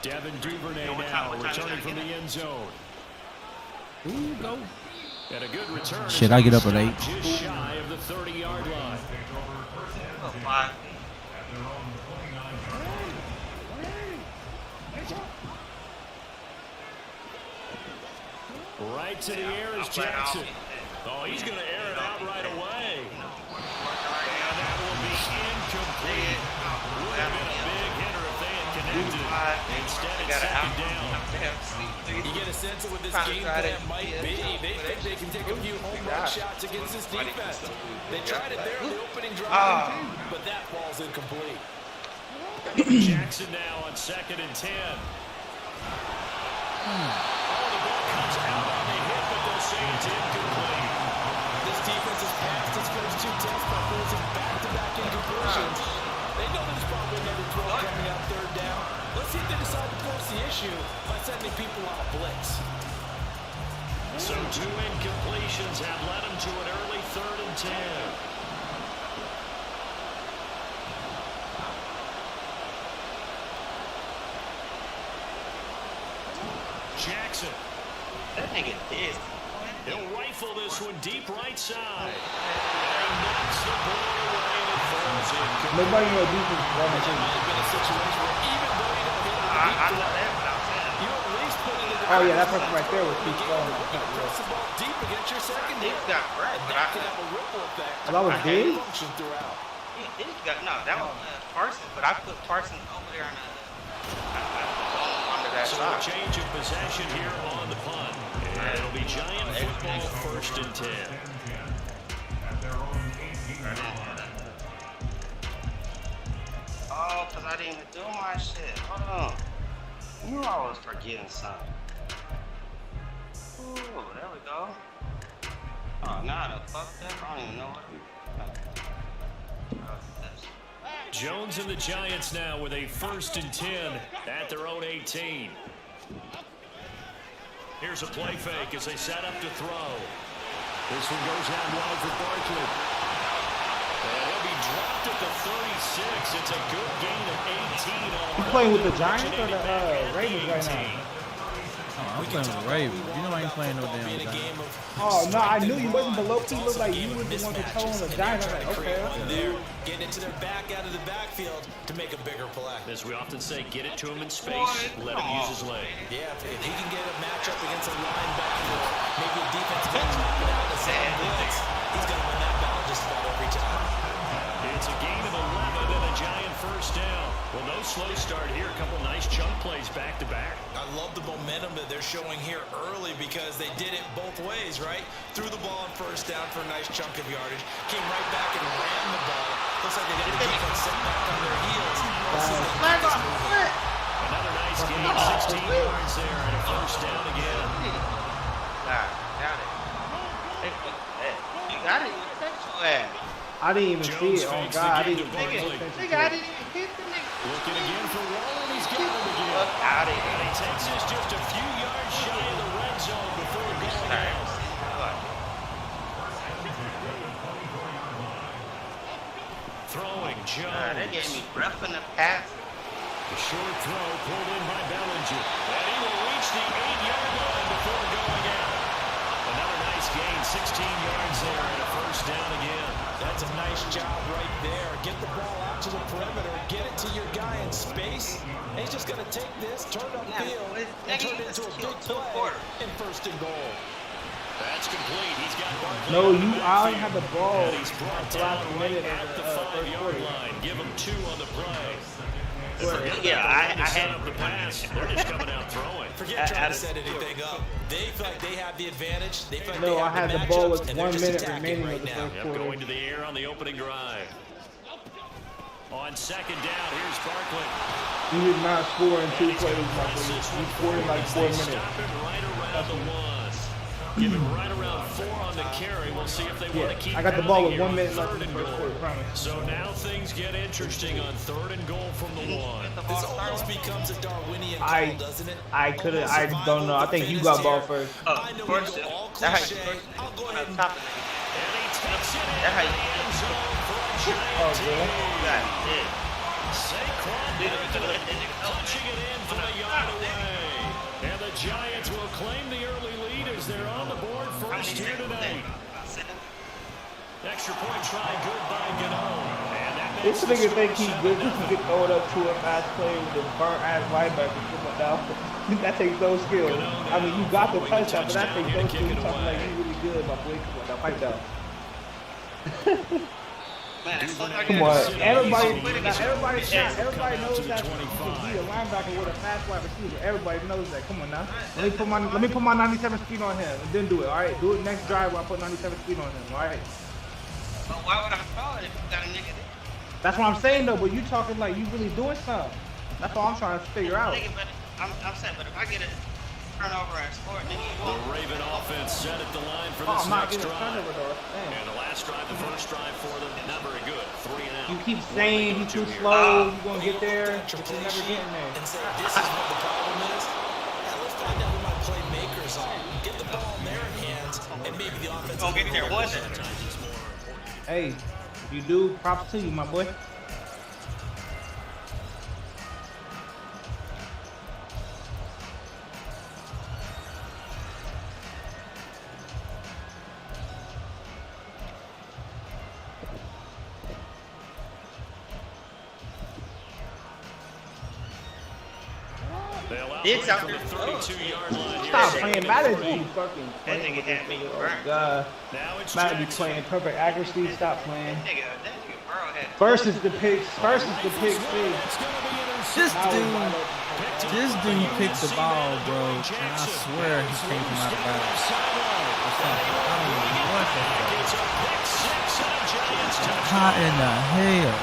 Devin Duvernay now returning from the end zone. Ooh, go. And a good return. Shit, I get up at 8. Just shy of the 30-yard line. Right to the air is Jackson. Oh, he's going to air it out right away. And that will be incomplete. Would have been a big hitter if they had connected. Instead, it's second down. You get a sense of what this game plan might be. They think they can take a few home run shots against this defense. They tried it there in the opening drive, but that ball's incomplete. Jackson now on 2nd and 10. Oh, the ball comes out on the hit, but they'll say it's incomplete. This defense has passed its first 2 tests by forcing back-to-back incompletions. They know there's probably another 12 coming out 3rd down. Let's see if they decide to force the issue by sending people on a blitz. So 2 incompletions have led them to an early 3rd and 10. Jackson. That nigga did. He'll rifle this one deep right side. And he knocks the ball away and it falls in. Nobody in your defense is running It might have been a situation where even though you don't hit it, I know that, but I'm saying. you at least put it in the Oh yeah, that person right there was keep throwing. press the ball deep against your secondary. He's got bread, but That can have a ripple effect. That was big? Function throughout. That was Parsons, but I put Parsons over there on under that So side. a change of possession here on the punt. And it'll be Giant football 1st and 10. At their own 18. Oh, because I didn't even do my shit. Hold on. You knew I was forgetting something. Ooh, there we go. Oh, now I done fucked up. I don't even know what. Jones and the Giants now with a 1st and 10 at their own 18. Here's a play fake as they set up to throw. This one goes out wide for Barkley. And he'll be dropped at the 36. It's a good gain of 18 on You playing with the Giants or the Ravens right now? I'm playing with the Ravens. You know I ain't playing no damn Giants. Oh no, I knew you wasn't below key. Looked like you was the one controlling the Giants. I was like, okay. There, getting into their back out of the backfield to make a bigger play. As we often say, get it to him in space, let him use his leg. Yeah, if he can get a matchup against a linebacker, maybe a defense can knock it out in the same blitz, he's going to win that battle just about every time. It's a gain of 11 and a Giant 1st down. Well, no slow start here. A couple nice chunk plays back to back. I love the momentum that they're showing here early because they did it both ways, right? Threw the ball on 1st down for a nice chunk of yardage, came right back and ran the ball. Looks like they got the defense set back on their heels. Another nice game, 16 yards there, and a first down again. Got it. You got it. I didn't even see it. Oh God, I didn't even pay Nigga, attention I to it. didn't even hit the nigga. Looking again for Waller, he's got him again. Fuck out of And here. he takes this just a few yards shy of the red zone before going out. Throwing Jones. They gave me breath in the pass. The short throw pulled in by Bellinger. And he will reach the 8-yard line before going out. Another nice gain, 16 yards there, and a first down again. That's a nice job right there. Get the ball out to the perimeter. Get it to your guy in space. And he's just going to take this, turn upfield, and turn it into a big play in first and goal. That's complete. He's got Barkley. No, I already have the ball. And he's brought down right at the 5-yard line. Give him 2 on the play. Yeah, I Set had up the pass. They're just coming out throwing. Forget trying to set anything up. They feel like they have the advantage. They feel like No, they I have had the the ball matchups, with and they're 1 just minute attacking remaining right of the now. first Yep, quarter. going to the air on the opening drive. On second down, here's Barkley. He did not score in 2 plays, my boy. He scored in like 4 minutes. Stop him right around the 1. Give him right around 4 on the carry. We'll see if they want to keep I got the ball with pounding 1 here minute on left in the 3rd first and quarter, goal. promise. So now things get interesting on 3rd and goal from the 1. This almost becomes a Darwinian call, doesn't it? I don't know. I think you got ball first. I know first, you go all that's cliche. how you I'll go ahead and top it. And he tucks it in That's how the you- end zone for a giant Oh, TD. God, yeah. Saquon Dude, Barkley dude, punching it in from a yard away. And the Giants will claim the early lead as they're on the board first here tonight. Extra point try good by Gano. And that This makes nigga the think score he good 7-0. just to get thrown up to a fast play with a burnt ass linebacker coming down. That takes no skill. I mean, you got the touchdown, but that takes no skill. You talking like you really good, my boy. Come on, now fight down. Man, it's so Come on, everybody knows to the that you 25. can be a linebacker with a fast wide receiver. Everybody knows that. Come on now. Let me put my 97 speed on him and then do it. All right, do it next drive where I put 97 speed on him. All right. But why would I call it if you got a nigga there? That's what I'm saying though. But you talking like you really doing something. That's all I'm trying to figure out. Nigga, but I'm saying, but if I get a turnover and score, nigga, you The won't. Raven offense set at the line for Oh, this I'm not next getting a drive. turnover though. Damn. And the last drive, the first drive for them, not very good. 3 and out. You keep What are they saying gonna he's do too here? slow. You gonna get there, Look at but your you're never play getting there. sheet and say, this is what the problem is. Yeah, let's find out who my playmakers are. Get the ball in their hands, and maybe the offense Gonna get there, was it? Hey, if you do, props to you, my boy. They'll It's outbreak out from there. the 32-yard line here. Stop Second playing and Madden. 3. You fucking That playing nigga with had this me nigga. burnt. Oh God, Now it's Madden be Jackson. playing perfect accuracy. Stop playing. That nigga Burrow had. First is the pick. First is the pick six. It's gonna be This intercepted. dude picked the ball, bro, and I swear he came from out of bounds. Or something. I don't know what the fuck. It's a pick six and a Giants touchdown. How in the hell?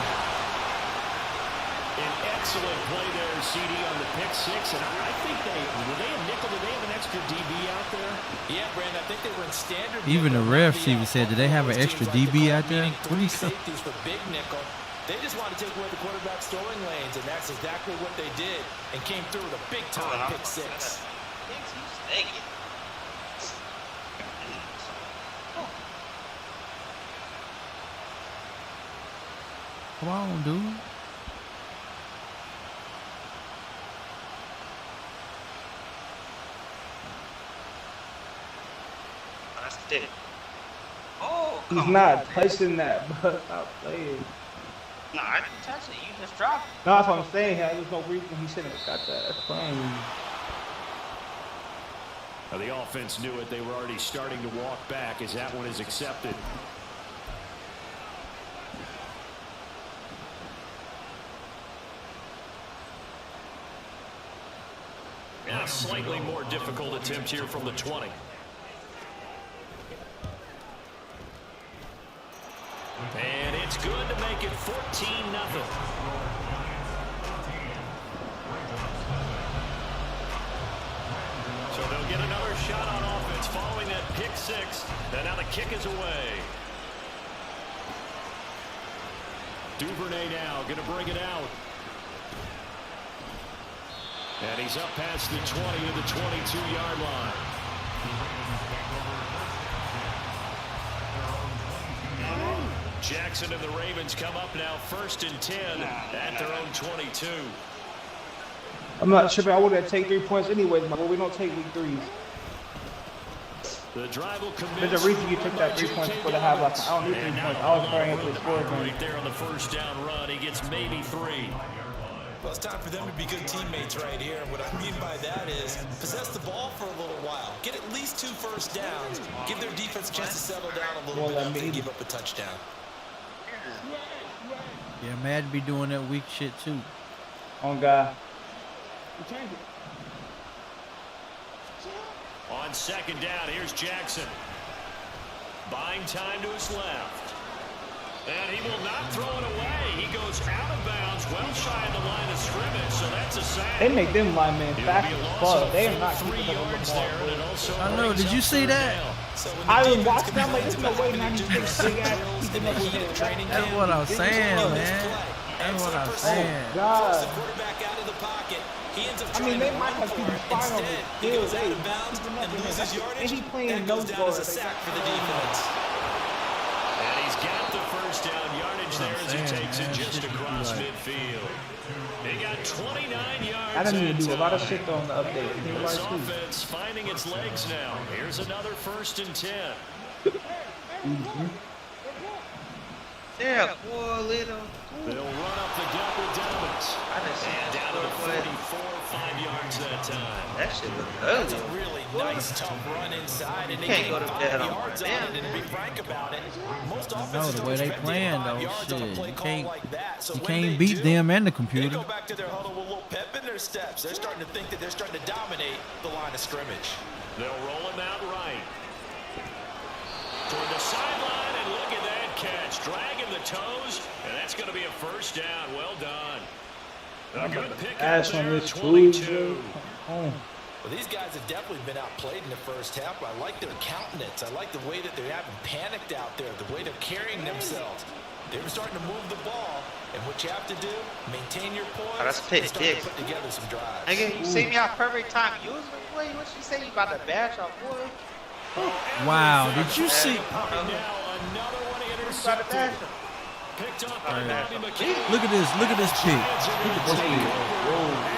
An excellent play there, CD, on the pick six. And I think were they a nickel? Did they have an extra DB out there? Yeah, Brandon, I think they were in standard. Even the nickel. refs even said, did they have an extra DB out there? What do you say? Safeties for big nickel. They just want to take away the quarterback's throwing lanes, and that's exactly what they did, and came through with a big-time pick six. Come on, dude. That's it. Oh, come He's on. not touching that, but stop playing. No, I didn't touch it. You just dropped it. No, that's what I'm saying. There's no reason he shouldn't have got that. That's fine. Now, the offense knew it. They were already starting to walk back as that one is accepted. Yeah, slightly more difficult attempt here from the 20. And it's good to make it 14-0. So they'll get another shot on offense following that pick six. And now the kick is away. Duvernay now going to bring it out. And he's up past the 20 to the 22-yard line. Jackson and the Ravens come up now 1st and 10 at their own 22. I'm not tripping. I would have taken 3 points anyways, but we don't take week threes. The drive will commence. There's a reason you took that 3 points for the half. Like, I don't need 3 points. I was trying to score right there on the first down run. He gets maybe 3. Well, it's time for them to be good teammates right here. And what I mean by that is possess the ball for a little while. Get at least 2 first downs. Give their defense a chance to settle down a little bit after they give up a touchdown. Yeah, Madden be doing that weak shit too. Oh, God. On 2nd down, here's Jackson. Buying time to his left. And he will not throw it away. He goes out of bounds, well shy of the line of scrimmage, so that's a sack. They make them linemen fast as fuck. They are not keeping up with the ball. I know. Did you see that? I didn't watch that. I'm like, there's no way 96 big ass keeping up with him. That's what I'm saying, man. That's what I'm saying. God. He ends up I mean, they trying might to have run keep for him it. fine on Instead, the he field. goes out of bounds and loses yardage. And he playing That no goes down as a guard. sack for the defense. And he's got the first down yardage there as he takes it just across midfield. He got 29 yards. I didn't even do a lot of shit on the update. This offense finding its legs now. Here's another 1st and 10. Yeah, poor little. They'll run up the gut with Dobbins. And down to the 44, 5 yards that time. That shit look That's a ugly. really nice, tough run inside, and they Can't gain go to 5 bed on yards on that. it. And to be frank about it, most No, offenses the don't way they expect to playing get 5 though, yards on a shit. play You call can't, like that. So you when can't they beat do, them and the they computer. go back to their huddle with a little pep in their steps. They're starting to think that they're starting to dominate the line of scrimmage. They'll roll him out right. Toward the sideline, and look at that catch. Dragging the toes, and that's going to be a first down. Well done. A good pick up there, 22. Oh. Well, these guys have definitely been outplayed in the first half, but I like their countenance. I like the way that they haven't panicked out there, the way they're carrying themselves. They're starting to move the ball, and what you have to do, maintain your poise. Oh, that's pick and start to six. put together some drives. Nigga, you see me out perfect time. You was play. What you say? You about to bash off boy? Wow, did you see? Now another one intercepted. Picked up by Bobby McKee. Look at this pick. Look at this pick.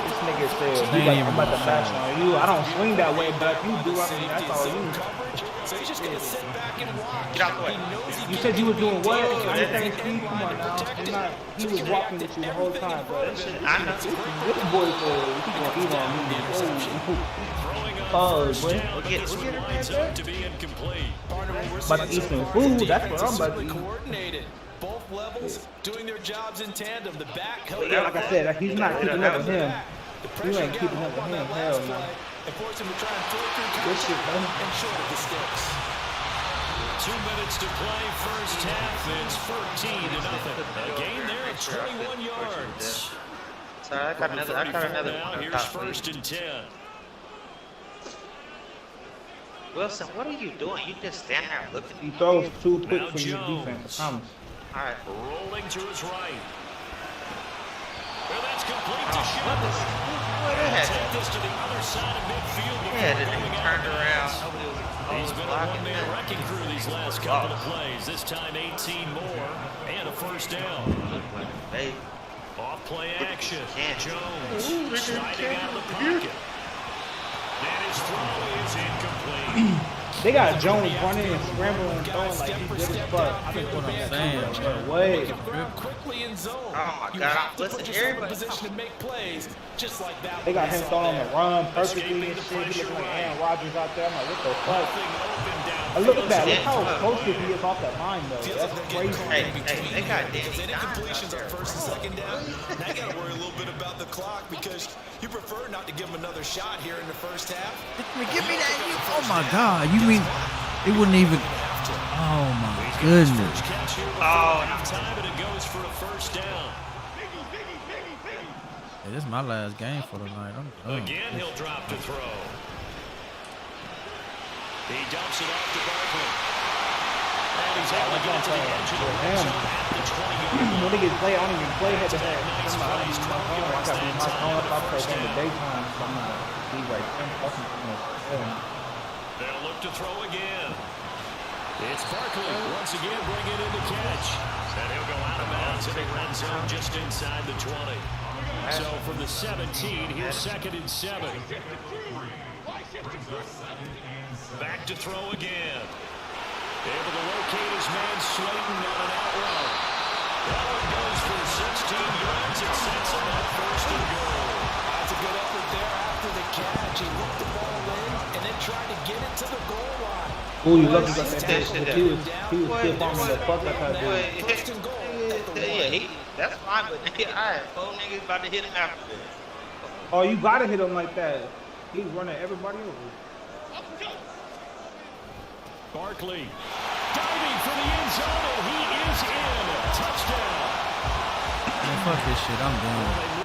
This nigga said, I'm about to bash on you. I don't swing that way, but you do. I mean, that's all you. So he's just going to sit back and watch. Get out the way. You said you were doing what? Come on now. He was walking with you the whole time, bro. I know. This boy said he gonna eat on me. Oh, boy. We'll get him right there. To be incomplete. About to eat some food. That's what I'm about to eat. Coordinated. Both levels doing their jobs in tandem. The back, Yeah, like I said, he's not keeping up with him. You ain't keeping up with him. Hell no. And force him to try and throw through Good shit, man. and short of the sticks. 2 minutes to play, first half. It's 14-0. A gain there of 21 yards. Sorry, I got another Now one. here's 1st and 10. Wilson, what are you doing? You just stand there looking. He throws too quick Now for your Jones. defense. I promise. All right. Rolling to his right. Well, that's complete to What Shepard. is? What Take is this to the other side of midfield before Yeah, then going he out turned of around. bounds. Nobody was He's been a blocking one-man that. wrecking crew these last couple of plays. This time 18 more and a first down. Hey, Off play action. Can't. Jones sliding out of the pocket. And his throw is incomplete. They got Jones running and scrambling and throwing like he's good as fuck. I think what I'm saying, No way. Quickly in zone. Oh my You God. have to Listen, put yourself in everybody. position to make plays just like that. They got him throwing on the run perfectly Escaping and the shit. He pressure looking like right. Aaron Rodgers out there. I'm like, what the fuck? Nothing open I look at that. Look Yeah. how explosive he is off that line, though. Feels That's like they're getting crazy. caught in Hey, between they got here, because Danny any Dimes completions out on there. first and second down, now you got to worry a little bit about the clock because you prefer not to give them another shot here in the first half. Give me that. Oh my God. You mean it wouldn't even? Oh my goodness. Time and it goes for a first down. Hey, this is my last game for the night. I'm done. Again, he'll drop to throw. He dumps it off to Barkley. And he's able to get to the edge of the red zone at the 20-yard line. When they get play, I don't even play head to head. Nice I plays, 12 yards got that my phone up. I play first in the down. daytime, so I'm not be like fucking They'll look to throw again. It's Barkley once again bringing in the catch. And he'll go out of bounds in the red zone just inside the 20. So from the 17, here's 2nd and 7. Back to throw again. Able to locate his man Slayton on an out route. That one goes for 16 yards and sets him up 1st and goal. That's a good effort there after the catch. He looked the ball in and then tried to get it to the goal line. Oh, you lucky got that tackle. He was still bombing the fuck out that dude. First and goal. Yeah, that's fine, but I had 4 niggas about to hit him after this. Oh, you gotta hit him like that. He's running everybody over. Barkley diving for the end zone, and he is in. Touchdown. Man, fuck this shit. I'm done. They